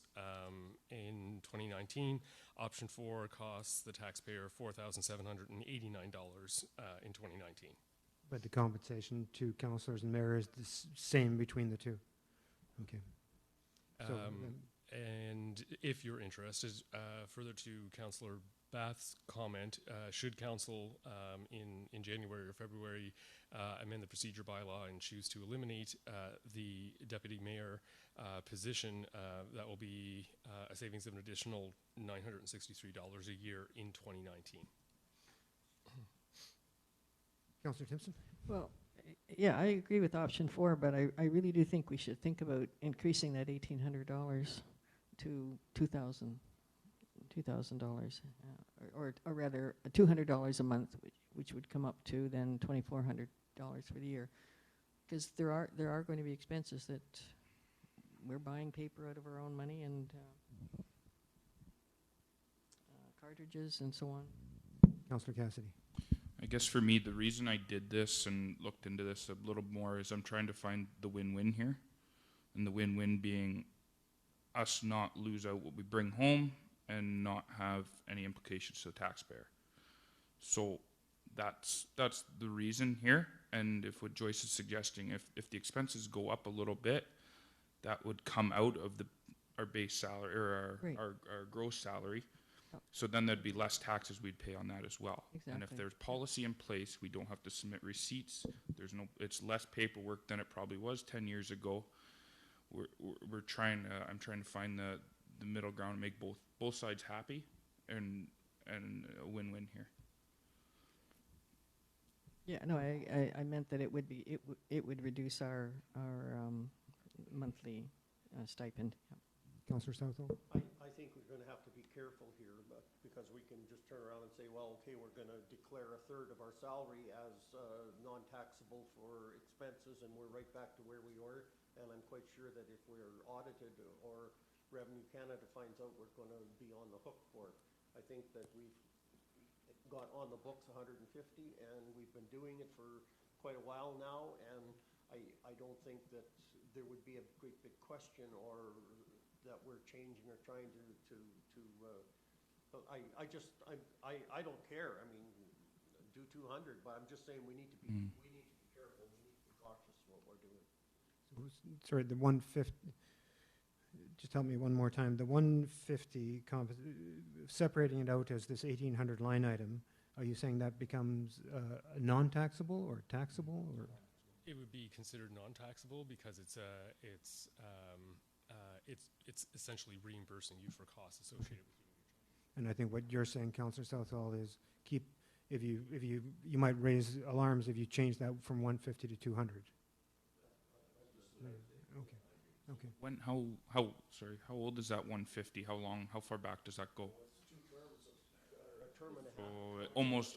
in 2019. Option 4 costs the taxpayer $4,789 in 2019. But the compensation to councillors and mayor is the same between the two. Okay. So, and if you're interested, further to Councillor Bath's comment, should council in January or February amend the procedure bylaw and choose to eliminate the deputy mayor position, that will be a savings of an additional $963 a year in 2019. Councillor Timpson? Well, yeah, I agree with option 4, but I really do think we should think about increasing that $1,800 to $2,000, or rather $200 a month, which would come up to then $2,400 for the year, because there are going to be expenses that we're buying paper out of our own money and cartridges and so on. Councillor Cassidy. I guess for me, the reason I did this and looked into this a little more is I'm trying to find the win-win here. And the win-win being us not lose out what we bring home and not have any implications to the taxpayer. So that's the reason here. And if what Joyce is suggesting, if the expenses go up a little bit, that would come out of the our base salary or Right. our gross salary. Yep. So then there'd be less taxes we'd pay on that as well. And if Exactly. there's policy in place, we don't have to submit receipts. It's less paperwork than it probably was 10 years ago. I'm trying to find the middle ground and make both sides happy and a win-win here. Yeah, no, I meant that it would reduce our monthly stipend. Yep. Councillor Southall? I think we're gonna have to be careful here, but, because we can just turn around and say, well, okay, we're gonna declare a third of our salary as non-taxable for expenses, and we're right back to where we were. And I'm quite sure that if we're audited or Revenue Canada finds out we're gonna be on the hook for it. I think that we've got on the books 150, and we've been doing it for quite a while now, and I don't think that there would be a great big question or that we're changing or trying to I don't care. I mean, do 200, but I'm just saying we need to be careful. We need to be cautious what we're doing. Sorry, the 150, just help me one more time. The 150, separating it out as this 1,800 line item, are you saying that becomes non-taxable or taxable? Or? It would be considered non-taxable because it's essentially reimbursing you for costs associated with you. And I think what you're saying, Councillor Southall, is if you might raise alarms if you change that from 150 to 200. Okay. How old is that 150? How far back does that go? It's 2 terms, a term and a half.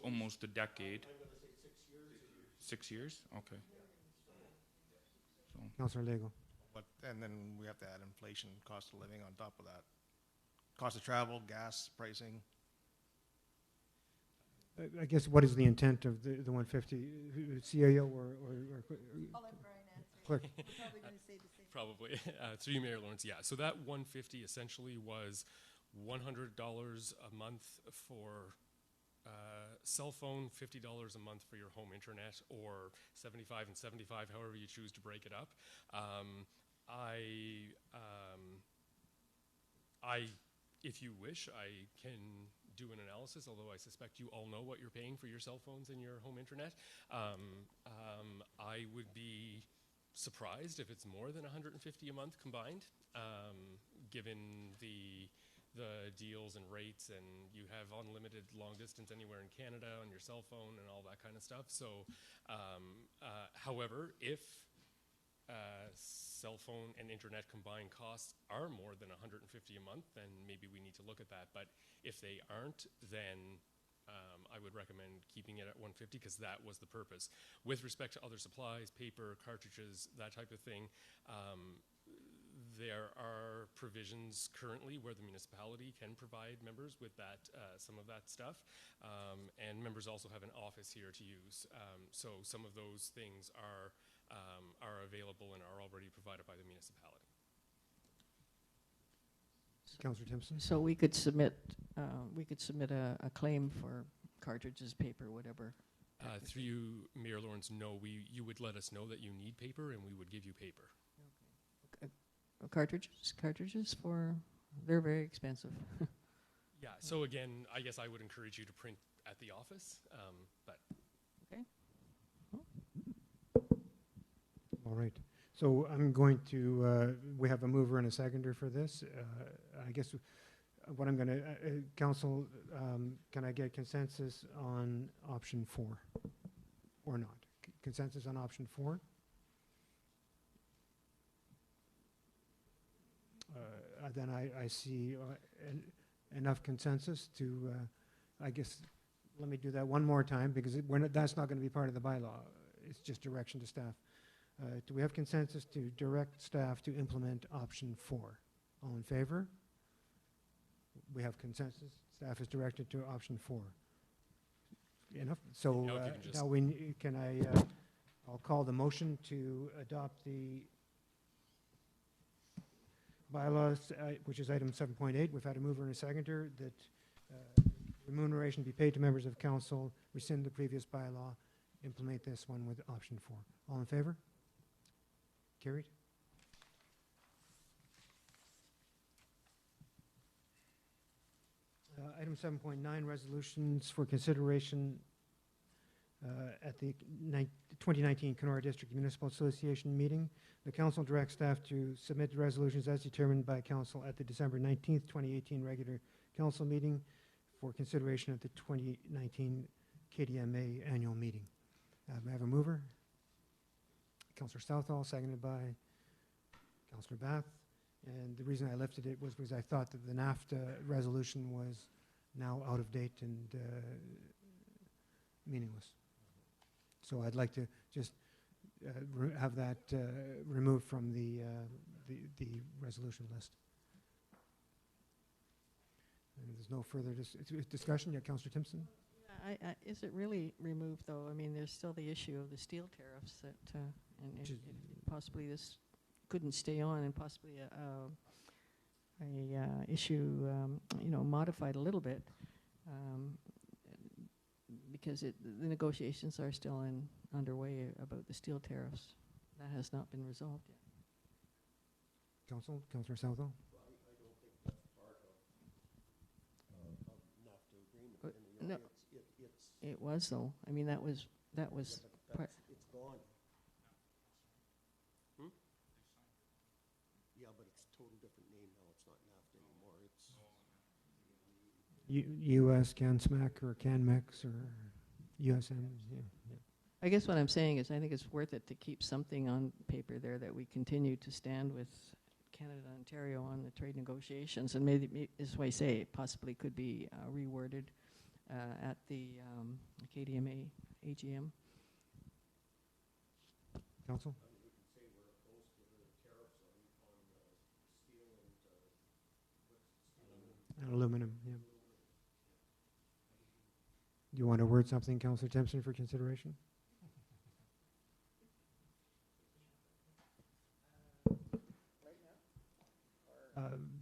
Almost a decade. I'm gonna say 6 years. 6 years? Okay. So. Councillor Lego. And then we have to add inflation, cost of living on top of that. Cost of travel, gas pricing. I guess what is the intent of the 150? CAO or I'll let Brian answer. Clerk? We're probably going to say the same. Probably. Through you, Mayor Lawrence, yeah. So that 150 essentially was $100 a month for cell phone, $50 a month for your home internet, or 75 and 75, however you choose to break it up. If you wish, I can do an analysis, although I suspect you all know what you're paying for your cell phones and your home internet. I would be surprised if it's more than $150 a month combined, given the deals and rates, and you have unlimited long distance anywhere in Canada on your cell phone and all that kind of stuff. So, however, if cell phone and internet combined costs are more than $150 a month, then maybe we need to look at that. But if they aren't, then I would recommend keeping it at 150 because that was the purpose. With respect to other supplies, paper, cartridges, that type of thing, there are provisions currently where the municipality can provide members with that, some of that stuff, and members also have an office here to use. So some of those things are available and are already provided by the municipality. Councillor Timpson? So we could submit a claim for cartridges, paper, whatever. Through you, Mayor Lawrence, no, you would let us know that you need paper and we would give you paper. Cartridges they're very expensive. Yeah, so again, I guess I would encourage you to print at the office, but. Okay. All right. So I'm going to, we have a mover and a seconder for this. I guess what I'm going to, council, can I get consensus on option 4 or not? Consensus on option 4? Then I see enough consensus to, I guess, let me do that one more time because that's not going to be part of the bylaw. It's just direction to staff. Do we have consensus to direct staff to implement option 4? All in favor? We have consensus. Staff is directed to option 4. Enough. So now I'll call the motion to adopt the bylaws, which is item 7.8. We've had a mover and a seconder that remuneration be paid to members of council, rescind the previous bylaw, implement this one with option 4. All in favor? Carried. Item 7.9, resolutions for consideration at the 2019 Kenora District Municipal Association meeting. The council directs staff to submit the resolutions as determined by council at the December 19th, 2018 regular council meeting for consideration at the 2019 KDMA annual meeting. May I have a mover? Councillor Southall, seconded by Councillor Bath. And the reason I lifted it was because I thought that the NAFTA resolution was now out of date and meaningless. So I'd like to just have that removed from the resolution list. And there's no further discussion. Yeah, Councillor Timpson? Is it really removed, though? I mean, there's still the issue of the steel tariffs that, and possibly this couldn't stay on, and possibly a issue, modified a little bit, because the negotiations are still underway about the steel tariffs. That has not been resolved yet. Councillor Southall? Well, I don't think that's part of NAFTA agreement. No, it was though. I mean, that was yeah, but it's gone. Yeah, but it's a total different name now. It's not NAFTA anymore. It's U.S. CanSmac or CanMex or USM. Yeah. I guess what I'm saying is I think it's worth it to keep something on paper there that we continue to stand with Canada and Ontario on the trade negotiations, and maybe, as I say, it possibly could be reworded at the KDMA AGM. Council? we can say we're opposed to the tariffs on steel and And aluminum, yeah. Do you want to word something, Councillor Timpson, for consideration?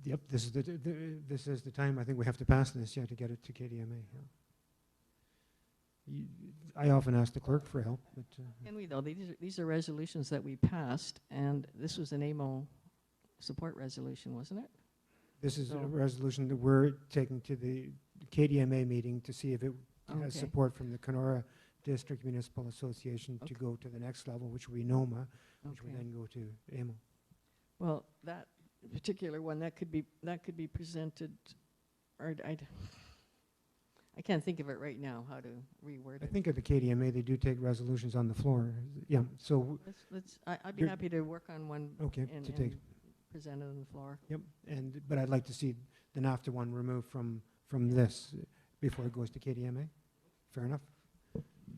Yep, this is the time I think we have to pass this, to get it to KDMA. Yeah. I often ask the clerk for help, but Can we though? These are resolutions that we passed, and this was an AMO support resolution, wasn't it? this is a resolution that we're taking to the KDMA meeting to see if it has Okay. support from the Kenora District Municipal Association to go to the next level, which would be NOMA, which would Okay. then go to AMO. Well, that particular one, that could be presented, or I can't think of it right now, how to reword I it. think at the KDMA, they do take resolutions on the floor. Yeah, so, I'd be You're- happy to work on one okay, and to take, present it on the floor. yep, but I'd like to see the NAFTA one removed from this before it goes to KDMA. Fair enough?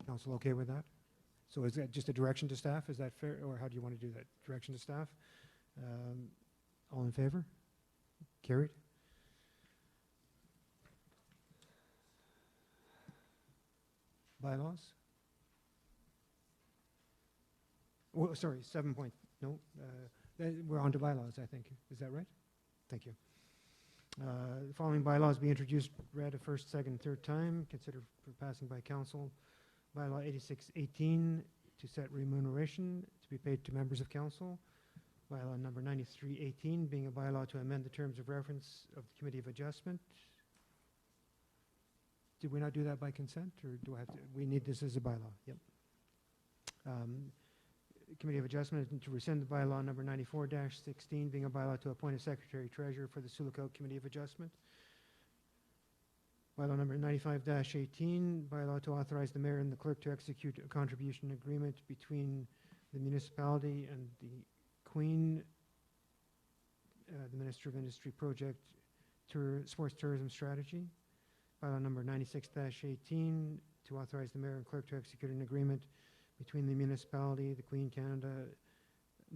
Council okay with that? So is that just a direction to staff? Is that fair, or how do you want to do that? Direction to staff? All in favor? Carried? Bylaws? Oh, sorry, 7 point, no, we're on to bylaws, I think. Is that right? Thank you. The following bylaws be introduced, read a first, second, third time, considered for passing by council. Bylaw 8618 to set remuneration to be paid to members of council. Bylaw number 9318 being a bylaw to amend the terms of reference of the Committee of Adjustment. Did we not do that by consent, or do I have to? We need this as a bylaw. Yep. Committee of Adjustment to rescind the bylaw number 94-16 being a bylaw to appoint a secretary treasurer for the Sulacout Committee of Adjustment. Bylaw number 95-18, bylaw to authorize the mayor and the clerk to execute a contribution agreement between the municipality and the Queen, the Minister of Industry Project Sports Tourism Strategy. Bylaw number 96-18, to authorize the mayor and clerk to execute an agreement between the municipality, the Queen Canada,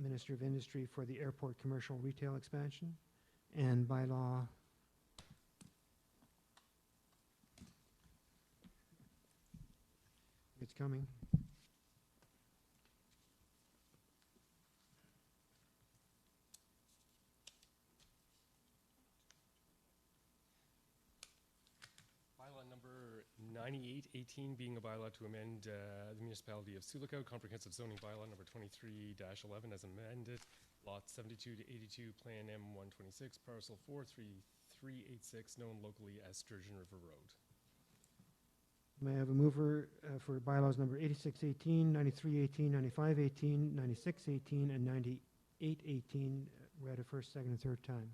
Minister of Industry for the airport commercial retail expansion. And bylaw it's coming. Bylaw number 9818 being a bylaw to amend the municipality of Sulacout comprehensive zoning bylaw number 23-11 as amended, lots 72 to 82, Plan M126, parcel 433 9386, known locally as Sturgeon River Road. May I have a mover for bylaws number 8618, 9318, 9518, 9618, and 9818, read a first, second, and third time.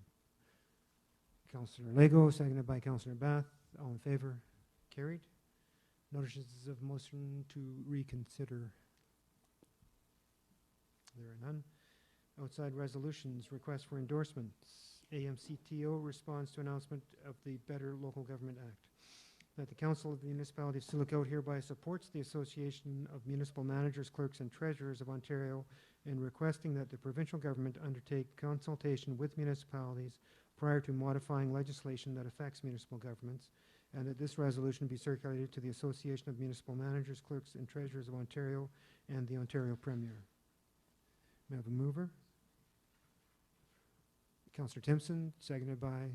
Councillor Lego, seconded by Councillor Bath. All in favor? Carried. Notices of motion to reconsider. There are none. Outside resolutions, request for endorsements. AMCTO responds to announcement of the Better Local Government Act. That the Council of the Municipality of Sulacote hereby supports the Association of Municipal Managers, Clerks and Treasurers of Ontario in requesting that the provincial government undertake consultation with municipalities prior to modifying legislation that affects municipal governments, and that this resolution be circulated to the Association of Municipal Managers, Clerks and Treasurers of Ontario and the Ontario Premier. May I have a mover? Councillor Timpson, seconded by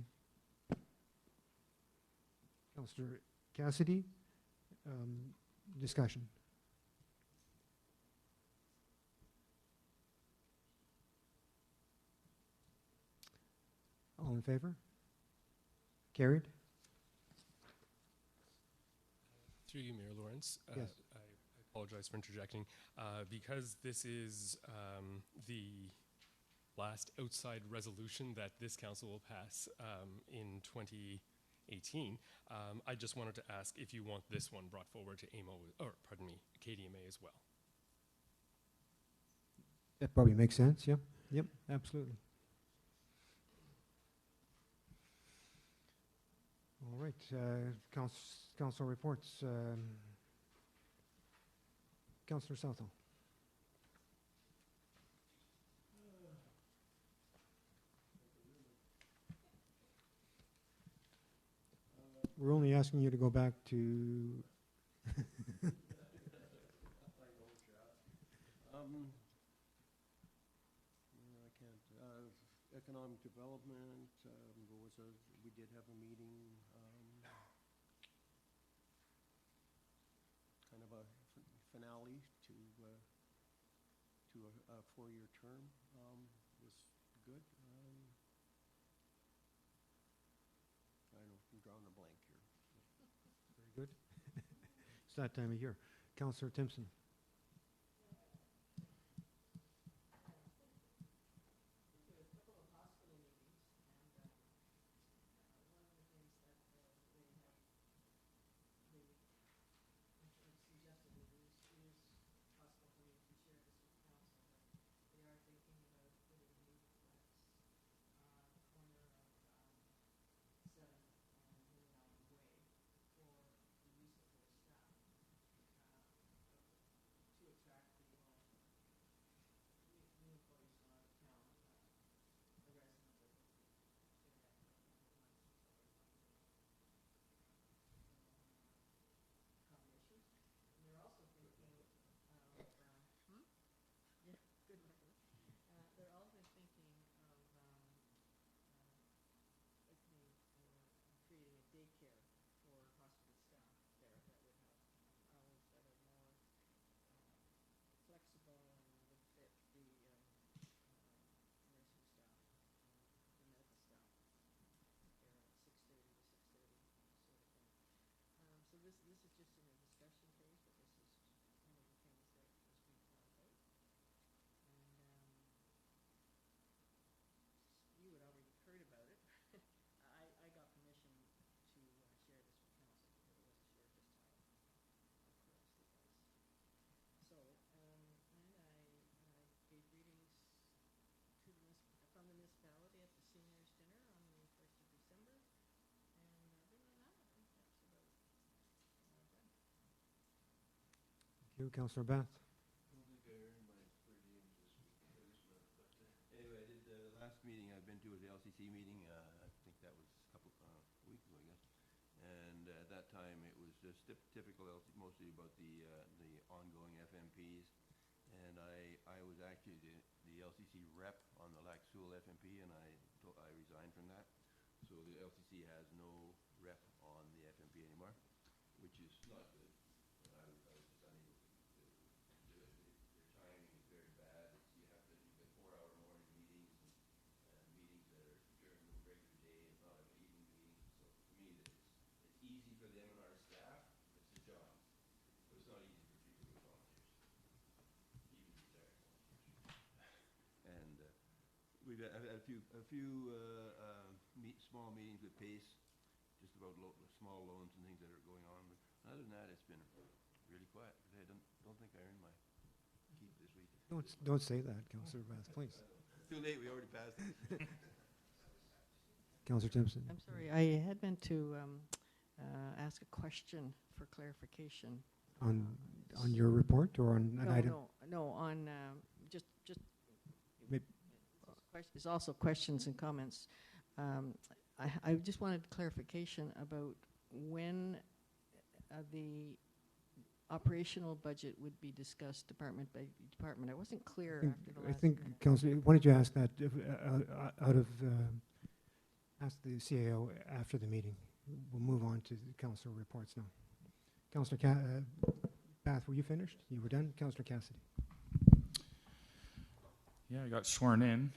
Councillor Cassidy. Discussion. All in favor? Carried. Through you, Mayor Lawrence. Yes. I apologize for interjecting. Because this is the last outside resolution that this council will pass in 2018, I just wanted to ask if you want this one brought forward to KDMA as well. That probably makes sense, yep. Yep, absolutely. All right, council reports. Councillor Southall. We're only asking you to go back to I can't. Economic development. We did have a meeting. Kind of a finale to a four-year term. Was good. I don't know. I'm drawing a blank here. Very good. It's that time of year. Councillor Timpson. Thank you, Councillor Bath. Anyway, I did the last meeting I've been to was the LCC meeting. I think that was a couple weeks ago, I guess. And at that time, it was just typical, mostly about the ongoing FMPs. And I was actually the LCC rep on the Lac Seul FMP, and I resigned from that. So the LCC has no rep on the FMP anymore, which is not good. I was just unable to do it. Their timing is very bad. You get 4-hour morning meetings and meetings that are during the regular day. It's not like an evening we've had a few small meetings with PACE, just about small loans and things that are going on. But other than that, it's been really quiet. I don't think I earned my keep this week. Don't say that, Councillor Bath, please. Too late. We already passed it. Councillor Timpson. I'm sorry, I had meant to ask a question for clarification. On your report or on an item? No, on just Maybe- it's also questions and comments. I just wanted clarification about when the operational budget would be discussed department by department. I wasn't clear after the last. I think, Councillor, why don't you ask that ask the CAO after the meeting. We'll move on to the councillor reports now. Councillor Bath, were you finished? You were done? Councillor Cassidy. Yeah, I got sworn in,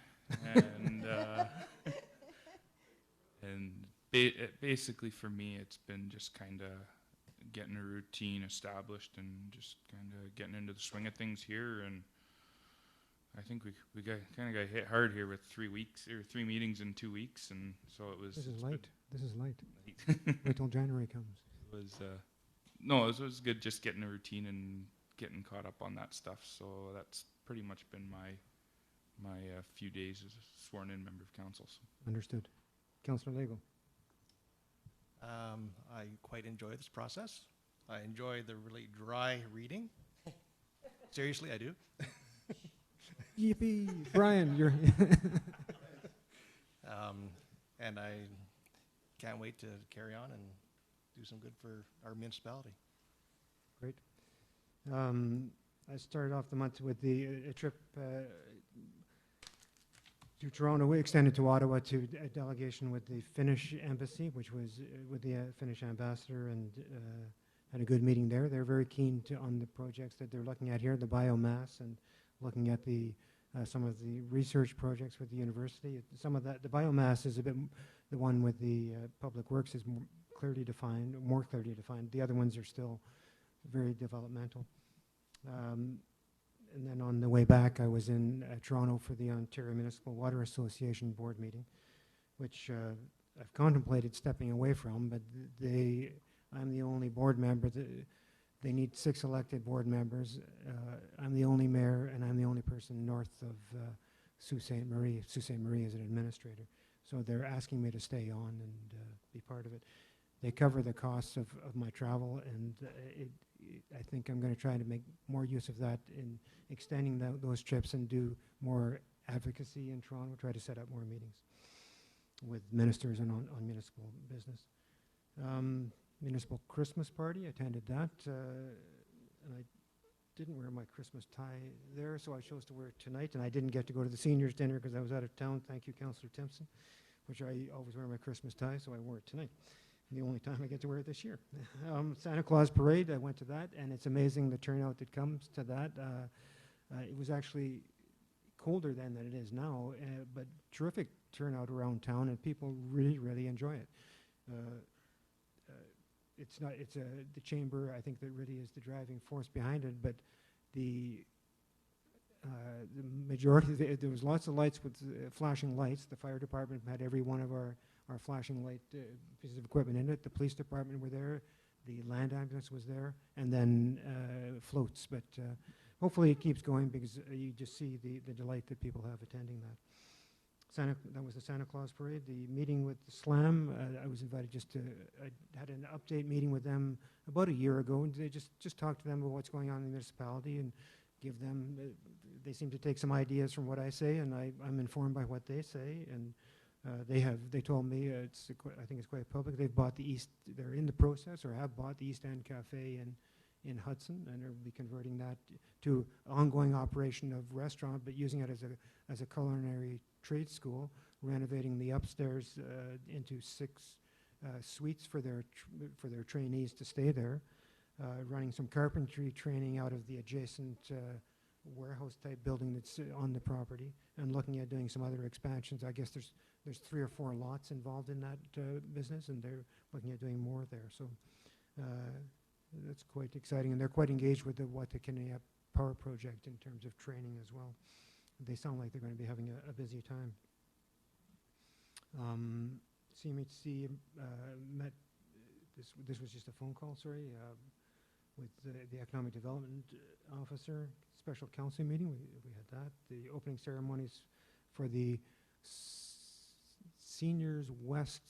and basically for me, it's been just kind of getting a routine established and just kind of getting into the swing of things here. And I think we kind of got hit hard here with 3 weeks or 3 meetings in 2 weeks, and so it was. This is light. This is light. Wait till January comes. It was no, it was good just getting a routine and getting caught up on that stuff. So that's pretty much been my few days as a sworn-in member of council. So. Understood. Councillor Lego. I quite enjoy this process. I enjoy the really dry reading. Seriously, I do. Yippee! Brian, you're... and I can't wait to carry on and do some good for our municipality. Great. I started off the month with a trip to Toronto, extended to Ottawa, to a delegation with the Finnish embassy, which was with the Finnish ambassador, and had a good meeting there. They're very keen on the projects that they're looking at here, the biomass, and looking at some of the research projects with the university. Some of that, the biomass is a bit, the one with the public works is more clearly defined. The other ones are still very developmental. And then on the way back, I was in Toronto for the Ontario Municipal Water Association board meeting, which I've contemplated stepping away from, but I'm the only board member. They need 6 elected board members. I'm the only mayor, and I'm the only person north of Sault Ste. Marie. Sault Ste. Marie is an administrator. So they're asking me to stay on and be part of it. They cover the costs of my travel, and I think I'm going to try to make more use of that in extending those trips and do more advocacy in Toronto, try to set up more meetings with ministers and on municipal business. Municipal Christmas party, attended that, and I didn't wear my Christmas tie there, so I chose to wear it tonight, and I didn't get to go to the seniors' dinner because I was out of town. Thank you, Councillor Timpson, which I always wear my Christmas tie, so I wore it tonight. The only time I get to wear it this year. Santa Claus Parade, I went to that, and it's amazing the turnout that comes to that. It was actually colder then than it is now, but terrific turnout around town, and people really, really enjoy it. It's the chamber, I think, that really is the driving force behind it, but the majority, there was lots of lights with flashing lights. The fire department had every one of our flashing light pieces of equipment in it. The police department were there. The land ambulance was there. And then floats. But hopefully it keeps going because you just see the delight that people have attending that. That was the Santa Claus Parade. The meeting with the SLAM, I was invited I had an update meeting with them about a year ago, and they just talked to them about what's going on in the municipality and give them, they seem to take some ideas from what I say, and I'm informed by what they say, and they told me, I think it's quite public, they're in the process or have bought the East End Cafe in Hudson, and they'll be converting that to ongoing operation of restaurant, but using it as a culinary trade school, renovating the upstairs into 6 suites for their trainees to stay there, running some carpentry training out of the adjacent warehouse type building that's on the property, and looking at doing some other expansions. I guess there's 3 or 4 lots involved in that business, and they're looking at doing more there. So that's quite exciting, and they're quite engaged with the Wataynikaneyap Power Project in terms of training as well. they sound like they're going to be having a busy time. CMHC met, this was just a phone call, sorry, with the Economic Development Officer, special council meeting, we had that. The opening ceremonies for the Seniors West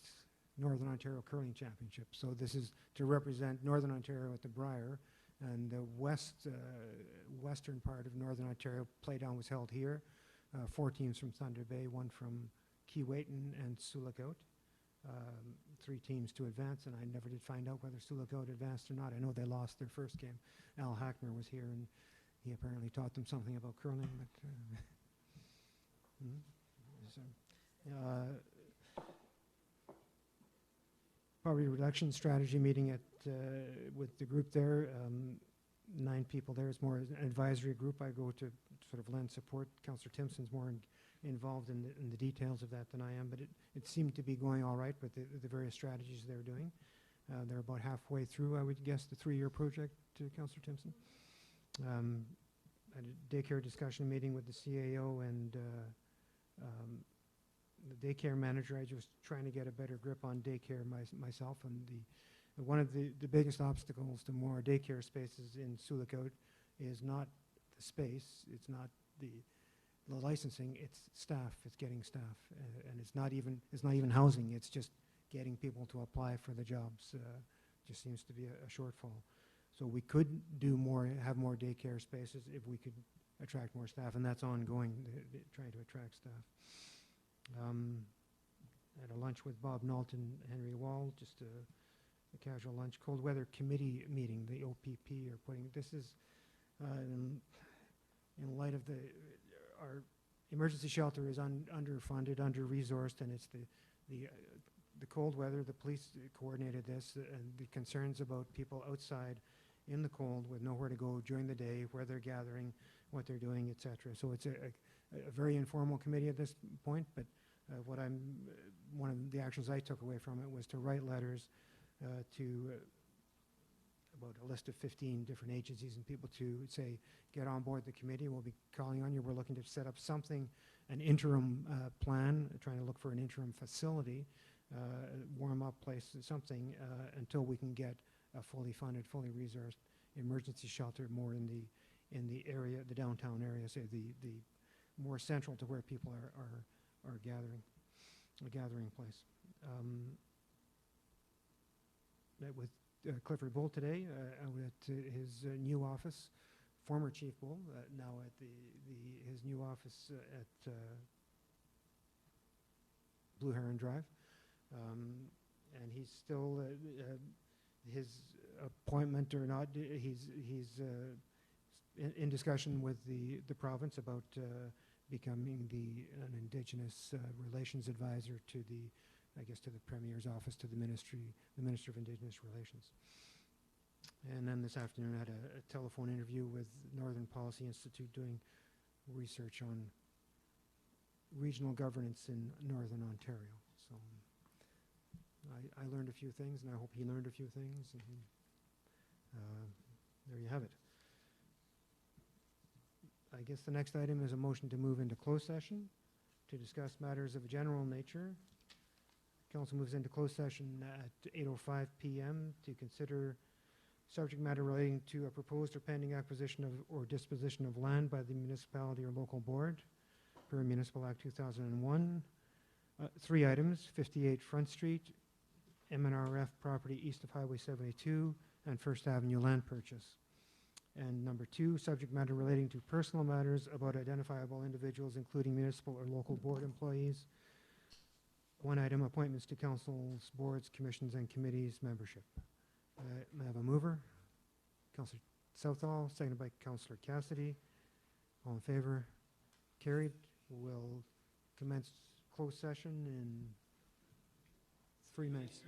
Northern Ontario Curling Championship. So this is to represent Northern Ontario at the Briar, and the western part of Northern Ontario playdown was held here. 4 teams from Thunder Bay, 1 from Keewatin and Sioux Lookout. 3 teams to advance, and I never did find out whether Sioux Lookout advanced or not. I know they lost their first game. Al Hackner was here, and he apparently taught them something about curling. But, poverty reduction strategy meeting at with the group there. 9 people there. It's more an advisory group. I go to sort of lend support. Councillor Timpson's more involved in the details of that than I am, but it seemed to be going all right with the various strategies they're doing. They're about halfway through, I would guess, the 3-year project, Councillor Timpson. At a daycare discussion meeting with the CAO and the daycare manager. I was trying to get a better grip on daycare myself, and one of the biggest obstacles to more daycare spaces in Sioux Lookout is not the space, it's not the licensing, it's staff, it's getting staff, and it's not even housing, it's just getting people to apply for the jobs. Just seems to be a shortfall. So we could do more, have more daycare spaces if we could attract more staff, and that's ongoing, trying to attract staff. At a lunch with Bob Knowlton, Henry Wall, just a casual lunch. Cold weather committee meeting, the OPP are putting, this is in light of our emergency shelter is underfunded, under-resourced, and it's the cold weather. The police coordinated this, and the concerns about people outside in the cold with nowhere to go during the day, where they're gathering, what they're doing, etc. So it's a very informal committee at this point, but one of the actions I took away from it was to write letters to about a list of 15 different agencies and people to say, get on board the committee, we'll be calling on you. We're looking to set up something, an interim plan, trying to look for an interim facility, warm-up place, something, until we can get a fully funded, fully resourced emergency shelter more in the area, the downtown area, say the more central to where people are gathering, a gathering place. Met with Clifford Bull today out at his new office, former Chief Bull, now at his new office at Blue Heron Drive, and he's still his appointment or not. He's in discussion with the province about becoming an Indigenous relations advisor to to the Premier's office, to the Minister of Indigenous Relations. And then this afternoon I had a telephone interview with Northern Policy Institute doing research on regional governance in Northern Ontario. So I learned a few things, and I hope he learned a few things. And there you have it. I guess the next item is a motion to move into closed session to discuss matters of a general nature. Council moves into closed session at 8:05 p.m. to consider subject matter relating to a proposed or pending acquisition of or disposition of land by the municipality or local board per Municipal Act 2001. 3 items: 58 Front Street, MNRF property east of Highway 72, and First Avenue land purchase. And number 2, subject matter relating to personal matters about identifiable individuals, including municipal or local board employees. 1 item, appointments to councils, boards, commissions, and committees membership. May I have a mover? Councillor Southall, seconded by Councillor Cassidy. All in favor? Carried. We'll commence closed session in 3 minutes.